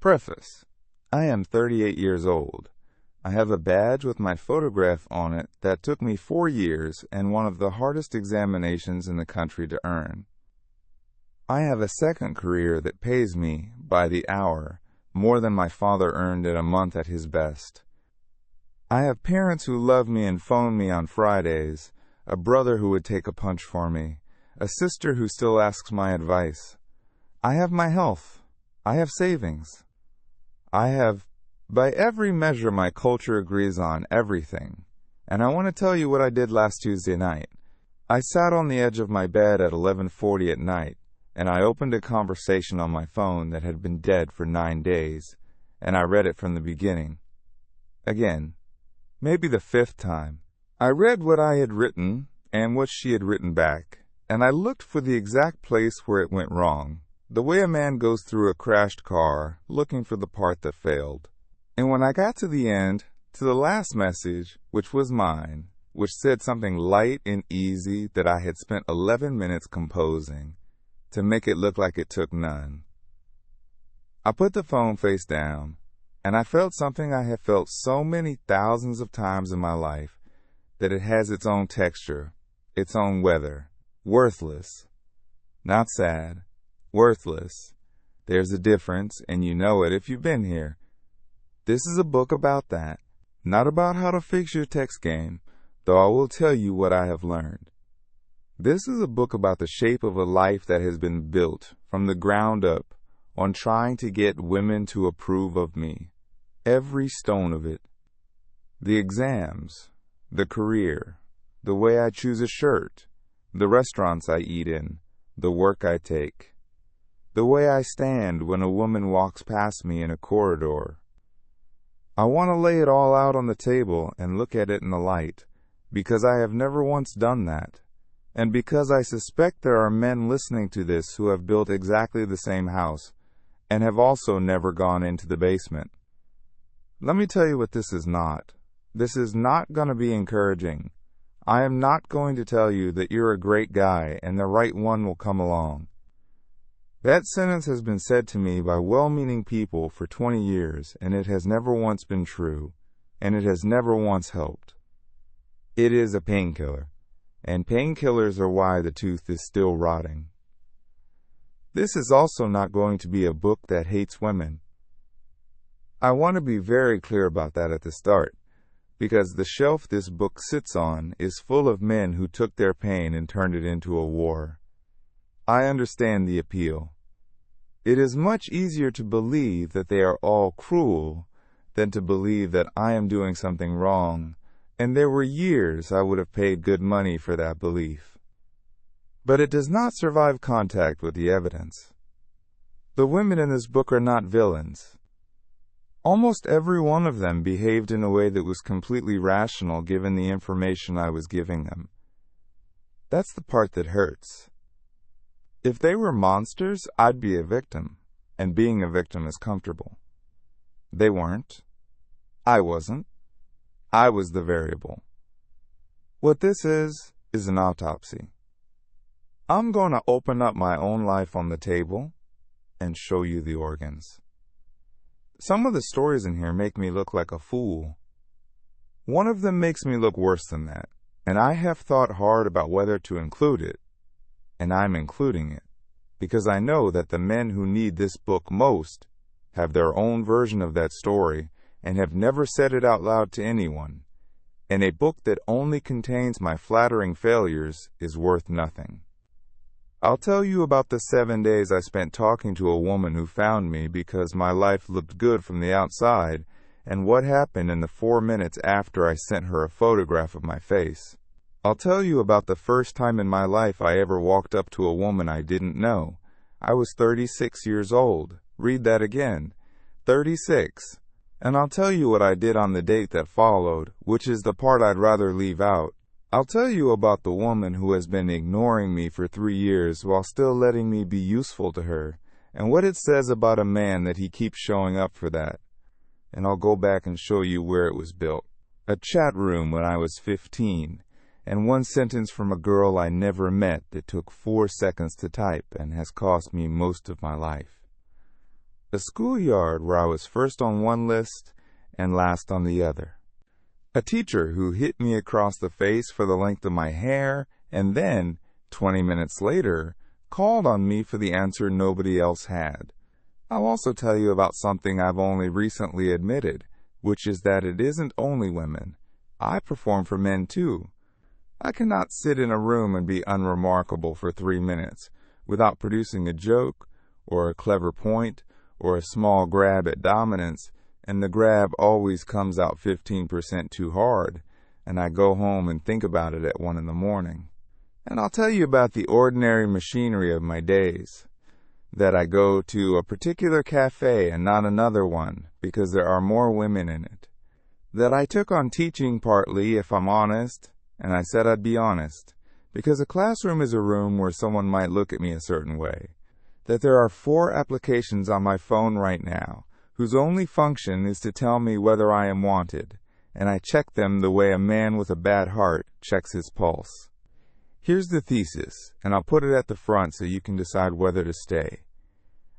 Preface. I am 38 years old. I have a badge with my photograph on it that took me 4 years and one of the hardest examinations in the country to earn. I have a second career that pays me, by the hour, more than my father earned in a month at his best. I have parents who love me and phone me on Fridays, a brother who would take a punch for me, a sister who still asks my advice. I have my health. I have savings. I have, by every measure my culture agrees on, everything. And I want to tell you what I did last Tuesday night. I sat on the edge of my bed at 11:40 at night, and I opened a conversation on my phone that had been dead for 9 days, and I read it from the beginning. Again, maybe the 5th time. I read what I had written and what she had written back, and I looked for the exact place where it went wrong, the way a man goes through a crashed car looking for the part that failed. And when I got to the end, to the last message, which was mine, which said something light and easy that I had spent 11 minutes composing, to make it look like it took none, I put the phone face down, and I felt something I have felt so many thousands of times in my life, that it has its own texture, its own weather. Worthless. Not sad. Worthless. There's a difference, and you know it if you've been here. This is a book about that, not about how to fix your text game, though I will tell you what I have learned. This is a book about the shape of a life that has been built from the ground up on trying to get women to approve of me. Every stone of it. The exams, the career, the way I choose a shirt, the restaurants I eat in, the work I take, the way I stand when a woman walks past me in a corridor. I want to lay it all out on the table and look at it in the light, because I have never once done that, and because I suspect there are men listening to this who have built exactly the same house, and have also never gone into the basement. Let me tell you what this is not. This is not going to be encouraging. I am not going to tell you that you're a great guy and the right one will come along. That sentence has been said to me by well-meaning people for 20 years, and it has never once been true, and it has never once helped. It is a painkiller, and painkillers are why the tooth is still rotting. This is also not going to be a book that hates women. I want to be very clear about that at the start, because the shelf this book sits on is full of men who took their pain and turned it into a war. I understand the appeal. It is much easier to believe that they are all cruel than to believe that I am doing something wrong, and there were years I would have paid good money for that belief. But it does not survive contact with the evidence. The women in this book are not villains. Almost every one of them behaved in a way that was completely rational given the information I was giving them. That's the part that hurts. If they were monsters, I'd be a victim, and being a victim is comfortable. They weren't. I wasn't. I was the variable. What this is an autopsy. I'm going to open up my own life on the table and show you the organs. Some of the stories in here make me look like a fool. One of them makes me look worse than that, and I have thought hard about whether to include it, and I'm including it, because I know that the men who need this book most have their own version of that story and have never said it out loud to anyone, and a book that only contains my flattering failures is worth nothing. I'll tell you about the 7 days I spent talking to a woman who found me because my life looked good from the outside, and what happened in the 4 minutes after I sent her a photograph of my face. I'll tell you about the first time in my life I ever walked up to a woman I didn't know. I was 36 years old. Read that again. 36. And I'll tell you what I did on the date that followed, which is the part I'd rather leave out. I'll tell you about the woman who has been ignoring me for 3 years while still letting me be useful to her, and what it says about a man that he keeps showing up for that. And I'll go back and show you where it was built. A chat room when I was 15, and one sentence from a girl I never met that took 4 seconds to type and has cost me most of my life. A schoolyard where I was first on one list and last on the other. A teacher who hit me across the face for the length of my hair and then, 20 minutes later, called on me for the answer nobody else had. I'll also tell you about something I've only recently admitted, which is that it isn't only women. I perform for men too. I cannot sit in a room and be unremarkable for 3 minutes without producing a joke or a clever point or a small grab at dominance, and the grab always comes out 15% too hard, and I go home and think about it at 1 in the morning. And I'll tell you about the ordinary machinery of my days. That I go to a particular cafe and not another one because there are more women in it. That I took on teaching partly, if I'm honest, and I said I'd be honest, because a classroom is a room where someone might look at me a certain way. That there are 4 applications on my phone right now whose only function is to tell me whether I am wanted, and I check them the way a man with a bad heart checks his pulse. Here's the thesis, and I'll put it at the front so you can decide whether to stay.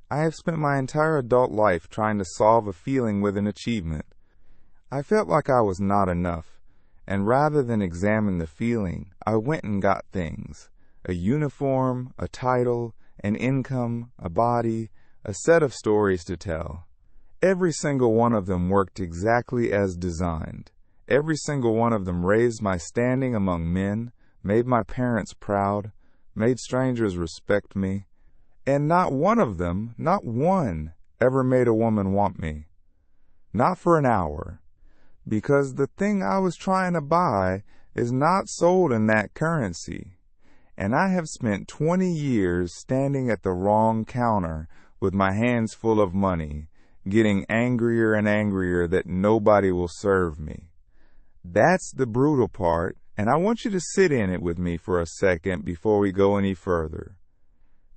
I have spent my entire adult life trying to solve a feeling with an achievement. I felt like I was not enough, and rather than examine the feeling, I went and got things. A uniform, a title, an income, a body, a set of stories to tell. Every single one of them worked exactly as designed. Every single one of them raised my standing among men, made my parents proud, made strangers respect me, and not one of them, not one, ever made a woman want me. Not for an hour. Because the thing I was trying to buy is not sold in that currency. And I have spent 20 years standing at the wrong counter with my hands full of money, getting angrier and angrier that nobody will serve me. That's the brutal part, and I want you to sit in it with me for a second before we go any further.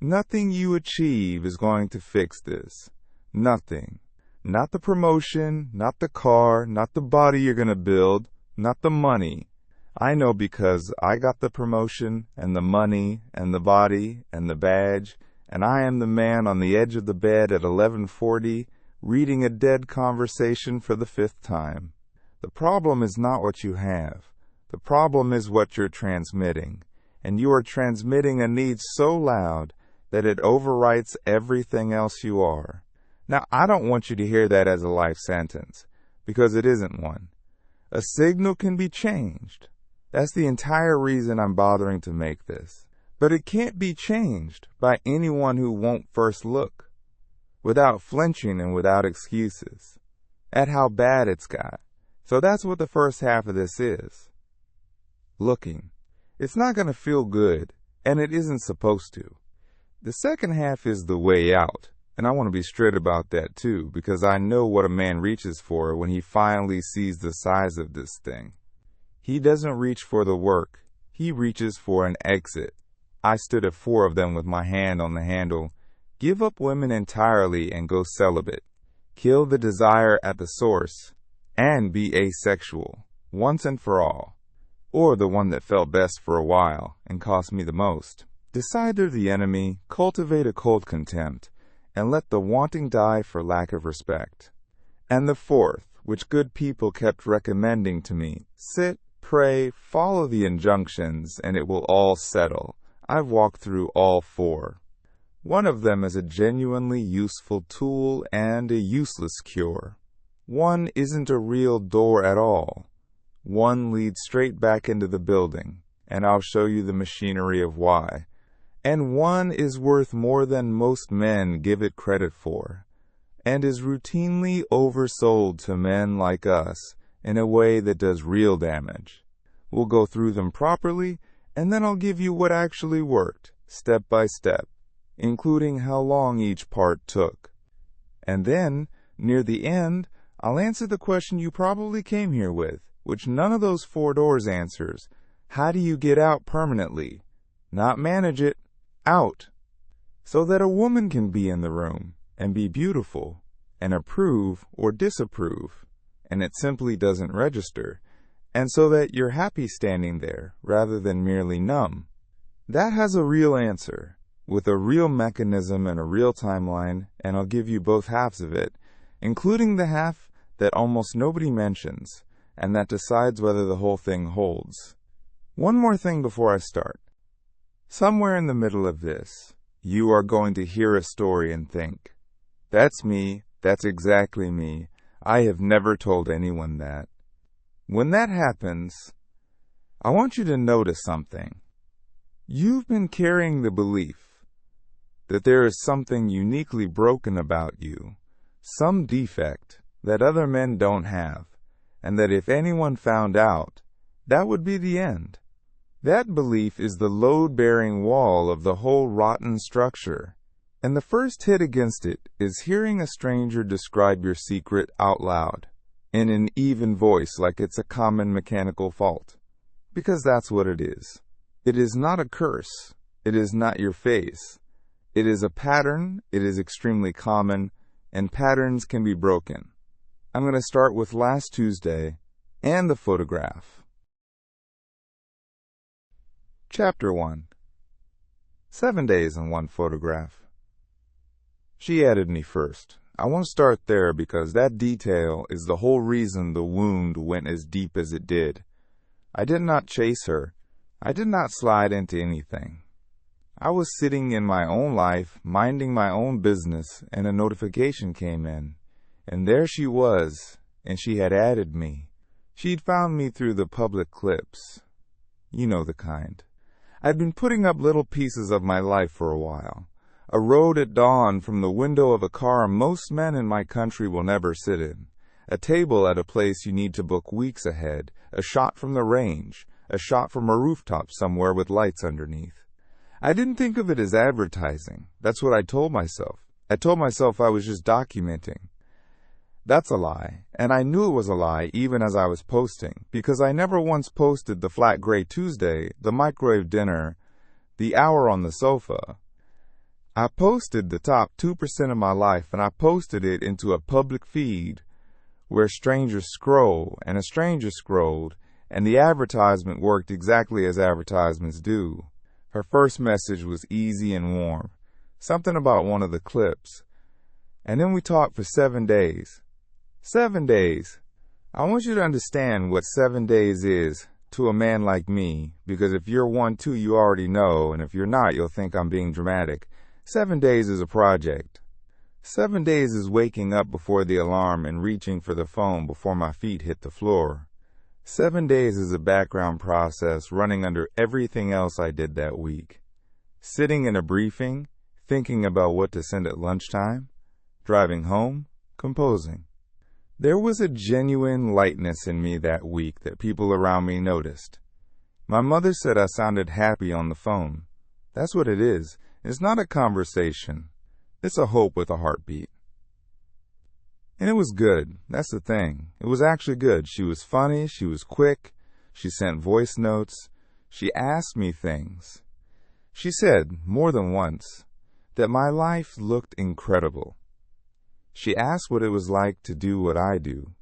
Nothing you achieve is going to fix this. Nothing. Not the promotion, not the car, not the body you're going to build, not the money. I know because I got the promotion and the money and the body and the badge, and I am the man on the edge of the bed at 11:40 reading a dead conversation for the 5th time. The problem is not what you have. The problem is what you're transmitting, and you are transmitting a need so loud that it overwrites everything else you are. Now, I don't want you to hear that as a life sentence, because it isn't one. A signal can be changed. That's the entire reason I'm bothering to make this. But it can't be changed by anyone who won't first look, without flinching and without excuses, at how bad it's got. So that's what the first half of this is. Looking. It's not going to feel good, and it isn't supposed to. The second half is the way out, and I want to be straight about that too, because I know what a man reaches for when he finally sees the size of this thing. He doesn't reach for the work. He reaches for an exit. I stood at 4 of them with my hand on the handle. Give up women entirely and go celibate. Kill the desire at the source and be asexual, once and for all. Or the one that felt best for a while and cost me the most. Decide they're the enemy, cultivate a cold contempt, and let the wanting die for lack of respect. And the 4th, which good people kept recommending to me, sit, pray, follow the injunctions, and it will all settle. I've walked through all 4. One of them is a genuinely useful tool and a useless cure. One isn't a real door at all. One leads straight back into the building, and I'll show you the machinery of why. And one is worth more than most men give it credit for, and is routinely oversold to men like us in a way that does real damage. We'll go through them properly, and then I'll give you what actually worked, step by step, including how long each part took. And then, near the end, I'll answer the question you probably came here with, which none of those 4 doors answers. How do you get out permanently? Not manage it, out. So that a woman can be in the room, and be beautiful, and approve or disapprove, and it simply doesn't register, and so that you're happy standing there, rather than merely numb. That has a real answer, with a real mechanism and a real timeline, and I'll give you both halves of it, including the half that almost nobody mentions, and that decides whether the whole thing holds. One more thing before I start. Somewhere in the middle of this, you are going to hear a story and think, "That's me, that's exactly me. I have never told anyone that." When that happens, I want you to notice something. You've been carrying the belief that there is something uniquely broken about you, some defect that other men don't have, and that if anyone found out, that would be the end. That belief is the load-bearing wall of the whole rotten structure, and the first hit against it is hearing a stranger describe your secret out loud, in an even voice like it's a common mechanical fault. Because that's what it is. It is not a curse. It is not your face. It is a pattern. It is extremely common, and patterns can be broken. I'm going to start with last Tuesday and the photograph. Chapter 1. 7 days in one photograph. She added me first. I want to start there because that detail is the whole reason the wound went as deep as it did. I did not chase her. I did not slide into anything. I was sitting in my own life, minding my own business, and a notification came in. And there she was, and she had added me. She'd found me through the public clips. You know the kind. I'd been putting up little pieces of my life for a while. A road at dawn from the window of a car most men in my country will never sit in. A table at a place you need to book weeks ahead. A shot from the range. A shot from a rooftop somewhere with lights underneath. I didn't think of it as advertising. That's what I told myself. I told myself I was just documenting. That's a lie, and I knew it was a lie even as I was posting, because I never once posted the flat gray Tuesday, the microwave dinner, the hour on the sofa. I posted the top 2% of my life, and I posted it into a public feed where strangers scroll, and a stranger scrolled, and the advertisement worked exactly as advertisements do. Her first message was easy and warm, something about one of the clips. And then we talked for 7 days. 7 days. I want you to understand what 7 days is to a man like me, because if you're 1-2, you already know, and if you're not, you'll think I'm being dramatic. 7 days is a project. 7 days is waking up before the alarm and reaching for the phone before my feet hit the floor. 7 days is a background process running under everything else I did that week. Sitting in a briefing, thinking about what to send at lunchtime, driving home, composing. There was a genuine lightness in me that week that people around me noticed. My mother said I sounded happy on the phone. That's what it is. It's not a conversation. It's a hope with a heartbeat. And it was good. That's the thing. It was actually good. She was funny. She was quick. She sent voice notes. She asked me things. She said, more than once, that my life looked incredible. She asked what it was like to do what I do.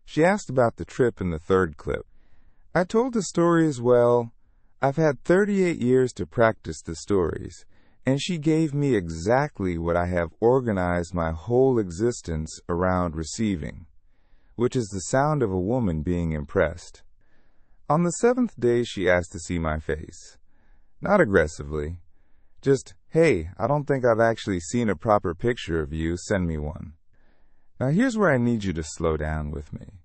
She asked about the trip in the third clip. I told the story as well. I've had 38 years to practice the stories, and she gave me exactly what I have organized my whole existence around receiving, which is the sound of a woman being impressed. On the 7th day, she asked to see my face. Not aggressively. Just, "Hey, I don't think I've actually seen a proper picture of you. Send me one." Now here's where I need you to slow down with me,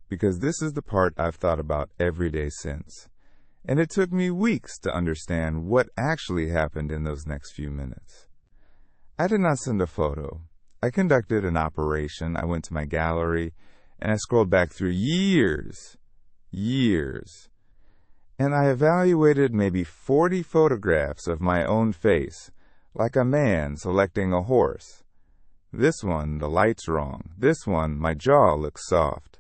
because this is the part I've thought about every day since. And it took me weeks to understand what actually happened in those next few minutes. I did not send a photo. I conducted an operation. I went to my gallery, and I scrolled back through years, and I evaluated maybe 40 photographs of my own face, like a man selecting a horse. This one, the light's wrong. This one, my jaw looks soft.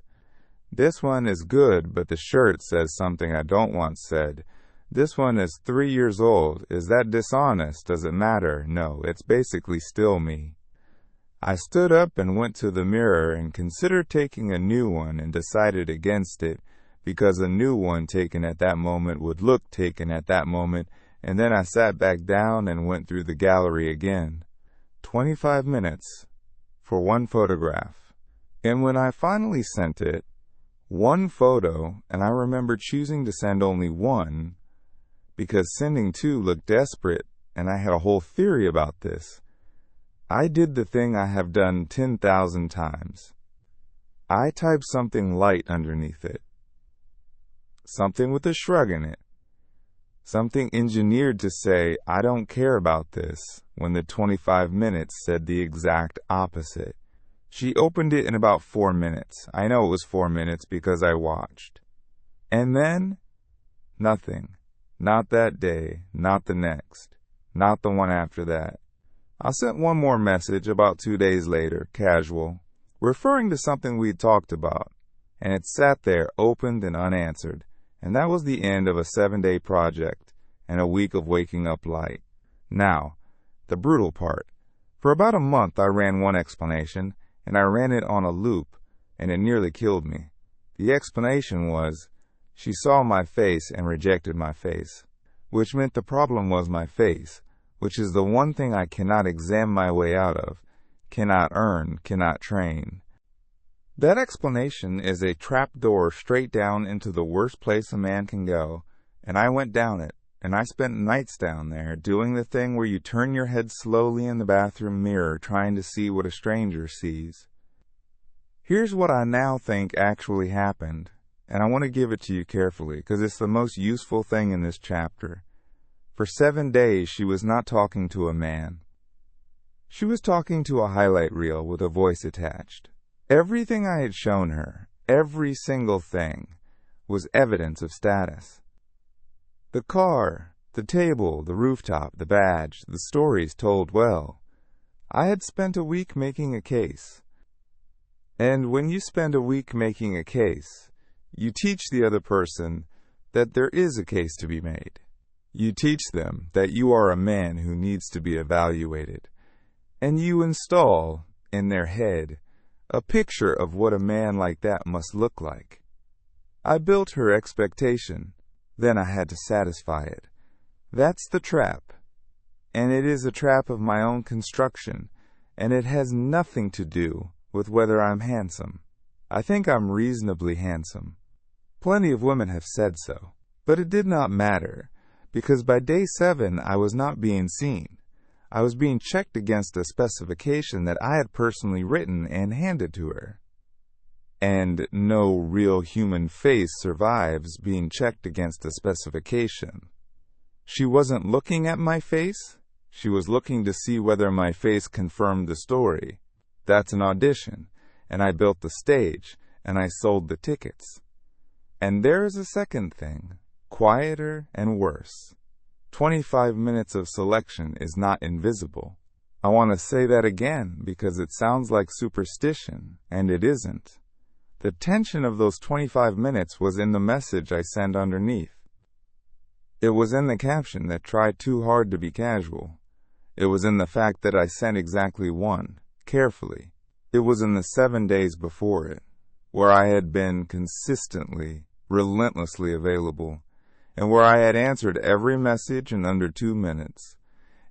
This one is good, but the shirt says something I don't want said. This one is 3 years old. Is that dishonest? Does it matter? No, it's basically still me. I stood up and went to the mirror and considered taking a new one and decided against it, because a new one taken at that moment would look taken at that moment, and then I sat back down and went through the gallery again. 25 minutes for one photograph. And when I finally sent it, one photo, and I remember choosing to send only one, because sending two looked desperate, and I had a whole theory about this. I did the thing I have done 10,000 times. I typed something light underneath it. Something with a shrug in it. Something engineered to say, I don't care about this, when the 25 minutes said the exact opposite. She opened it in about 4 minutes. I know it was 4 minutes because I watched. And then, nothing. Not that day, not the next, not the one after that. I sent one more message about 2 days later, casual, referring to something we'd talked about, and it sat there opened and unanswered, and that was the end of a 7-day project and a week of waking up light. Now, the brutal part. For about a month I ran one explanation, and I ran it on a loop, and it nearly killed me. The explanation was, she saw my face and rejected my face, which meant the problem was my face, which is the one thing I cannot exam my way out of, cannot earn, cannot train. That explanation is a trap door straight down into the worst place a man can go, and I went down it, and I spent nights down there doing the thing where you turn your head slowly in the bathroom mirror trying to see what a stranger sees. Here's what I now think actually happened, and I want to give it to you carefully because it's the most useful thing in this chapter. For 7 days she was not talking to a man. She was talking to a highlight reel with a voice attached. Everything I had shown her, every single thing, was evidence of status. The car, the table, the rooftop, the badge, the stories told well. I had spent a week making a case. And when you spend a week making a case, you teach the other person that there is a case to be made. You teach them that you are a man who needs to be evaluated. And you install, in their head, a picture of what a man like that must look like. I built her expectation. Then I had to satisfy it. That's the trap. And it is a trap of my own construction, and it has nothing to do with whether I'm handsome. I think I'm reasonably handsome. Plenty of women have said so. But it did not matter, because by day 7 I was not being seen. I was being checked against a specification that I had personally written and handed to her. And no real human face survives being checked against a specification. She wasn't looking at my face. She was looking to see whether my face confirmed the story. That's an audition, and I built the stage, and I sold the tickets. And there is a second thing, quieter and worse. 25 minutes of selection is not invisible. I want to say that again because it sounds like superstition, and it isn't. The tension of those 25 minutes was in the message I sent underneath. It was in the caption that tried too hard to be casual. It was in the fact that I sent exactly one, carefully. It was in the 7 days before it, where I had been consistently, relentlessly available, and where I had answered every message in under 2 minutes,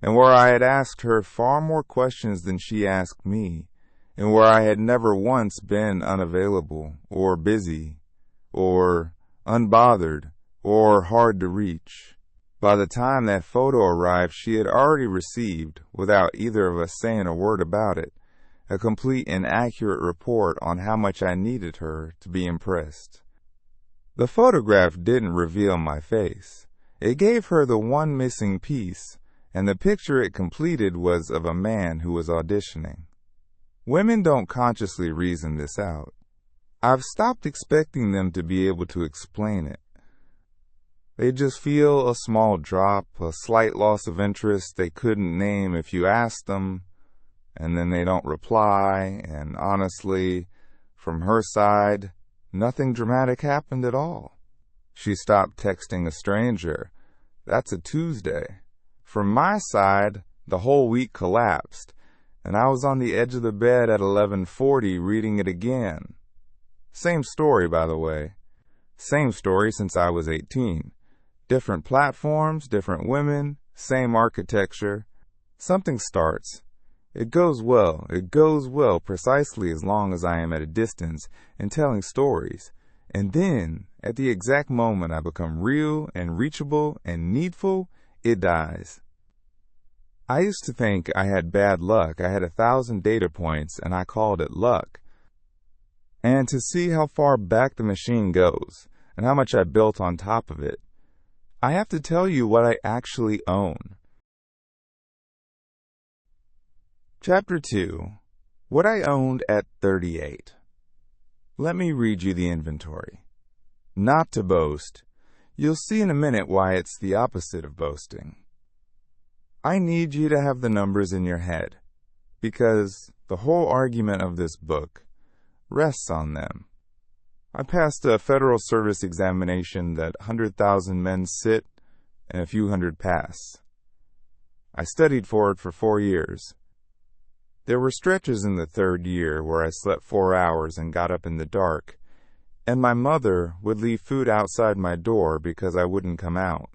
and where I had asked her far more questions than she asked me, and where I had never once been unavailable, or busy, or unbothered, or hard to reach. By the time that photo arrived, she had already received, without either of us saying a word about it, a complete and accurate report on how much I needed her to be impressed. The photograph didn't reveal my face. It gave her the one missing piece, and the picture it completed was of a man who was auditioning. Women don't consciously reason this out. I've stopped expecting them to be able to explain it. They just feel a small drop, a slight loss of interest they couldn't name if you asked them, and then they don't reply, and honestly, from her side, nothing dramatic happened at all. She stopped texting a stranger. That's a Tuesday. From my side, the whole week collapsed, and I was on the edge of the bed at 11:40 reading it again. Same story, by the way. Same story since I was 18. Different platforms, different women, same architecture. Something starts. It goes well precisely as long as I am at a distance and telling stories. And then, at the exact moment I become real and reachable and needful, it dies. I used to think I had bad luck. I had 1,000 data points and I called it luck. And to see how far back the machine goes and how much I built on top of it, I have to tell you what I actually own. Chapter 2. What I owned at 38. Let me read you the inventory. Not to boast. You'll see in a minute why it's the opposite of boasting. I need you to have the numbers in your head, because the whole argument of this book rests on them. I passed a federal service examination that 100,000 men sit and a few hundred pass. I studied for it for 4 years. There were stretches in the 3rd year where I slept 4 hours and got up in the dark, and my mother would leave food outside my door because I wouldn't come out.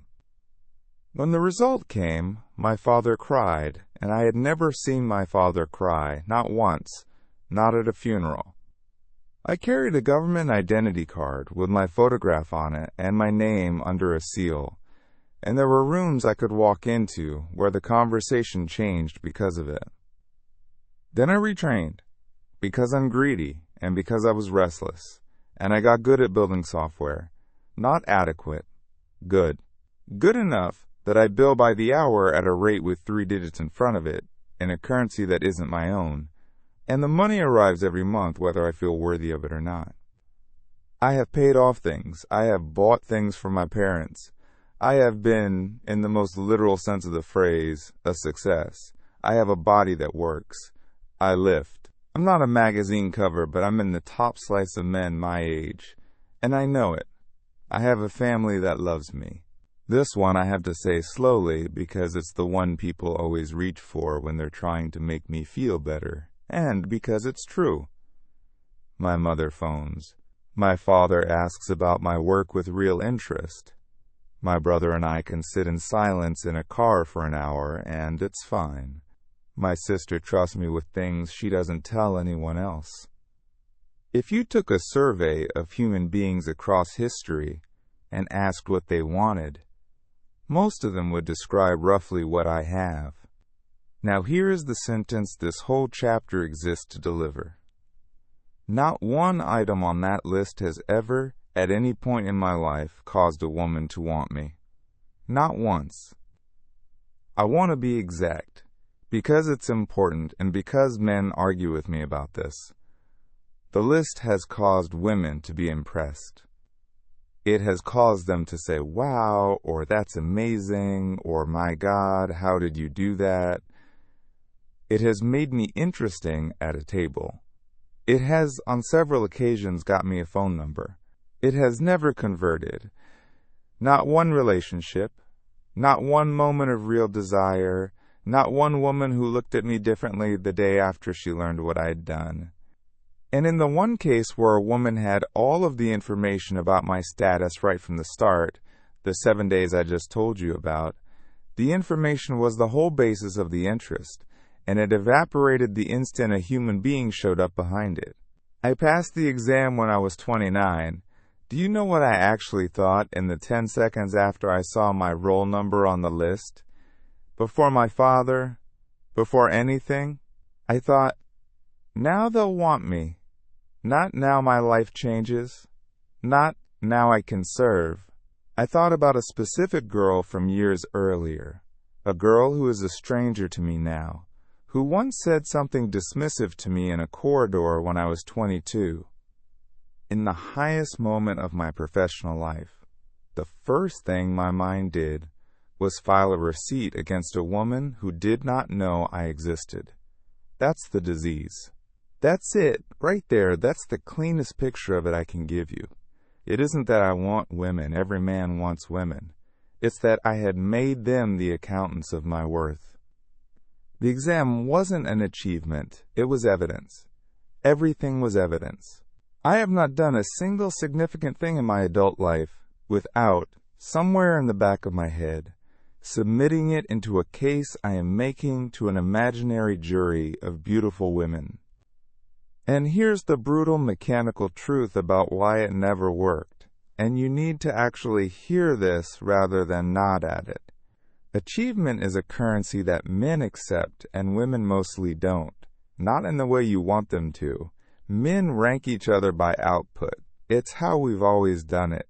When the result came, my father cried, and I had never seen my father cry, not once, not at a funeral. I carried a government identity card with my photograph on it and my name under a seal, and there were rooms I could walk into where the conversation changed because of it. Then I retrained, because I'm greedy and because I was restless, and I got good at building software. Not adequate. Good. Good enough that I bill by the hour at a rate with 3 digits in front of it, in a currency that isn't my own, and the money arrives every month whether I feel worthy of it or not. I have paid off things. I have bought things for my parents. I have been, in the most literal sense of the phrase, a success. I have a body that works. I lift. I'm not a magazine cover, but I'm in the top slice of men my age, and I know it. I have a family that loves me. This one I have to say slowly because it's the one people always reach for when they're trying to make me feel better, and because it's true. My mother phones. My father asks about my work with real interest. My brother and I can sit in silence in a car for an hour, and it's fine. My sister trusts me with things she doesn't tell anyone else. If you took a survey of human beings across history and asked what they wanted, most of them would describe roughly what I have. Now here is the sentence this whole chapter exists to deliver. Not one item on that list has ever, at any point in my life, caused a woman to want me. Not once. I want to be exact, because it's important and because men argue with me about this. The list has caused women to be impressed. It has caused them to say, wow, or that's amazing, or my God, how did you do that? It has made me interesting at a table. It has, on several occasions, got me a phone number. It has never converted. Not one relationship, not one moment of real desire, not one woman who looked at me differently the day after she learned what I had done. And in the one case where a woman had all of the information about my status right from the start, the 7 days I just told you about, the information was the whole basis of the interest, and it evaporated the instant a human being showed up behind it. I passed the exam when I was 29. Do you know what I actually thought in the 10 seconds after I saw my roll number on the list? Before my father, before anything, I thought, now they'll want me. Not now my life changes. Not now I can serve. I thought about a specific girl from years earlier, a girl who is a stranger to me now, who once said something dismissive to me in a corridor when I was 22. In the highest moment of my professional life, the first thing my mind did was file a receipt against a woman who did not know I existed. That's the disease. That's it, right there. That's the cleanest picture of it I can give you. It isn't that I want women. Every man wants women. It's that I had made them the accountants of my worth. The exam wasn't an achievement. It was evidence. Everything was evidence. I have not done a single significant thing in my adult life without somewhere in the back of my head, submitting it into a case I am making to an imaginary jury of beautiful women. And here's the brutal mechanical truth about why it never worked, and you need to actually hear this rather than nod at it. Achievement is a currency that men accept and women mostly don't, not in the way you want them to. Men rank each other by output. It's how we've always done it.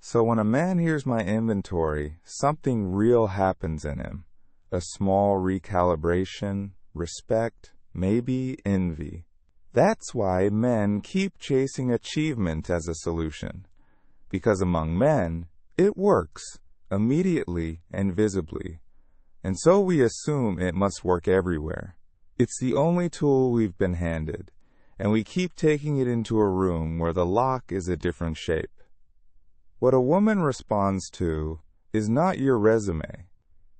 So when a man hears my inventory, something real happens in him. A small recalibration, respect, maybe envy. That's why men keep chasing achievement as a solution. Because among men, it works, immediately and visibly. And so we assume it must work everywhere. It's the only tool we've been handed, and we keep taking it into a room where the lock is a different shape. What a woman responds to is not your resume.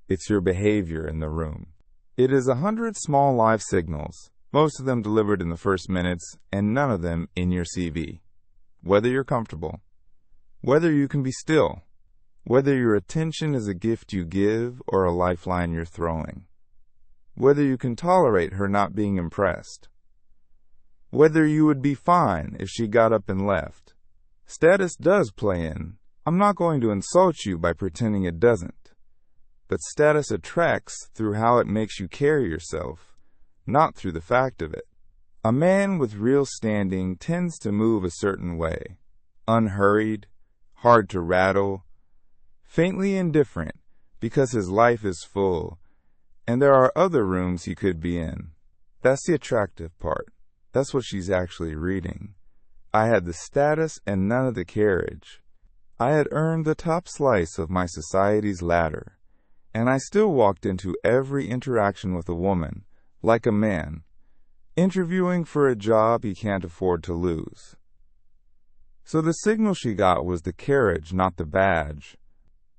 It's your behavior in the room. It is 100 small live signals, most of them delivered in the first minutes, and none of them in your CV. Whether you're comfortable, whether you can be still, whether your attention is a gift you give or a lifeline you're throwing, whether you can tolerate her not being impressed, whether you would be fine if she got up and left. Status does play in. I'm not going to insult you by pretending it doesn't. But status attracts through how it makes you carry yourself, not through the fact of it. A man with real standing tends to move a certain way, unhurried, hard to rattle, faintly indifferent, because his life is full, and there are other rooms he could be in. That's the attractive part. That's what she's actually reading. I had the status and none of the carriage. I had earned the top slice of my society's ladder, and I still walked into every interaction with a woman, like a man, interviewing for a job he can't afford to lose. So the signal she got was the carriage, not the badge.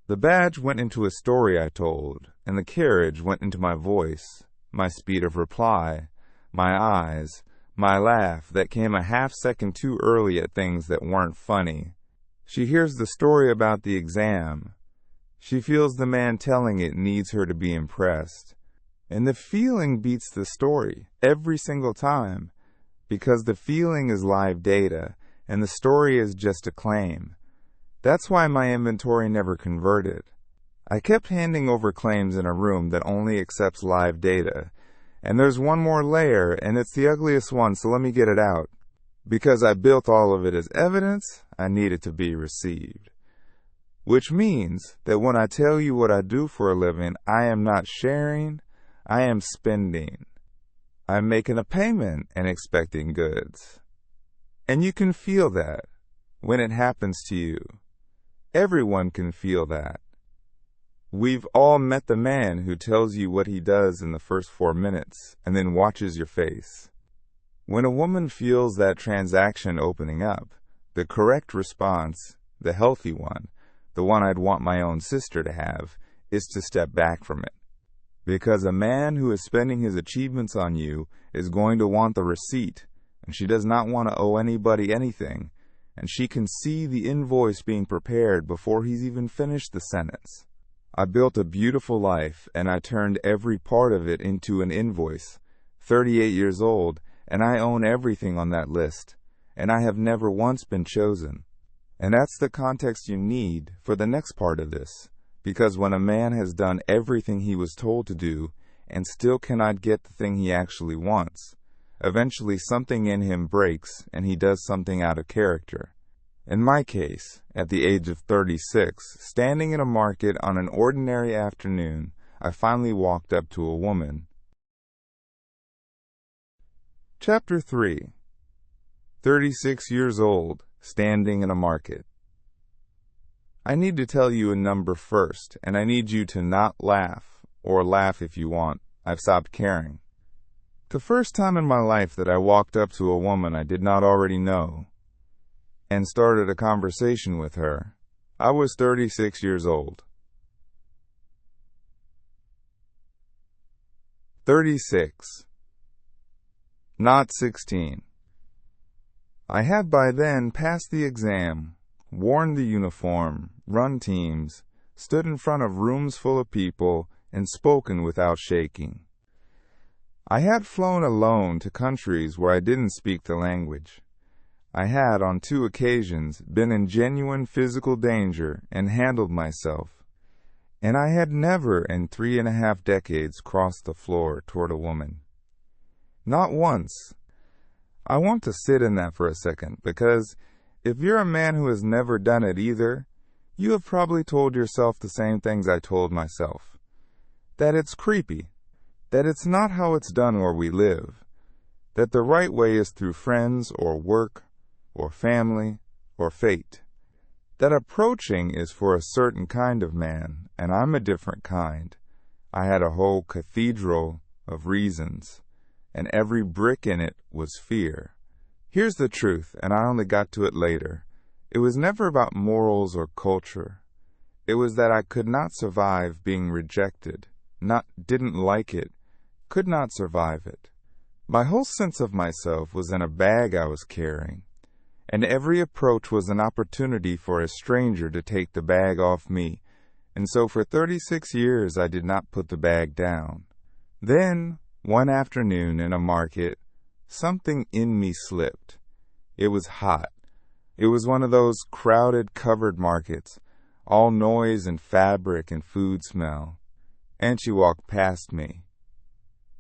The badge went into a story I told, and the carriage went into my voice, my speed of reply, my eyes, my laugh that came a half-second too early at things that weren't funny. She hears the story about the exam. She feels the man telling it needs her to be impressed. And the feeling beats the story every single time, because the feeling is live data, and the story is just a claim. That's why my inventory never converted. I kept handing over claims in a room that only accepts live data. And there's one more layer, and it's the ugliest one, so let me get it out. Because I built all of it as evidence, I need it to be received. Which means that when I tell you what I do for a living, I am not sharing, I am spending. I'm making a payment and expecting goods. And you can feel that when it happens to you. Everyone can feel that. We've all met the man who tells you what he does in the first 4 minutes and then watches your face. When a woman feels that transaction opening up, the correct response, the healthy one, the one I'd want my own sister to have, is to step back from it. Because a man who is spending his achievements on you is going to want the receipt, and she does not want to owe anybody anything, and she can see the invoice being prepared before he's even finished the sentence. I built a beautiful life, and I turned every part of it into an invoice. 38 years old, and I own everything on that list, and I have never once been chosen. And that's the context you need for the next part of this, because when a man has done everything he was told to do and still cannot get the thing he actually wants, eventually something in him breaks and he does something out of character. In my case, at the age of 36, standing in a market on an ordinary afternoon, I finally walked up to a woman. Chapter 3. 36 years old, standing in a market. I need to tell you a number first, and I need you to not laugh, or laugh if you want. I've stopped caring. The first time in my life that I walked up to a woman I did not already know, and started a conversation with her, I was 36 years old. 36. Not 16. I had by then passed the exam, worn the uniform, run teams, stood in front of rooms full of people, and spoken without shaking. I had flown alone to countries where I didn't speak the language. I had, on 2 occasions, been in genuine physical danger and handled myself. And I had never in 3.5 decades crossed the floor toward a woman. Not once. I want to sit in that for a second, because if you're a man who has never done it either, you have probably told yourself the same things I told myself. That it's creepy. That it's not how it's done where we live. That the right way is through friends or work or family or fate. That approaching is for a certain kind of man, and I'm a different kind. I had a whole cathedral of reasons, and every brick in it was fear. Here's the truth, and I only got to it later. It was never about morals or culture. It was that I could not survive being rejected, didn't like it, could not survive it. My whole sense of myself was in a bag I was carrying, and every approach was an opportunity for a stranger to take the bag off me, and so for 36 years I did not put the bag down. Then, one afternoon in a market, something in me slipped. It was hot. It was one of those crowded, covered markets, all noise and fabric and food smell. And she walked past me.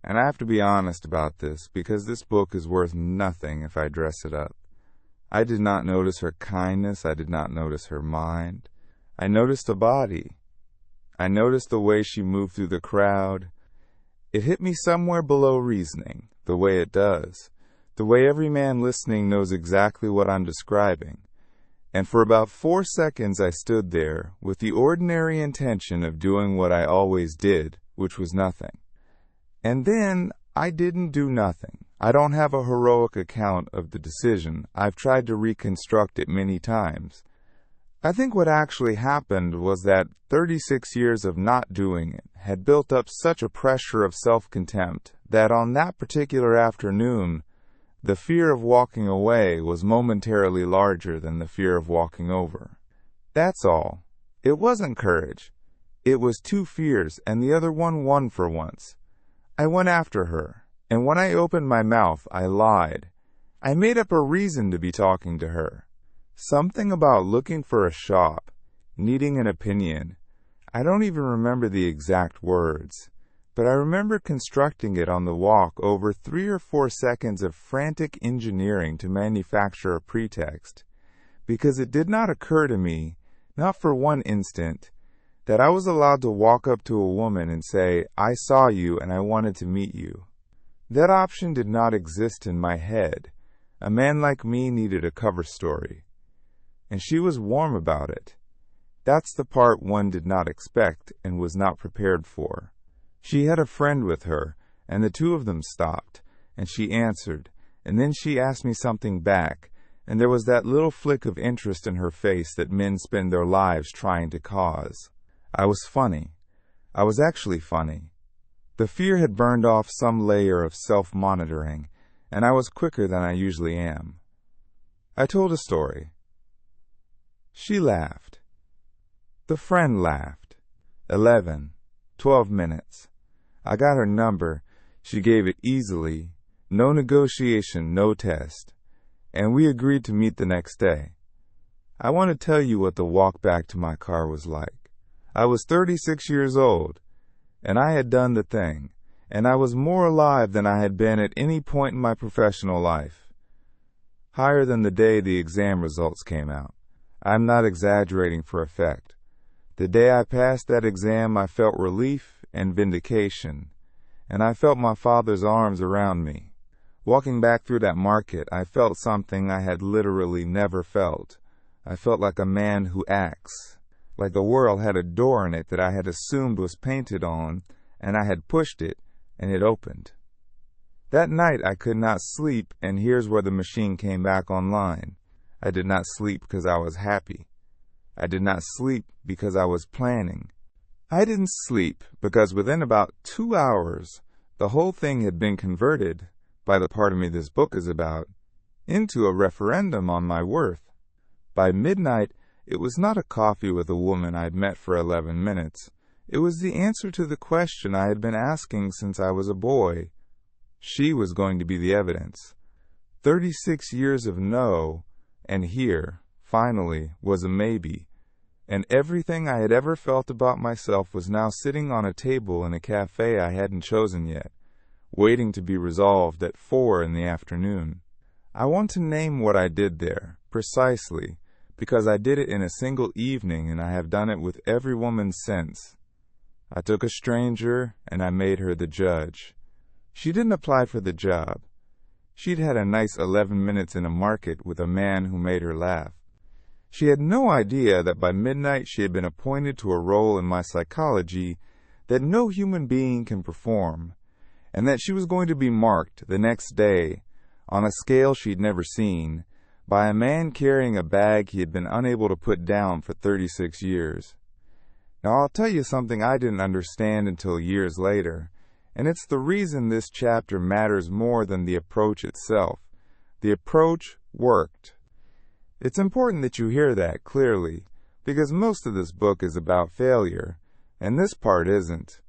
And I have to be honest about this, because this book is worth nothing if I dress it up. I did not notice her kindness. I did not notice her mind. I noticed the body. I noticed the way she moved through the crowd. It hit me somewhere below reasoning, the way it does, the way every man listening knows exactly what I'm describing. And for about 4 seconds I stood there with the ordinary intention of doing what I always did, which was nothing. And then I didn't do nothing. I don't have a heroic account of the decision. I've tried to reconstruct it many times. I think what actually happened was that 36 years of not doing it had built up such a pressure of self-contempt that on that particular afternoon, the fear of walking away was momentarily larger than the fear of walking over. That's all. It wasn't courage. It was 2 fears, and the other one won for once. I went after her, and when I opened my mouth, I lied. I made up a reason to be talking to her. Something about looking for a shop, needing an opinion. I don't even remember the exact words, but I remember constructing it on the walk over 3 or 4 seconds of frantic engineering to manufacture a pretext, because it did not occur to me, not for one instant, that I was allowed to walk up to a woman and say, "I saw you and I wanted to meet you." That option did not exist in my head. A man like me needed a cover story. And she was warm about it. That's the part one did not expect and was not prepared for. She had a friend with her, and the 2 of them stopped, and she answered, and then she asked me something back, and there was that little flick of interest in her face that men spend their lives trying to cause. I was funny. I was actually funny. The fear had burned off some layer of self-monitoring, and I was quicker than I usually am. I told a story. She laughed. The friend laughed. 11, 12 minutes. I got her number. She gave it easily. No negotiation, no test. And we agreed to meet the next day. I want to tell you what the walk back to my car was like. I was 36 years old, and I had done the thing, and I was more alive than I had been at any point in my professional life. Higher than the day the exam results came out. I'm not exaggerating for effect. The day I passed that exam, I felt relief and vindication, and I felt my father's arms around me. Walking back through that market, I felt something I had literally never felt. I felt like a man who acts, like the world had a door in it that I had assumed was painted on, and I had pushed it, and it opened. That night I could not sleep, and here's where the machine came back online. I did not sleep because I was happy. I did not sleep because I was planning. I didn't sleep because within about 2 hours, the whole thing had been converted, by the part of me this book is about, into a referendum on my worth. By midnight, It was not a coffee with a woman I'd met for 11 minutes. It was the answer to the question I had been asking since I was a boy. She was going to be the evidence. 36 years of no, and here, finally, was a maybe. And everything I had ever felt about myself was now sitting on a table in a cafe I hadn't chosen yet, waiting to be resolved at 4 in the afternoon. I want to name what I did there, precisely, because I did it in a single evening and I have done it with every woman since. I took a stranger and I made her the judge. She didn't apply for the job. She'd had a nice 11 minutes in a market with a man who made her laugh. She had no idea that by midnight she had been appointed to a role in my psychology that no human being can perform, and that she was going to be marked the next day, on a scale she'd never seen, by a man carrying a bag he had been unable to put down for 36 years. Now I'll tell you something I didn't understand until years later, and it's the reason this chapter matters more than the approach itself. The approach worked. It's important that you hear that clearly, because most of this book is about failure, and this part isn't.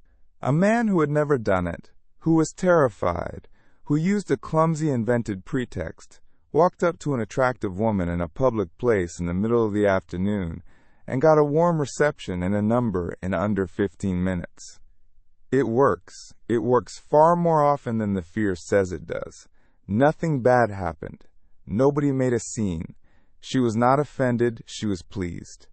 A man who had never done it, who was terrified, who used a clumsy invented pretext, walked up to an attractive woman in a public place in the middle of the afternoon and got a warm reception and a number in under 15 minutes. It works. It works far more often than the fear says it does. Nothing bad happened. Nobody made a scene. She was not offended, she was pleased.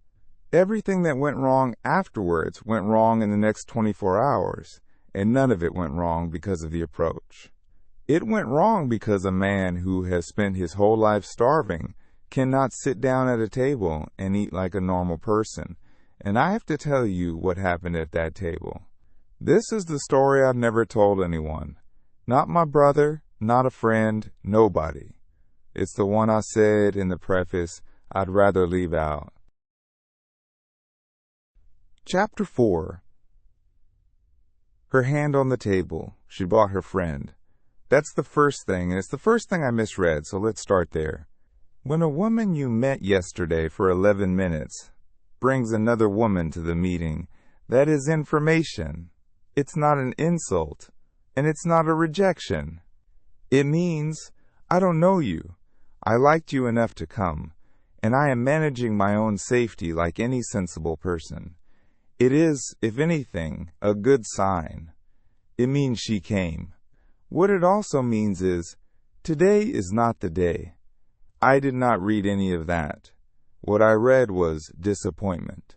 Everything that went wrong afterwards went wrong in the next 24 hours, and none of it went wrong because of the approach. It went wrong because a man who has spent his whole life starving cannot sit down at a table and eat like a normal person, and I have to tell you what happened at that table. This is the story I've never told anyone. Not my brother, not a friend, nobody. It's the one I said in the preface I'd rather leave out. Chapter 4. Her hand on the table. She bought her friend. That's the first thing, and it's the first thing I misread, so let's start there. When a woman you met yesterday for 11 minutes brings another woman to the meeting, that is information. It's not an insult, and it's not a rejection. It means, I don't know you. I liked you enough to come, and I am managing my own safety like any sensible person. It is, if anything, a good sign. It means she came. What it also means is, today is not the day. I did not read any of that. What I read was disappointment.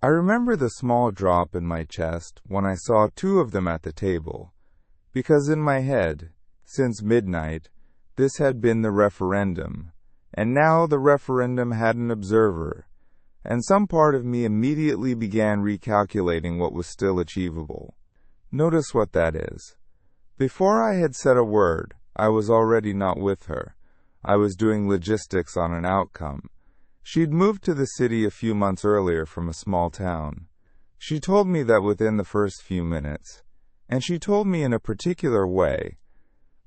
I remember the small drop in my chest when I saw two of them at the table, because in my head, since midnight, this had been the referendum, and now the referendum had an observer, and some part of me immediately began recalculating what was still achievable. Notice what that is. Before I had said a word, I was already not with her. I was doing logistics on an outcome. She'd moved to the city a few months earlier from a small town. She told me that within the first few minutes, and she told me in a particular way,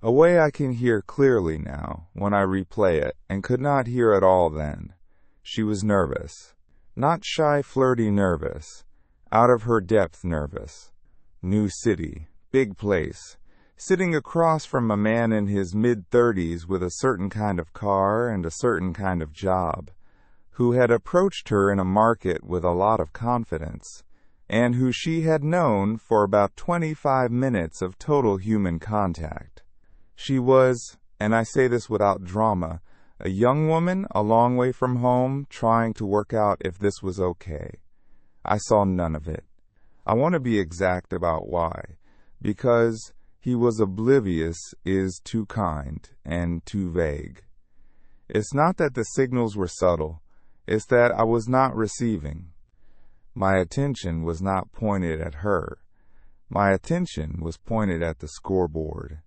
a way I can hear clearly now when I replay it and could not hear at all then. She was nervous. Not shy, flirty nervous. Out of her depth nervous. New city. Big place. Sitting across from a man in his mid-30s with a certain kind of car and a certain kind of job, who had approached her in a market with a lot of confidence, and who she had known for about 25 minutes of total human contact. She was, and I say this without drama, a young woman a long way from home trying to work out if this was okay. I saw none of it. I want to be exact about why. Because he was oblivious is too kind and too vague. It's not that the signals were subtle. It's that I was not receiving. My attention was not pointed at her. My attention was pointed at the scoreboard.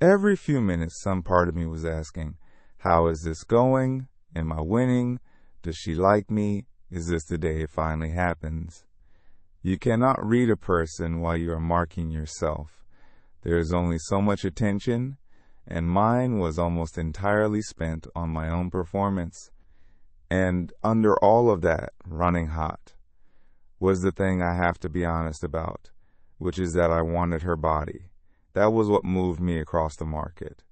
Every few minutes, some part of me was asking, how is this going? Am I winning? Does she like me? Is this the day it finally happens? You cannot read a person while you are marking yourself. There is only so much attention, and mine was almost entirely spent on my own performance. And under all of that, running hot, was the thing I have to be honest about, which is that I wanted her body. That was what moved me across the market.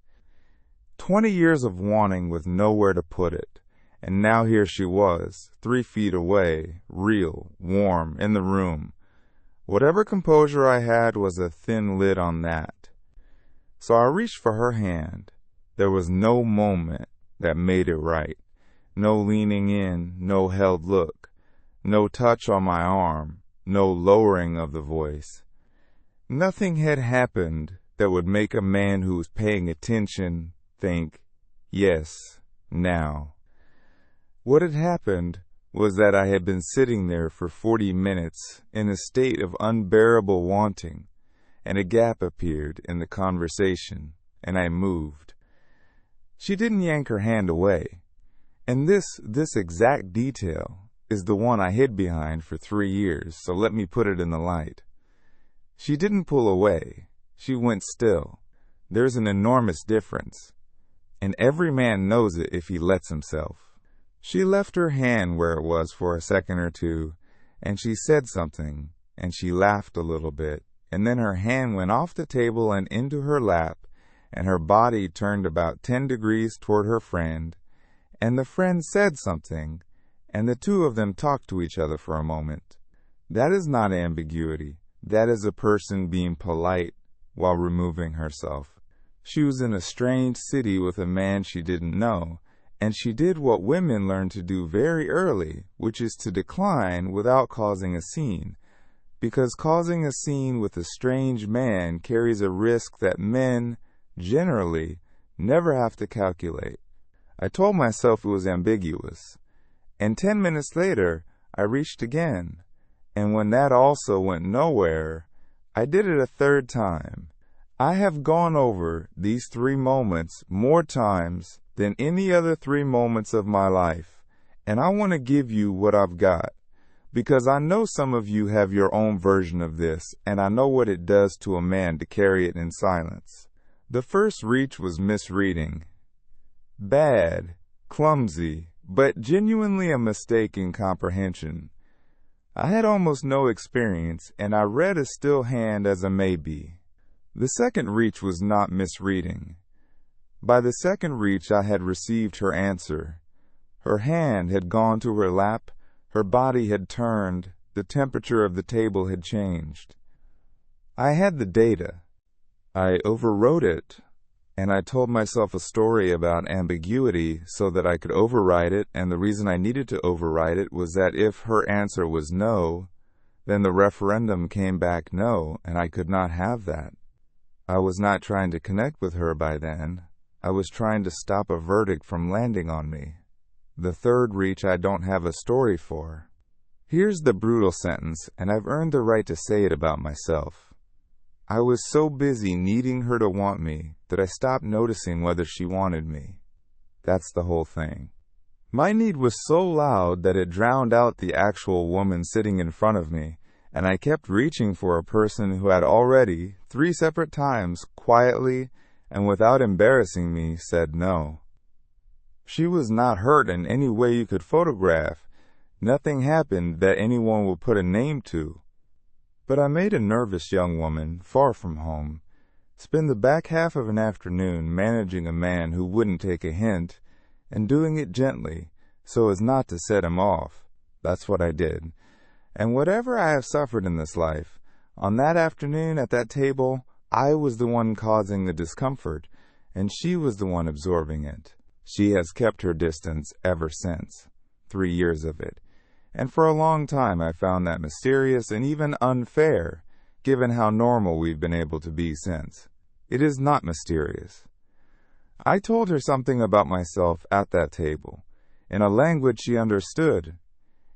20 years of wanting with nowhere to put it. And now here she was, 3 feet away, real, warm, in the room. Whatever composure I had was a thin lid on that. So I reached for her hand. There was no moment that made it right. No leaning in, no held look, no touch on my arm, no lowering of the voice. Nothing had happened that would make a man who was paying attention think, yes, now. What had happened was that I had been sitting there for 40 minutes in a state of unbearable wanting, and a gap appeared in the conversation, and I moved. She didn't yank her hand away, and this exact detail is the one I hid behind for 3 years, so let me put it in the light. She didn't pull away. She went still. There's an enormous difference, and every man knows it if he lets himself. She left her hand where it was for a second or two, and she said something, and she laughed a little bit, and then her hand went off the table and into her lap, and her body turned about 10 degrees toward her friend, and the friend said something, and the two of them talked to each other for a moment. That is not ambiguity. That is a person being polite while removing herself. She was in a strange city with a man she didn't know, and she did what women learn to do very early, which is to decline without causing a scene, because causing a scene with a strange man carries a risk that men, generally, never have to calculate. I told myself it was ambiguous, and 10 minutes later, I reached again, and when that also went nowhere, I did it a third time. I have gone over these 3 moments more times than any other 3 moments of my life, and I want to give you what I've got, because I know some of you have your own version of this, and I know what it does to a man to carry it in silence. The first reach was misreading. Bad, clumsy, but genuinely a mistake in comprehension. I had almost no experience, and I read a still hand as a maybe. The second reach was not misreading. By the second reach I had received her answer. Her hand had gone to her lap, her body had turned, the temperature of the table had changed. I had the data. I overwrote it, and I told myself a story about ambiguity so that I could override it, and the reason I needed to override it was that if her answer was no, then the referendum came back no, and I could not have that. I was not trying to connect with her by then. I was trying to stop a verdict from landing on me. The third reach I don't have a story for. Here's the brutal sentence, and I've earned the right to say it about myself. I was so busy needing her to want me that I stopped noticing whether she wanted me. That's the whole thing. My need was so loud that it drowned out the actual woman sitting in front of me, and I kept reaching for a person who had already, 3 separate times, quietly and without embarrassing me, said no. She was not hurt in any way you could photograph. Nothing happened that anyone would put a name to. But I made a nervous young woman, far from home, spend the back half of an afternoon managing a man who wouldn't take a hint, and doing it gently, so as not to set him off. That's what I did. And whatever I have suffered in this life, on that afternoon at that table, I was the one causing the discomfort, and she was the one absorbing it. She has kept her distance ever since, 3 years of it. And for a long time I found that mysterious and even unfair, given how normal we've been able to be since. It is not mysterious. I told her something about myself at that table, in a language she understood,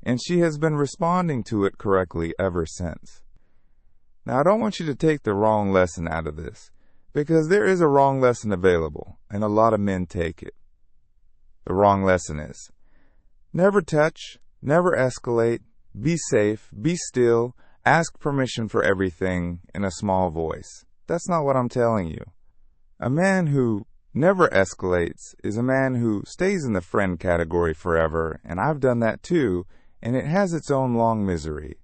and she has been responding to it correctly ever since. Now, I don't want you to take the wrong lesson out of this, because there is a wrong lesson available, and a lot of men take it. The wrong lesson is, never touch, never escalate, be safe, be still, ask permission for everything in a small voice. That's not what I'm telling you. A man who Never escalates is a man who stays in the friend category forever, and I've done that too, and it has its own long misery.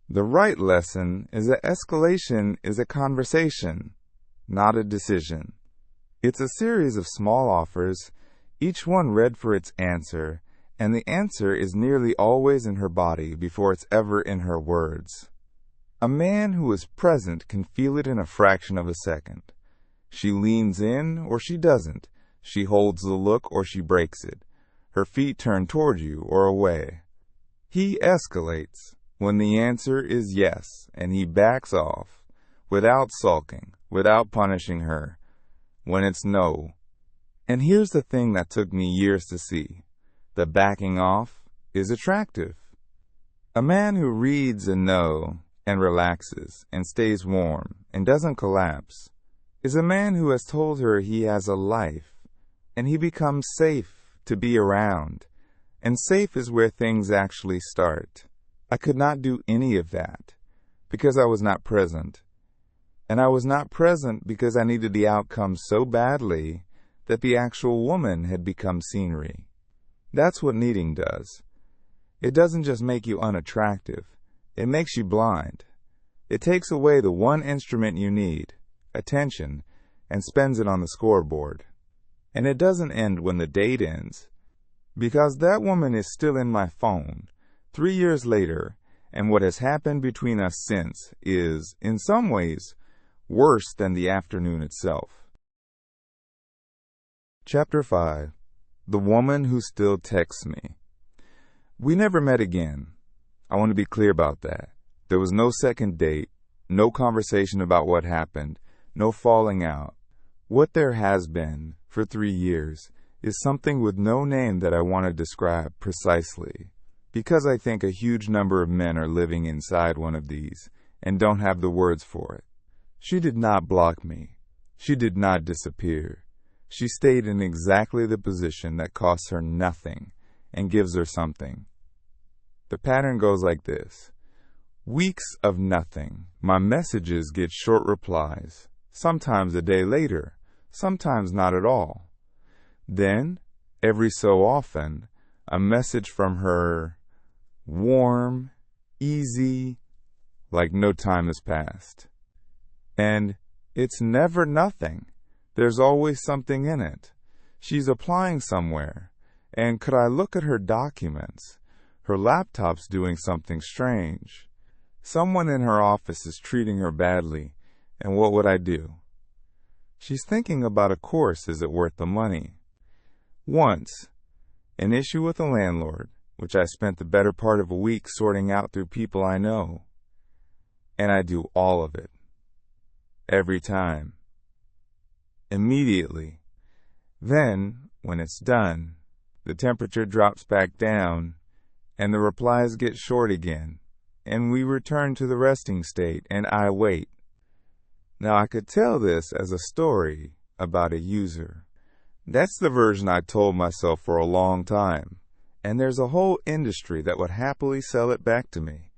The right lesson is that escalation is a conversation, not a decision. It's a series of small offers, each one read for its answer, and the answer is nearly always in her body before it's ever in her words. A man who is present can feel it in a fraction of a second. She leans in or she doesn't. She holds the look or she breaks it. Her feet turn toward you or away. He escalates when the answer is yes, and he backs off, without sulking, without punishing her, when it's no. And here's the thing that took me years to see. The backing off is attractive. A man who reads a no and relaxes and stays warm and doesn't collapse is a man who has told her he has a life, and he becomes safe to be around. And safe is where things actually start. I could not do any of that because I was not present. And I was not present because I needed the outcome so badly that the actual woman had become scenery. That's what needing does. It doesn't just make you unattractive. It makes you blind. It takes away the one instrument you need, attention, and spends it on the scoreboard. And it doesn't end when the date ends, because that woman is still in my phone 3 years later, and what has happened between us since is, in some ways, worse than the afternoon itself. Chapter 5. The Woman Who Still Texts Me. We never met again. I want to be clear about that. There was no second date, no conversation about what happened, no falling out. What there has been for 3 years is something with no name that I want to describe precisely, because I think a huge number of men are living inside one of these and don't have the words for it. She did not block me. She did not disappear. She stayed in exactly the position that costs her nothing and gives her something. The pattern goes like this. Weeks of nothing. My messages get short replies, sometimes a day later, sometimes not at all. Then, every so often, a message from her, warm, easy, like no time has passed. And it's never nothing. There's always something in it. She's applying somewhere, and could I look at her documents? Her laptop's doing something strange. Someone in her office is treating her badly, and what would I do? She's thinking about a course. Is it worth the money? Once, an issue with a landlord, which I spent the better part of a week sorting out through people I know. And I do all of it. Every time. Immediately. Then, when it's done, the temperature drops back down, and the replies get short again, and we return to the resting state, and I wait. Now, I could tell this as a story about a user. That's the version I told myself for a long time, and there's a whole industry that would happily sell it back to me.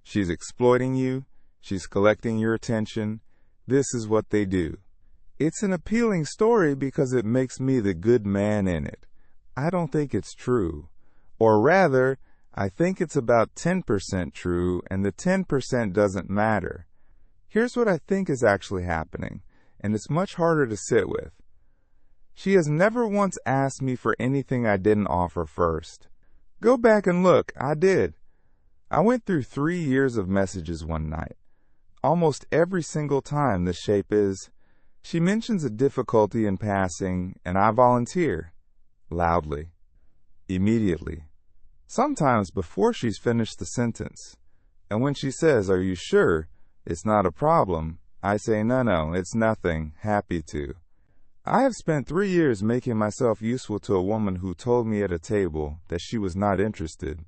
She's exploiting you. She's collecting your attention. This is what they do. It's an appealing story because it makes me the good man in it. I don't think it's true. Or rather, I think it's about 10% true, and the 10% doesn't matter. Here's what I think is actually happening, and it's much harder to sit with. She has never once asked me for anything I didn't offer first. Go back and look, I did. I went through 3 years of messages one night. Almost every single time the shape is, she mentions a difficulty in passing, and I volunteer. Loudly. Immediately. Sometimes before she's finished the sentence. And when she says, "Are you sure? It's not a problem," I say, No, it's nothing. Happy to. I have spent 3 years making myself useful to a woman who told me at a table that she was not interested,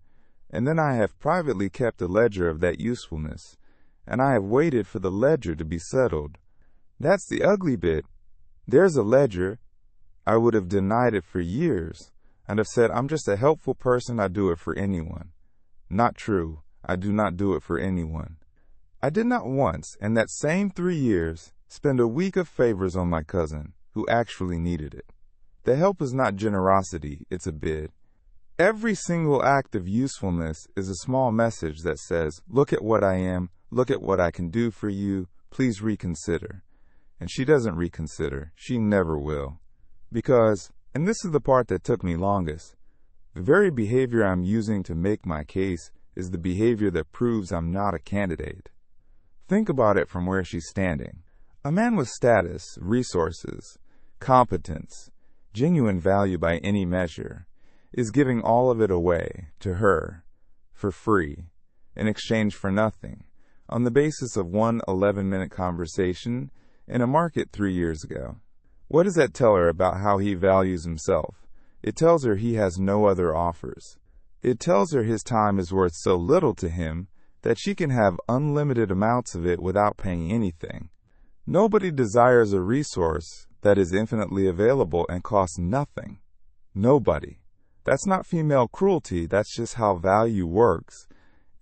and then I have privately kept a ledger of that usefulness, and I have waited for the ledger to be settled. That's the ugly bit. There's a ledger. I would have denied it for years, and have said, I'm just a helpful person, I do it for anyone. Not true. I do not do it for anyone. I did not once, in that same 3 years, spend a week of favors on my cousin. who actually needed it. The help is not generosity, it's a bid. Every single act of usefulness is a small message that says, look at what I am, look at what I can do for you, please reconsider. And she doesn't reconsider. She never will. Because, and this is the part that took me longest, the very behavior I'm using to make my case is the behavior that proves I'm not a candidate. Think about it from where she's standing. A man with status, resources, competence, genuine value by any measure, is giving all of it away to her for free in exchange for nothing on the basis of one 11-minute conversation in a market 3 years ago. What does that tell her about how he values himself? It tells her he has no other offers. It tells her his time is worth so little to him that she can have unlimited amounts of it without paying anything. Nobody desires a resource that is infinitely available and costs nothing. Nobody. That's not female cruelty, that's just how value works,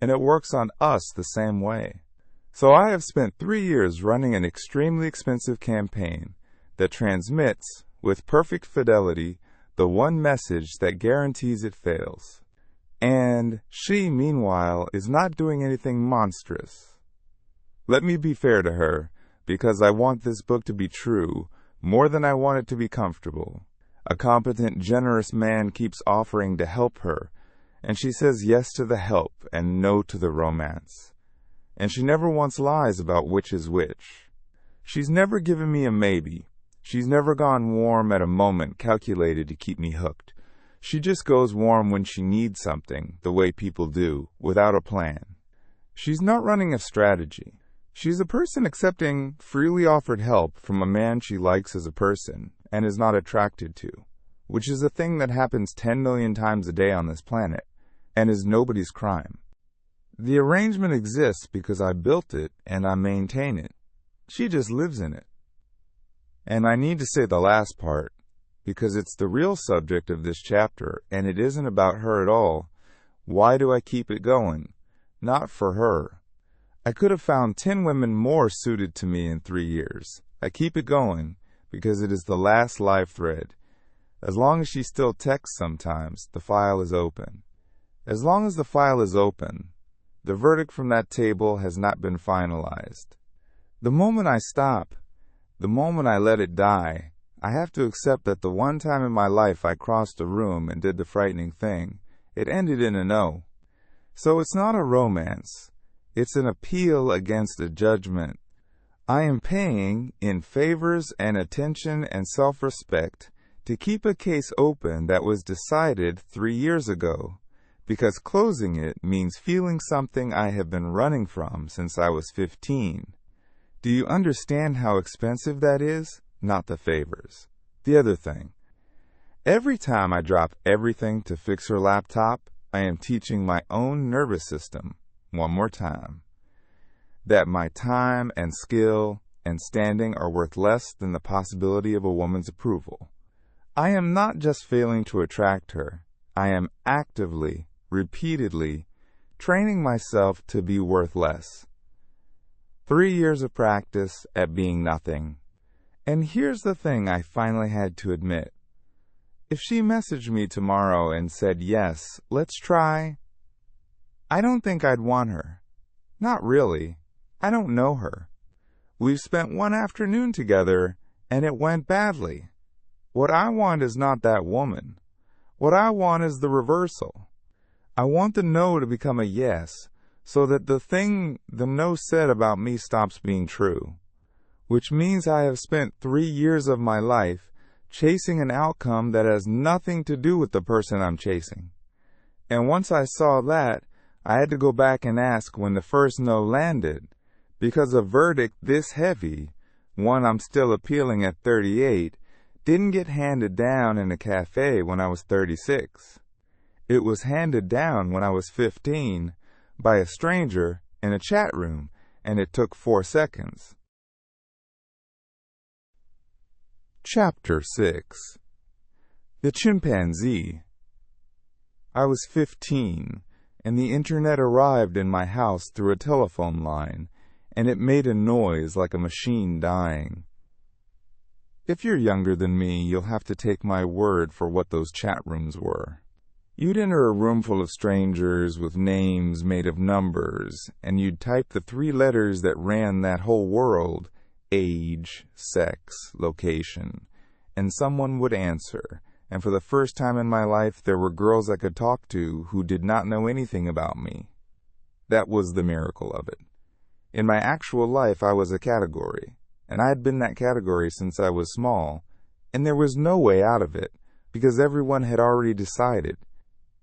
and it works on us the same way. So I have spent 3 years running an extremely expensive campaign that transmits, with perfect fidelity, the one message that guarantees it fails. And she, meanwhile, is not doing anything monstrous. Let me be fair to her, because I want this book to be true more than I want it to be comfortable. A competent, generous man keeps offering to help her, and she says yes to the help and no to the romance. And she never once lies about which is which. She's never given me a maybe. She's never gone warm at a moment calculated to keep me hooked. She just goes warm when she needs something, the way people do, without a plan. She's not running a strategy. She's a person accepting freely offered help from a man she likes as a person and is not attracted to, which is a thing that happens 10 million times a day on this planet and is nobody's crime. The arrangement exists because I built it and I maintain it. She just lives in it. And I need to say the last part, because it's the real subject of this chapter, and it isn't about her at all. Why do I keep it going? Not for her. I could have found 10 women more suited to me in 3 years. I keep it going because it is the last live thread. As long as she still texts sometimes, the file is open. As long as the file is open, the verdict from that table has not been finalized. The moment I stop, the moment I let it die, I have to accept that the one time in my life I crossed a room and did the frightening thing, it ended in a no. So it's not a romance. It's an appeal against a judgment. I am paying in favors and attention and self-respect to keep a case open that was decided 3 years ago, because closing it means feeling something I have been running from since I was 15. Do you understand how expensive that is? Not the favors. The other thing. Every time I drop everything to fix her laptop, I am teaching my own nervous system, one more time, that my time and skill and standing are worth less than the possibility of a woman's approval. I am not just failing to attract her. I am actively, repeatedly, training myself to be worth less. 3 years of practice at being nothing. And here's the thing I finally had to admit. If she messaged me tomorrow and said, yes, let's try, I don't think I'd want her. Not really. I don't know her. We've spent one afternoon together, and it went badly. What I want is not that woman. What I want is the reversal. I want the no to become a yes, so that the thing the no said about me stops being true. Which means I have spent 3 years of my life chasing an outcome that has nothing to do with the person I'm chasing. And once I saw that, I had to go back and ask when the first no landed, because a verdict this heavy, one I'm still appealing at 38, didn't get handed down in a cafe when I was 36. It was handed down when I was 15 by a stranger in a chat room, and it took 4 seconds. Chapter 6. The Chimpanzee. I was 15, and the internet arrived in my house through a telephone line, and it made a noise like a machine dying. If you're younger than me, you'll have to take my word for what those chat rooms were. You'd enter a room full of strangers with names made of numbers, and you'd type the 3 letters that ran that whole world: age, sex, location, and someone would answer. And for the first time in my life, there were girls I could talk to who did not know anything about me. That was the miracle of it. In my actual life, I was a category, and I had been that category since I was small, and there was no way out of it, because everyone had already decided.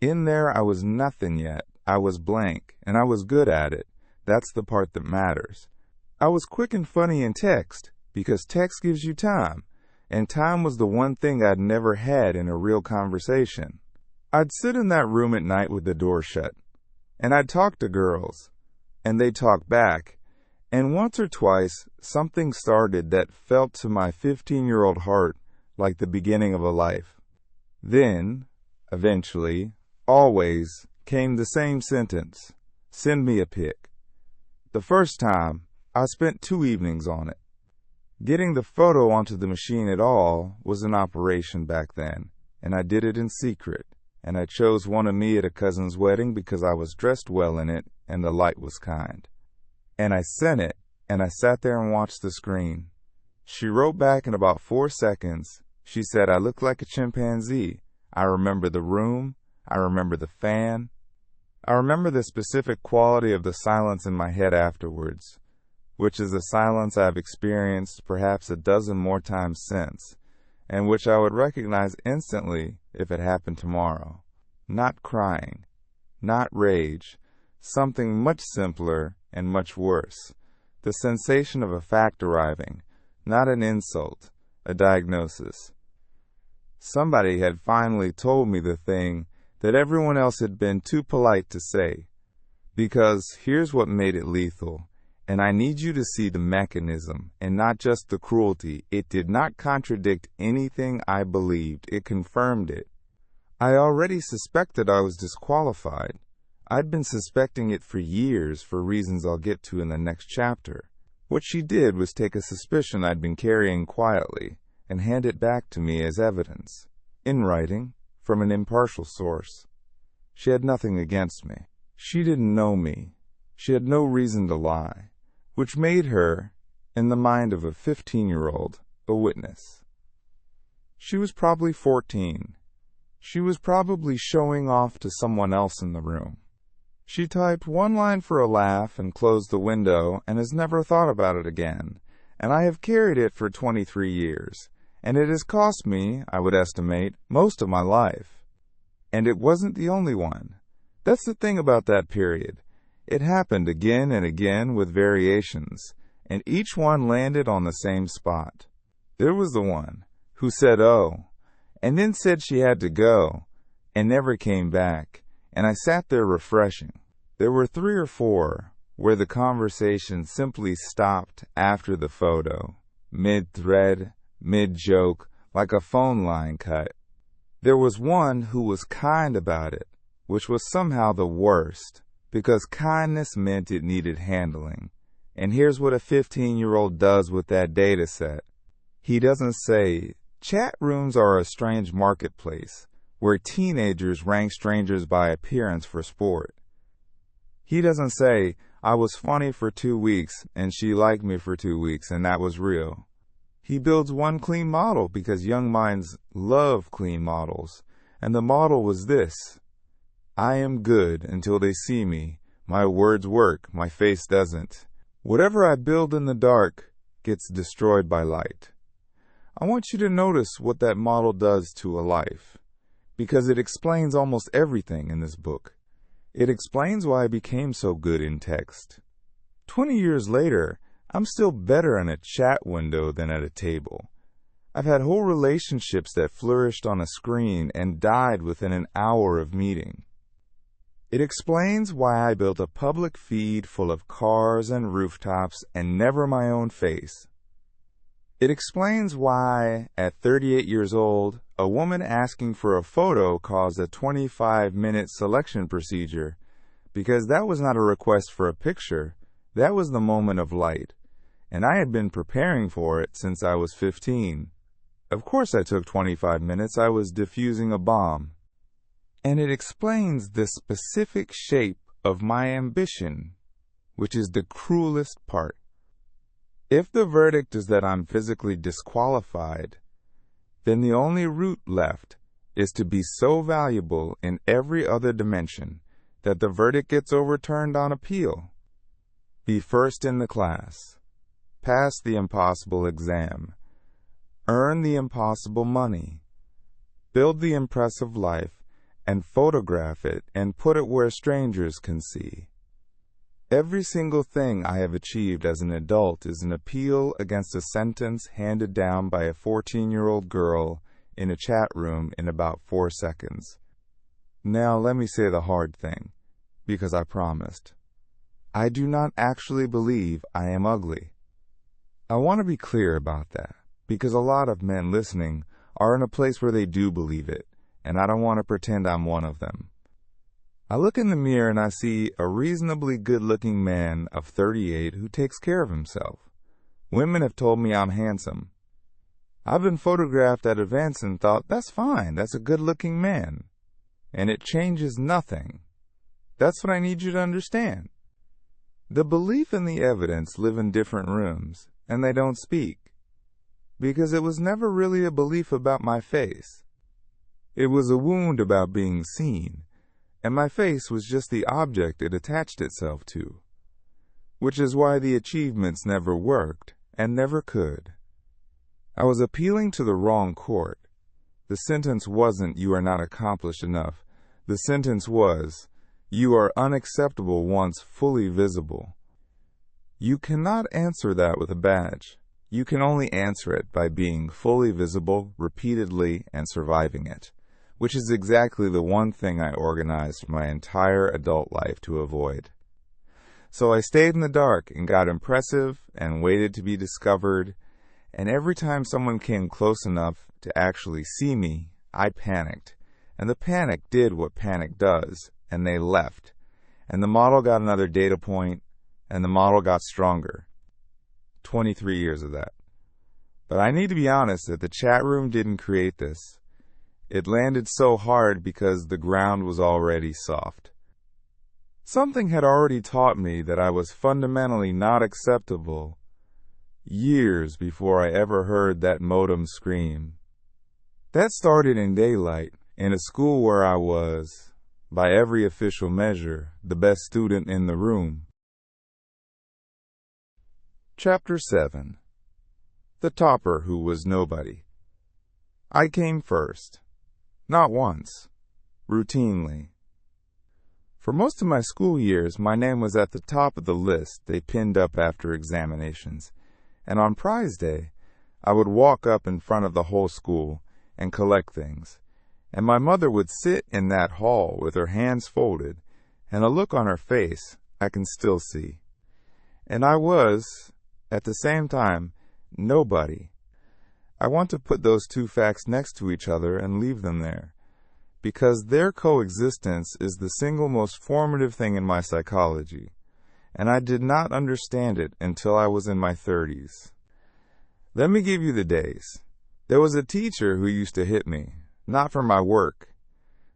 In there, I was nothing yet. I was blank, and I was good at it. That's the part that matters. I was quick and funny in text, because text gives you time, and time was the one thing I'd never had in a real conversation. I'd sit in that room at night with the door shut, and I'd talk to girls, and they'd talk back, and once or twice something started that felt to my 15-year-old heart like the beginning of a life. Then, eventually, always, came the same sentence: send me a pic. The first time, I spent 2 evenings on it. Getting the photo onto the machine at all was an operation back then, and I did it in secret, and I chose one of me at a cousin's wedding because I was dressed well in it and the light was kind. And I sent it, and I sat there and watched the screen. She wrote back in about 4 seconds. She said I looked like a chimpanzee. I remember the room. I remember the fan. I remember the specific quality of the silence in my head afterwards, which is a silence I've experienced perhaps a dozen more times since, and which I would recognize instantly if it happened tomorrow. Not crying, not rage, something much simpler and much worse. The sensation of a fact arriving, not an insult, a diagnosis. Somebody had finally told me the thing that everyone else had been too polite to say. Because here's what made it lethal. And I need you to see the mechanism, and not just the cruelty. It did not contradict anything I believed. It confirmed it. I already suspected I was disqualified. I'd been suspecting it for years for reasons I'll get to in the next chapter. What she did was take a suspicion I'd been carrying quietly and hand it back to me as evidence, in writing, from an impartial source. She had nothing against me. She didn't know me. She had no reason to lie, which made her, in the mind of a 15-year-old, a witness. She was probably 14. She was probably showing off to someone else in the room. She typed one line for a laugh and closed the window and has never thought about it again, and I have carried it for 23 years, and it has cost me, I would estimate, most of my life. And it wasn't the only one. That's the thing about that period. It happened again and again with variations, and each one landed on the same spot. There was the one who said, "Oh," and then said she had to go, and never came back, and I sat there refreshing. There were 3 or 4 where the conversation simply stopped after the photo, mid-thread, mid-joke, like a phone line cut. There was one who was kind about it, which was somehow the worst, because kindness meant it needed handling. And here's what a 15-year-old does with that data set. He doesn't say, "Chat rooms are a strange marketplace where teenagers rank strangers by appearance for sport." He doesn't say, "I was funny for 2 weeks and she liked me for 2 weeks and that was real." He builds one clean model because young minds love clean models, and the model was this: I am good until they see me. My words work, my face doesn't. Whatever I build in the dark gets destroyed by light. I want you to notice what that model does to a life, because it explains almost everything in this book. It explains why I became so good in text. 20 years later, I'm still better in a chat window than at a table. I've had whole relationships that flourished on a screen and died within an hour of meeting. It explains why I built a public feed full of cars and rooftops and never my own face. It explains why, at 38 years old, a woman asking for a photo caused a 25-minute selection procedure, because that was not a request for a picture, that was the moment of light, and I had been preparing for it since I was 15. Of course I took 25 minutes. I was defusing a bomb. And it explains the specific shape of my ambition, which is the cruelest part. If the verdict is that I'm physically disqualified, then the only route left is to be so valuable in every other dimension that the verdict gets overturned on appeal. Be first in the class, pass the impossible exam, earn the impossible money, build the impressive life, and photograph it and put it where strangers can see. Every single thing I have achieved as an adult is an appeal against a sentence handed down by a 14-year-old girl in a chat room in about 4 seconds. Now let me say the hard thing, because I promised. I do not actually believe I am ugly. I want to be clear about that, because a lot of men listening are in a place where they do believe it, and I don't want to pretend I'm one of them. I look in the mirror and I see a reasonably good-looking man of 38 who takes care of himself. Women have told me I'm handsome. I've been photographed at events and thought, that's fine, that's a good-looking man. And it changes nothing. That's what I need you to understand. The belief and the evidence live in different rooms, and they don't speak. Because it was never really a belief about my face. It was a wound about being seen. And my face was just the object it attached itself to, which is why the achievements never worked and never could. I was appealing to the wrong court. The sentence wasn't, "You are not accomplished enough." The sentence was, "You are unacceptable once fully visible." You cannot answer that with a badge. You can only answer it by being fully visible repeatedly and surviving it, which is exactly the one thing I organized my entire adult life to avoid. So I stayed in the dark and got impressive and waited to be discovered, and every time someone came close enough to actually see me, I panicked. And the panic did what panic does, and they left. And the model got another data point, and the model got stronger. 23 years of that. But I need to be honest that the chat room didn't create this. It landed so hard because the ground was already soft. Something had already taught me that I was fundamentally not acceptable years before I ever heard that modem scream. That started in daylight, in a school where I was, by every official measure, the best student in the room. Chapter 7. The Topper Who Was Nobody. I came first. Not once. Routinely. For most of my school years, my name was at the top of the list they pinned up after examinations, and on prize day, I would walk up in front of the whole school and collect things, and my mother would sit in that hall with her hands folded, and a look on her face I can still see. And I was, at the same time, nobody. I want to put those two facts next to each other and leave them there, because their coexistence is the single most formative thing in my psychology, and I did not understand it until I was in my 30s. Let me give you the days. There was a teacher who used to hit me, not for my work.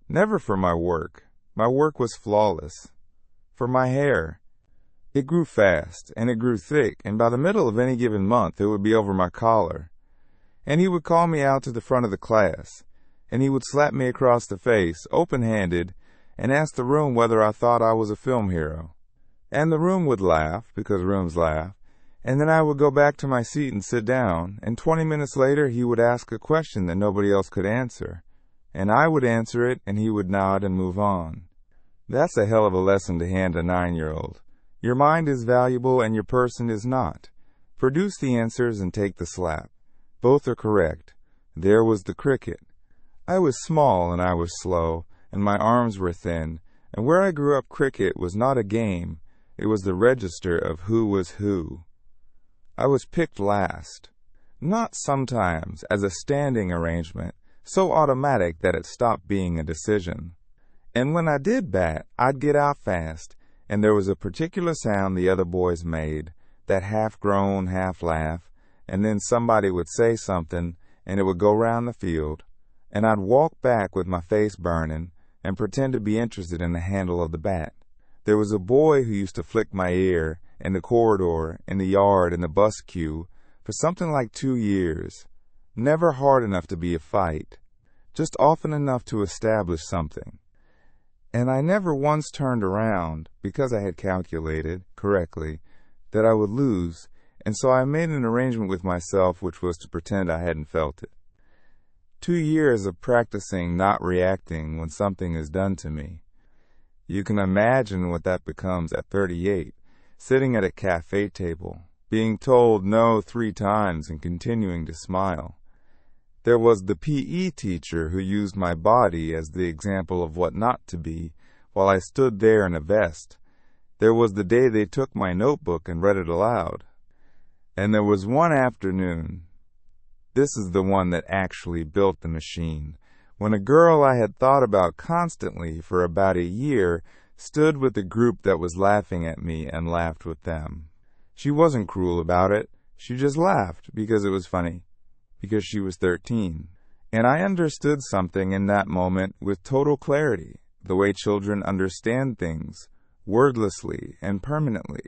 Never for my work. My work was flawless. For my hair. It grew fast, and it grew thick, and by the middle of any given month it would be over my collar. And he would call me out to the front of the class, and he would slap me across the face, open-handed, and ask the room whether I thought I was a film hero. And the room would laugh, because rooms laugh, and then I would go back to my seat and sit down, and 20 minutes later he would ask a question that nobody else could answer, and I would answer it, and he would nod and move on. That's a hell of a lesson to hand a 9-year-old. Your mind is valuable and your person is not. Produce the answers and take the slap. Both are correct. There was the cricket. I was small and I was slow, and my arms were thin, and where I grew up cricket was not a game, it was the register of who was who. I was picked last. Not sometimes, as a standing arrangement, so automatic that it stopped being a decision. And when I did bat, I'd get out fast, and there was a particular sound the other boys made, that half groan, half laugh, and then somebody would say something, and it would go round the field, and I'd walk back with my face burning and pretend to be interested in the handle of the bat. There was a boy who used to flick my ear in the corridor, in the yard, in the bus queue for something like 2 years. Never hard enough to be a fight, just often enough to establish something. And I never once turned around because I had calculated correctly that I would lose, and so I made an arrangement with myself which was to pretend I hadn't felt it. 2 years of practicing not reacting when something is done to me. You can imagine what that becomes at 38, sitting at a cafe table, being told no 3 times and continuing to smile. There was the PE teacher who used my body as the example of what not to be, while I stood there in a vest. There was the day they took my notebook and read it aloud. And there was one afternoon, this is the one that actually built the machine, when a girl I had thought about constantly for about a year stood with a group that was laughing at me and laughed with them. She wasn't cruel about it. She just laughed because it was funny, because she was 13. And I understood something in that moment with total clarity, the way children understand things, wordlessly and permanently.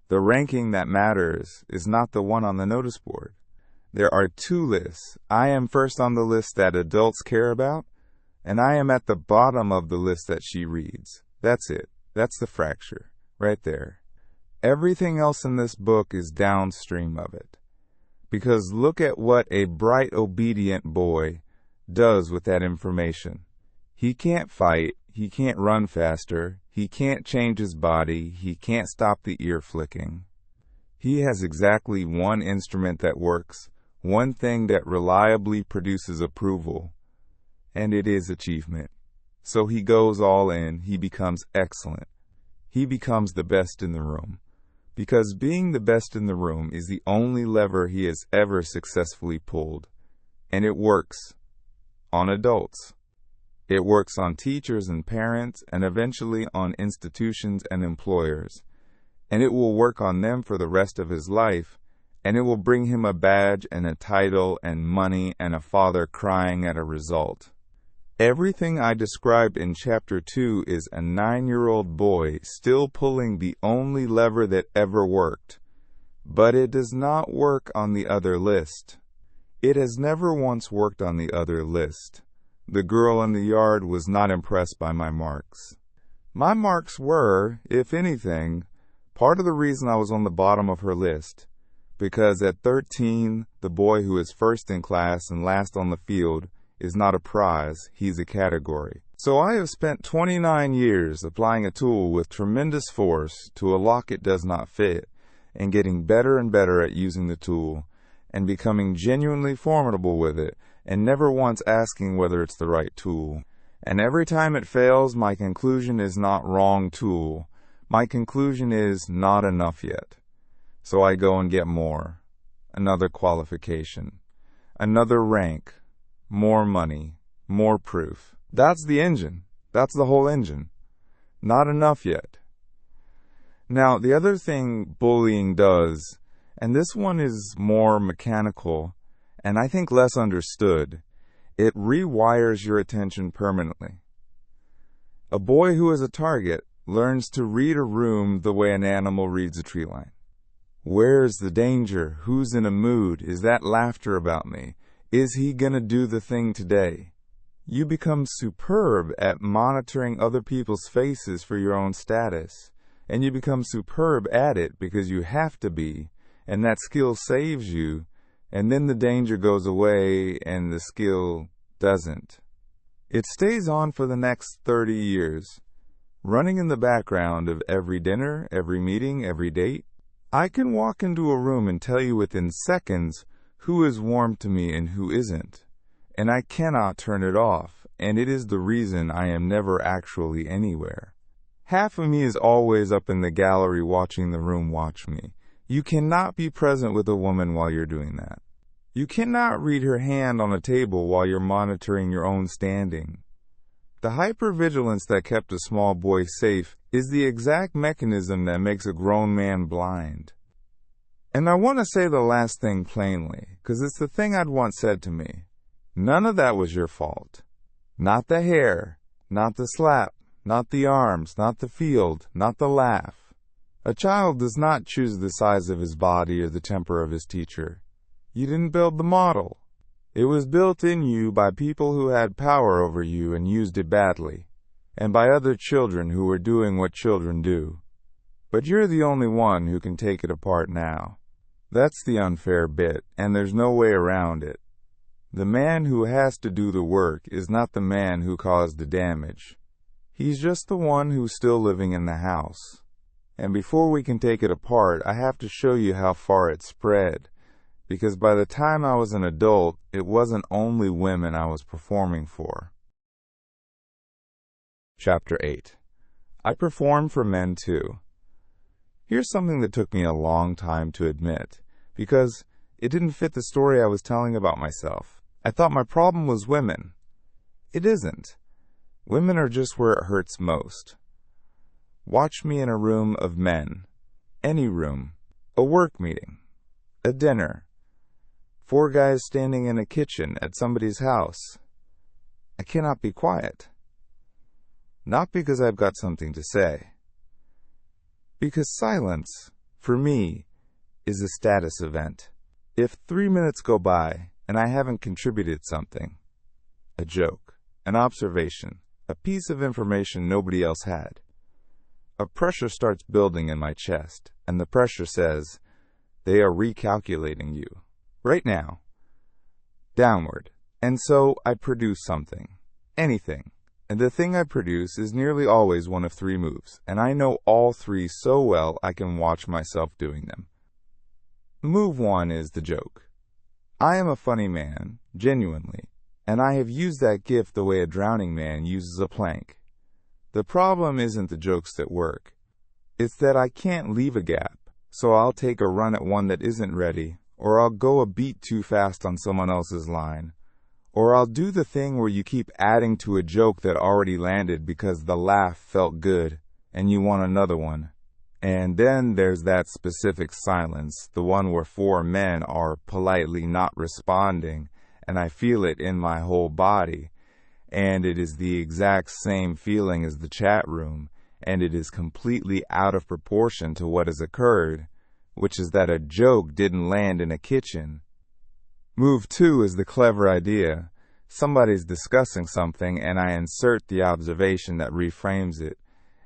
The ranking that matters is not the one on the notice board. There are 2 lists. I am first on the list that adults care about, and I am at the bottom of the list that she reads. That's it. That's the fracture, right there. Everything else in this book is downstream of it. Because look at what a bright, obedient boy does with that information. He can't fight, he can't run faster, he can't change his body, he can't stop the ear flicking. He has exactly one instrument that works, one thing that reliably produces approval, and it is achievement. So he goes all in, he becomes excellent. He becomes the best in the room. Because being the best in the room is the only lever he has ever successfully pulled. And it works on adults. It works on teachers and parents, and eventually on institutions and employers. And it will work on them for the rest of his life, and it will bring him a badge and a title and money and a father crying at a result. Everything I described in Chapter 2 is a 9-year-old boy still pulling the only lever that ever worked. But it does not work on the other list. It has never once worked on the other list. The girl in the yard was not impressed by my marks. My marks were, if anything, part of the reason I was on the bottom of her list. Because at 13, the boy who is first in class and last on the field is not a prize, he's a category. So I have spent 29 years applying a tool with tremendous force to a lock it does not fit, and getting better and better at using the tool, and becoming genuinely formidable with it, and never once asking whether it's the right tool. And every time it fails, my conclusion is not wrong tool. My conclusion is not enough yet. So I go and get more. Another qualification. Another rank. More money, more proof. That's the engine. That's the whole engine. Not enough yet. Now, the other thing bullying does, and this one is more mechanical, and I think less understood, it rewires your attention permanently. A boy who is a target learns to read a room the way an animal reads a tree line. Where's the danger? Who's in a mood? Is that laughter about me? Is he gonna do the thing today? You become superb at monitoring other people's faces for your own status. And you become superb at it because you have to be, and that skill saves you, and then the danger goes away and the skill doesn't. It stays on for the next 30 years, running in the background of every dinner, every meeting, every date. I can walk into a room and tell you within seconds who is warm to me and who isn't, and I cannot turn it off, and it is the reason I am never actually anywhere. Half of me is always up in the gallery watching the room watch me. You cannot be present with a woman while you're doing that. You cannot read her hand on a table while you're monitoring your own standing. The hypervigilance that kept a small boy safe is the exact mechanism that makes a grown man blind. And I want to say the last thing plainly, because it's the thing I'd once said to me. None of that was your fault. Not the hair, not the slap, not the arms, not the field, not the laugh. A child does not choose the size of his body or the temper of his teacher. You didn't build the model. It was built in you by people who had power over you and used it badly, and by other children who were doing what children do. But you're the only one who can take it apart now. That's the unfair bit, and there's no way around it. The man who has to do the work is not the man who caused the damage. He's just the one who's still living in the house. And before we can take it apart, I have to show you how far it spread. Because by the time I was an adult, it wasn't only women I was performing for. Chapter 8. I perform for men too. Here's something that took me a long time to admit, because it didn't fit the story I was telling about myself. I thought my problem was women. It isn't. Women are just where it hurts most. Watch me in a room of men. Any room. A work meeting. A dinner. 4 guys standing in a kitchen at somebody's house. I cannot be quiet. Not because I've got something to say. Because silence, for me, is a status event. If 3 minutes go by and I haven't contributed something, a joke, an observation, a piece of information nobody else had, a pressure starts building in my chest, and the pressure says, they are recalculating you. Right now. Downward. And so I produce something. Anything. And the thing I produce is nearly always one of 3 moves, and I know all 3 so well I can watch myself doing them. Move 1 is the joke. I am a funny man, genuinely, and I have used that gift the way a drowning man uses a plank. The problem isn't the jokes that work. It's that I can't leave a gap, so I'll take a run at one that isn't ready, or I'll go a beat too fast on someone else's line. Or I'll do the thing where you keep adding to a joke that already landed because the laugh felt good and you want another one. And then there's that specific silence, the one where 4 men are politely not responding, and I feel it in my whole body. And it is the exact same feeling as the chat room, and it is completely out of proportion to what has occurred, which is that a joke didn't land in a kitchen. Move 2 is the clever idea. Somebody's discussing something and I insert the observation that reframes it.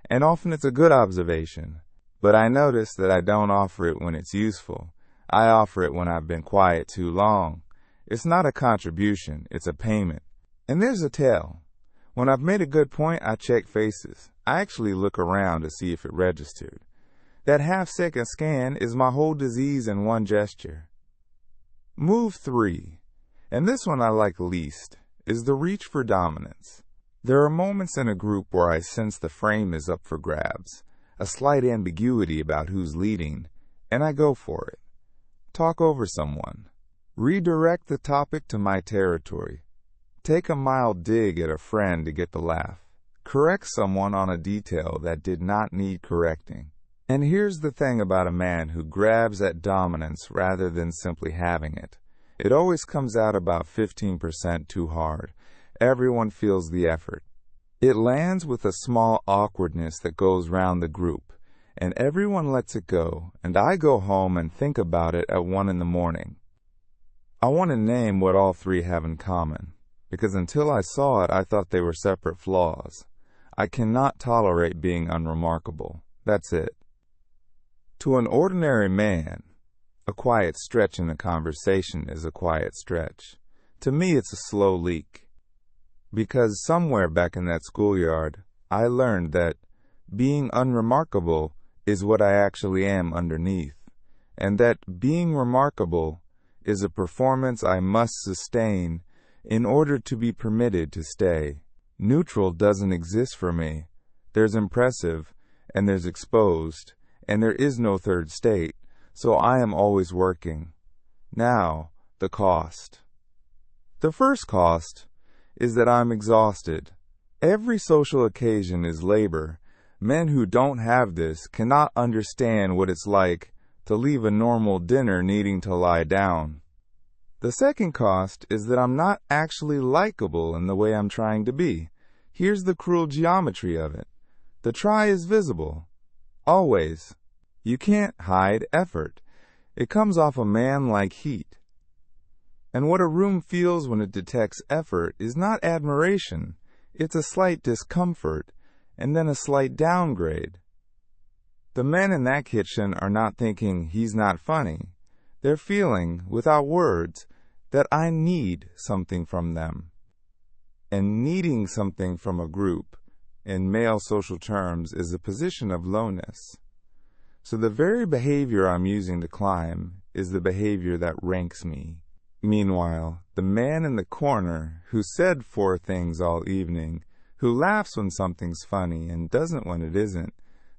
And often it's a good observation. But I notice that I don't offer it when it's useful. I offer it when I've been quiet too long. It's not a contribution, it's a payment. And there's a tell. When I've made a good point, I check faces. I actually look around to see if it registered. That half-second scan is my whole disease in one gesture. Move 3, and this one I like least, is the reach for dominance. There are moments in a group where I sense the frame is up for grabs, a slight ambiguity about who's leading, and I go for it. Talk over someone. Redirect the topic to my territory. Take a mild dig at a friend to get the laugh. Correct someone on a detail that did not need correcting. And here's the thing about a man who grabs at dominance rather than simply having it. It always comes out about 15% too hard. Everyone feels the effort. It lands with a small awkwardness that goes round the group, and everyone lets it go, and I go home and think about it at 1 in the morning. I want to name what all 3 have in common, because until I saw it, I thought they were separate flaws. I cannot tolerate being unremarkable. That's it. To an ordinary man, a quiet stretch in the conversation is a quiet stretch. To me, it's a slow leak. Because somewhere back in that schoolyard, I learned that being unremarkable is what I actually am underneath, and that being remarkable is a performance I must sustain in order to be permitted to stay. Neutral doesn't exist for me. There's impressive, and there's exposed, and there is no third state, so I am always working. Now, the cost. The first cost is that I'm exhausted. Every social occasion is labor. Men who don't have this cannot understand what it's like to leave a normal dinner needing to lie down. The second cost is that I'm not actually likable in the way I'm trying to be. Here's the cruel geometry of it. The try is visible. Always. You can't hide effort. It comes off a man like heat. And what a room feels when it detects effort is not admiration. It's a slight discomfort, and then a slight downgrade. The men in that kitchen are not thinking he's not funny. They're feeling, without words, that I need something from them. And needing something from a group, in male social terms, is a position of lowness. So the very behavior I'm using to climb is the behavior that ranks me. Meanwhile, the man in the corner, who said 4 things all evening, who laughs when something's funny and doesn't when it isn't,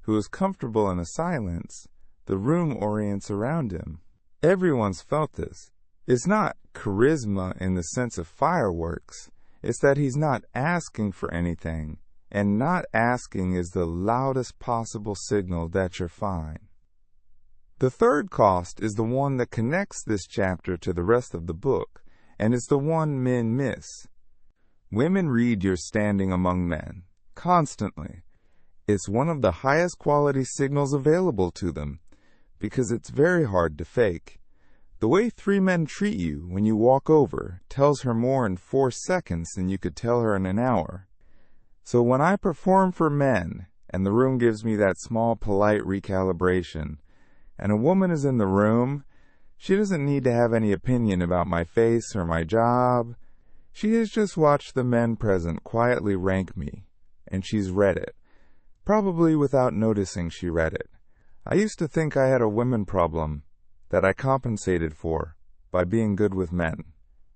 who is comfortable in a silence, the room orients around him. Everyone's felt this. It's not charisma in the sense of fireworks. It's that he's not asking for anything, and not asking is the loudest possible signal that you're fine. The third cost is the one that connects this chapter to the rest of the book, and it's the one men miss. Women read you're standing among men, constantly. It's one of the highest quality signals available to them, because it's very hard to fake. The way 3 men treat you when you walk over tells her more in 4 seconds than you could tell her in an hour. So when I perform for men, and the room gives me that small polite recalibration, and a woman is in the room, she doesn't need to have any opinion about my face or my job. She has just watched the men present quietly rank me, and she's read it. Probably without noticing she read it. I used to think I had a women problem that I compensated for by being good with men.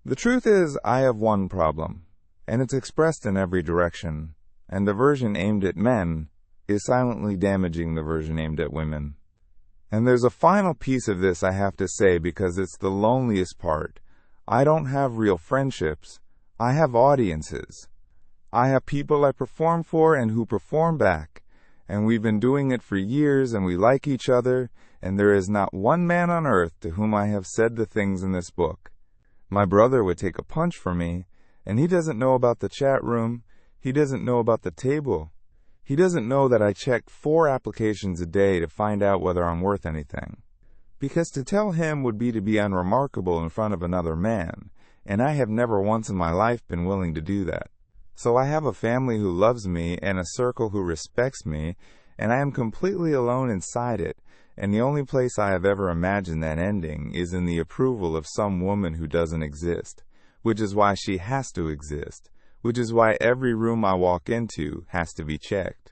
The truth is, I have one problem, and it's expressed in every direction, and the version aimed at men is silently damaging the version aimed at women. And there's a final piece of this I have to say because it's the loneliest part. I don't have real friendships. I have audiences. I have people I perform for and who perform back, and we've been doing it for years and we like each other, and there is not one man on earth to whom I have said the things in this book. My brother would take a punch for me, and he doesn't know about the chat room. He doesn't know about the table. He doesn't know that I check 4 applications a day to find out whether I'm worth anything. Because to tell him would be to be unremarkable in front of another man, and I have never once in my life been willing to do that. So I have a family who loves me and a circle who respects me, and I am completely alone inside it, and the only place I have ever imagined that ending is in the approval of some woman who doesn't exist, which is why she has to exist, which is why every room I walk into has to be checked.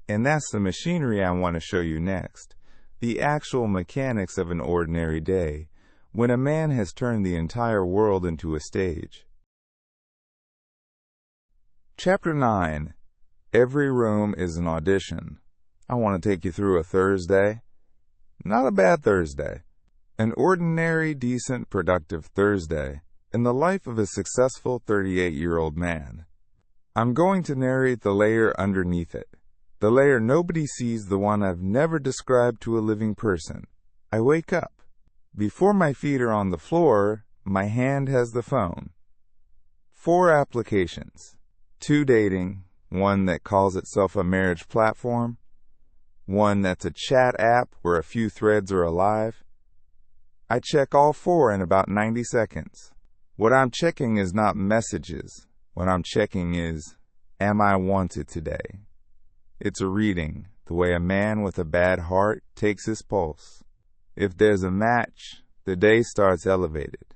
And that's the machinery I want to show you next, the actual mechanics of an ordinary day, when a man has turned the entire world into a stage. Chapter 9. Every room is an audition. I want to take you through a Thursday. Not a bad Thursday. An ordinary, decent, productive Thursday in the life of a successful 38-year-old man. I'm going to narrate the layer underneath it. The layer nobody sees, the one I've never described to a living person. I wake up. Before my feet are on the floor, my hand has the phone. 4 applications. 2 dating, 1 that calls itself a marriage platform, 1 that's a chat app where a few threads are alive. I check all 4 in about 90 seconds. What I'm checking is not messages. What I'm checking is, am I wanted today? It's a reading, the way a man with a bad heart takes his pulse. If there's a match, the day starts elevated.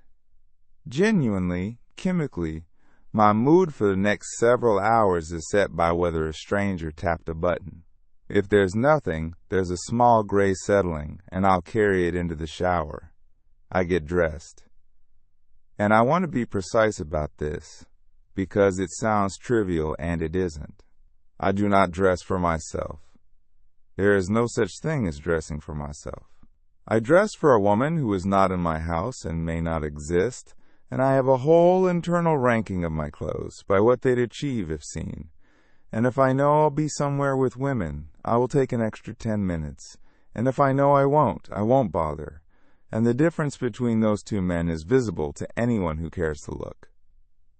Genuinely, chemically, my mood for the next several hours is set by whether a stranger tapped a button. If there's nothing, there's a small gray settling, and I'll carry it into the shower. I get dressed. And I want to be precise about this, because it sounds trivial and it isn't. I do not dress for myself. There is no such thing as dressing for myself. I dress for a woman who is not in my house and may not exist, and I have a whole internal ranking of my clothes by what they'd achieve if seen. And if I know I'll be somewhere with women, I will take an extra 10 minutes And if I know I won't bother. And the difference between those two men is visible to anyone who cares to look.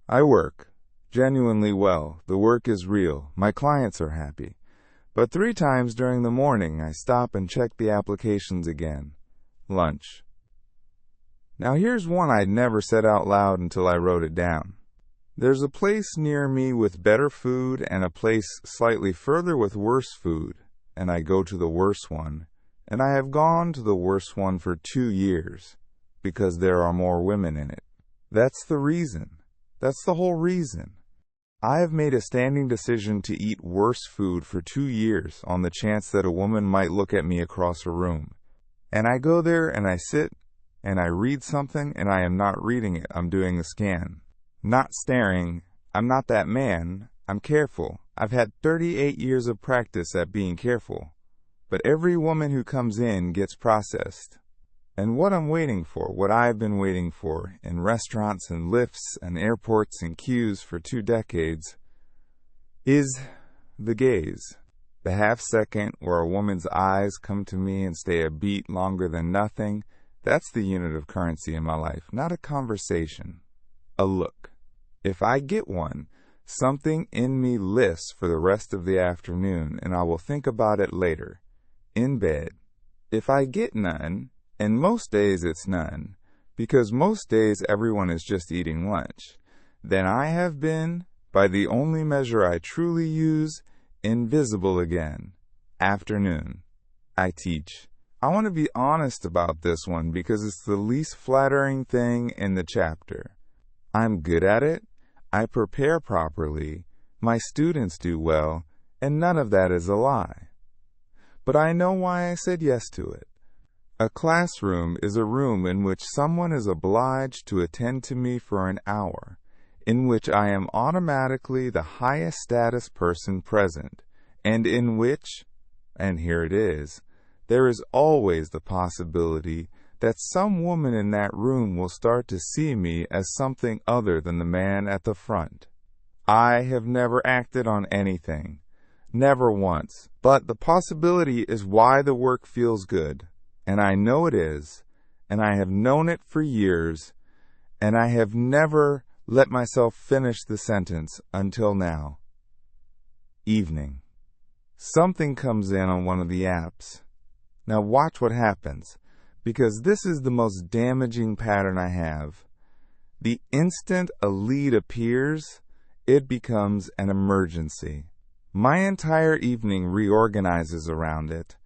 I work genuinely well. The work is real. My clients are happy. But 3 times during the morning, I stop and check the applications again. Lunch. Now here's one I'd never said out loud until I wrote it down. There's a place near me with better food and a place slightly further with worse food, and I go to the worse one. And I have gone to the worse one for 2 years, because there are more women in it. That's the reason. That's the whole reason. I have made a standing decision to eat worse food for 2 years on the chance that a woman might look at me across a room. And I go there and I sit and I read something and I am not reading it. I'm doing a scan. Not staring. I'm not that man. I'm careful. I've had 38 years of practice at being careful. But every woman who comes in gets processed. And what I'm waiting for, what I've been waiting for in restaurants and lifts and airports and queues for 2 decades, is the gaze. The half second where a woman's eyes come to me and stay a beat longer than nothing, that's the unit of currency in my life, not a conversation. A look. If I get one, something in me lifts for the rest of the afternoon, and I will think about it later, in bed. If I get none, and most days it's none, because most days everyone is just eating lunch, then I have been, by the only measure I truly use, invisible again. Afternoon. I teach. I want to be honest about this one because it's the least flattering thing in the chapter. I'm good at it. I prepare properly. My students do well, and none of that is a lie. But I know why I said yes to it. A classroom is a room in which someone is obliged to attend to me for an hour, in which I am automatically the highest status person present, and in which, and here it is, there is always the possibility that some woman in that room will start to see me as something other than the man at the front. I have never acted on anything, never once, but the possibility is why the work feels good. And I know it is, and I have known it for years, and I have never let myself finish the sentence until now. Evening. Something comes in on one of the apps. Now watch what happens, because this is the most damaging pattern I have. The instant a lead appears, it becomes an emergency. My entire evening reorganizes around it.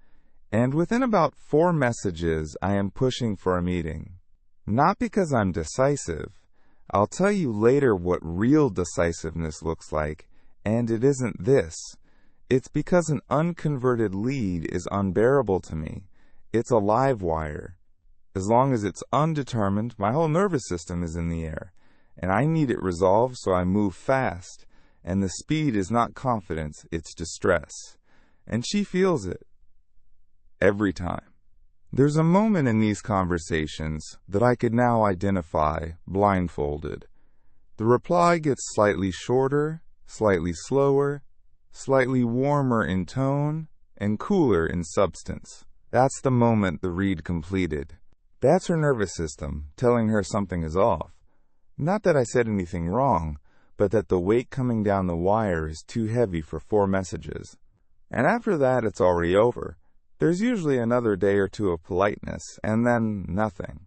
And within about 4 messages, I am pushing for a meeting. Not because I'm decisive. I'll tell you later what real decisiveness looks like, and it isn't this. It's because an unconverted lead is unbearable to me. It's a live wire. As long as it's undetermined, my whole nervous system is in the air, and I need it resolved, so I move fast. And the speed is not confidence, it's distress. And she feels it. Every time. There's a moment in these conversations that I could now identify blindfolded. The reply gets slightly shorter, slightly slower, slightly warmer in tone, and cooler in substance. That's the moment the read completed. That's her nervous system telling her something is off. Not that I said anything wrong, but that the weight coming down the wire is too heavy for 4 messages. And after that, it's already over. There's usually another day or 2 of politeness, and then nothing.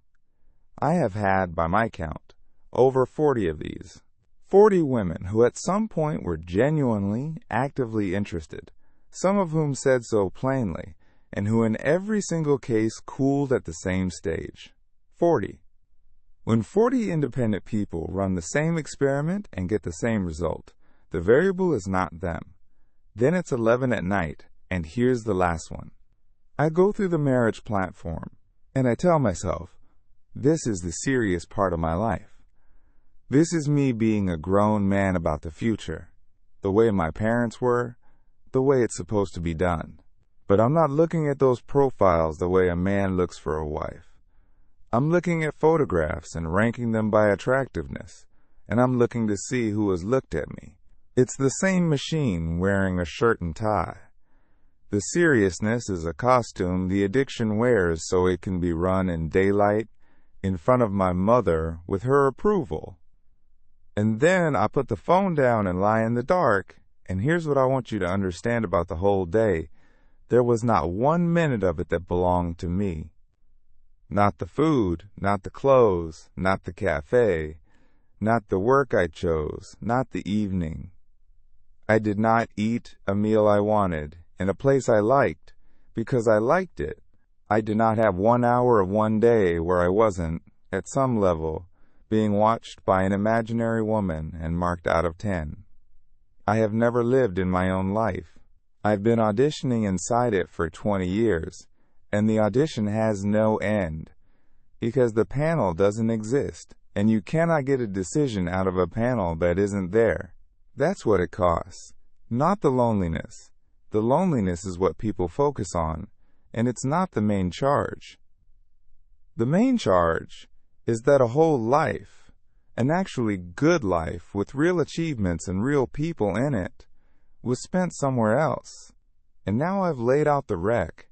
I have had, by my count, over 40 of these. 40 women who at some point were genuinely, actively interested, some of whom said so plainly, and who in every single case cooled at the same stage. 40. When 40 independent people run the same experiment and get the same result, the variable is not them. Then it's 11 at night, and here's the last one. I go through the marriage platform, and I tell myself, this is the serious part of my life. This is me being a grown man about the future, the way my parents were, the way it's supposed to be done. But I'm not looking at those profiles the way a man looks for a wife. I'm looking at photographs and ranking them by attractiveness, and I'm looking to see who has looked at me. It's the same machine wearing a shirt and tie. The seriousness is a costume the addiction wears so it can be run in daylight in front of my mother with her approval. And then I put the phone down and lie in the dark. And here's what I want you to understand about the whole day. There was not 1 minute of it that belonged to me. Not the food, not the clothes, not the cafe, not the work I chose, not the evening. I did not eat a meal I wanted in a place I liked because I liked it. I did not have 1 hour of one day where I wasn't, at some level, being watched by an imaginary woman and marked out of 10. I have never lived in my own life. I've been auditioning inside it for 20 years, and the audition has no end, because the panel doesn't exist, and you cannot get a decision out of a panel that isn't there. That's what it costs, not the loneliness. The loneliness is what people focus on, and it's not the main charge. The main charge is that a whole life, an actually good life with real achievements and real people in it, was spent somewhere else. And now I've laid out the wreck.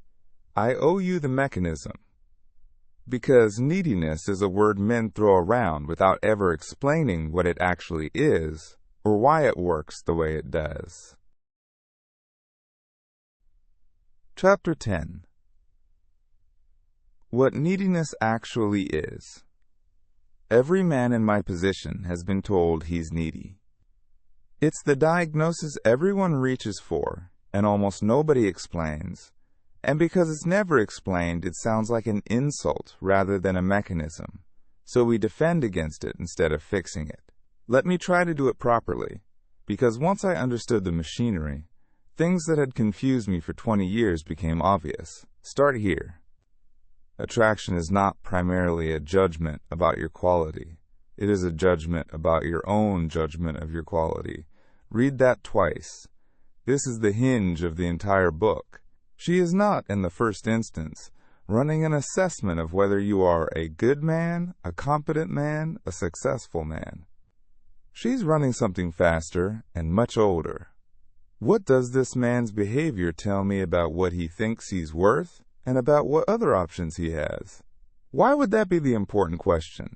I owe you the mechanism. Because neediness is a word men throw around without ever explaining what it actually is or why it works the way it does. Chapter 10. What neediness actually is. Every man in my position has been told he's needy. It's the diagnosis everyone reaches for, and almost nobody explains. And because it's never explained, it sounds like an insult rather than a mechanism. So we defend against it instead of fixing it. Let me try to do it properly, because once I understood the machinery, things that had confused me for 20 years became obvious. Start here. Attraction is not primarily a judgment about your quality. It is a judgment about your own judgment of your quality. Read that twice. This is the hinge of the entire book. She is not, in the first instance, running an assessment of whether you are a good man, a competent man, a successful man. She's running something faster and much older. What does this man's behavior tell me about what he thinks he's worth and about what other options he has? Why would that be the important question?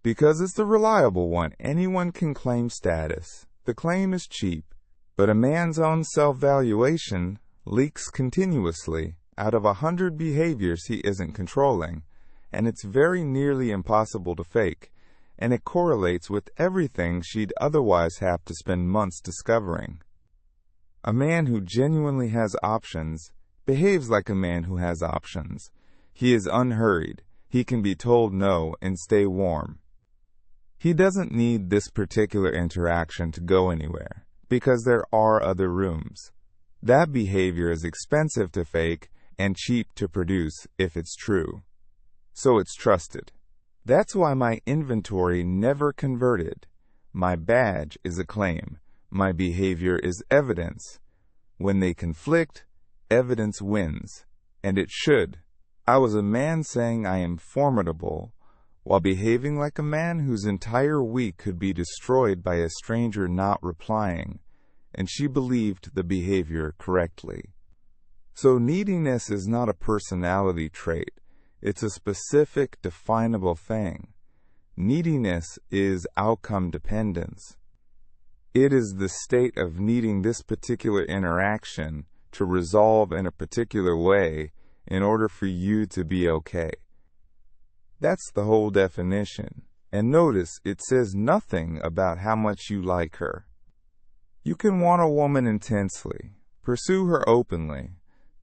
Because it's the reliable one. Anyone can claim status. The claim is cheap, but a man's own self-valuation leaks continuously out of 100 behaviors he isn't controlling, and it's very nearly impossible to fake, and it correlates with everything she'd otherwise have to spend months discovering. A man who genuinely has options behaves like a man who has options. He is unhurried. He can be told no and stay warm. He doesn't need this particular interaction to go anywhere, because there are other rooms. That behavior is expensive to fake and cheap to produce if it's true. So it's trusted. That's why my inventory never converted. My badge is a claim. My behavior is evidence. When they conflict, evidence wins. And it should. I was a man saying I am formidable, while behaving like a man whose entire week could be destroyed by a stranger not replying, and she believed the behavior correctly. So neediness is not a personality trait. It's a specific, definable thing. Neediness is outcome dependence. It is the state of needing this particular interaction to resolve in a particular way in order for you to be okay. That's the whole definition. And notice it says nothing about how much you like her. You can want a woman intensely, pursue her openly,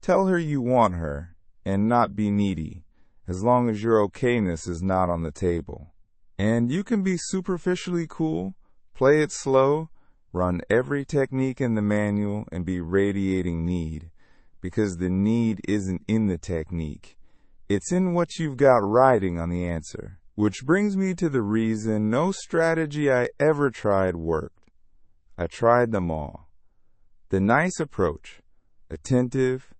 tell her you want her, and not be needy, as long as your okayness is not on the table. And you can be superficially cool, play it slow, run every technique in the manual, and be radiating need, because the need isn't in the technique. It's in what you've got riding on the answer. Which brings me to the reason no strategy I ever tried worked. I tried them all. The nice approach, attentive,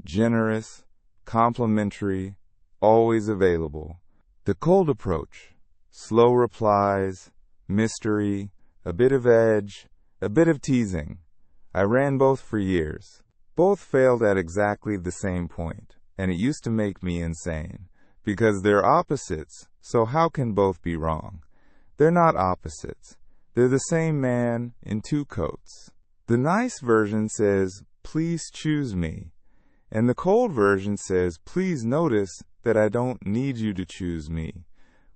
generous, complimentary, always available. The cold approach, slow replies, mystery, a bit of edge, a bit of teasing. I ran both for years. Both failed at exactly the same point, and it used to make me insane, because they're opposites, so how can both be wrong? They're not opposites. They're the same man in two coats. The nice version says, "Please choose me," and the cold version says, "Please notice that I don't need you to choose me,"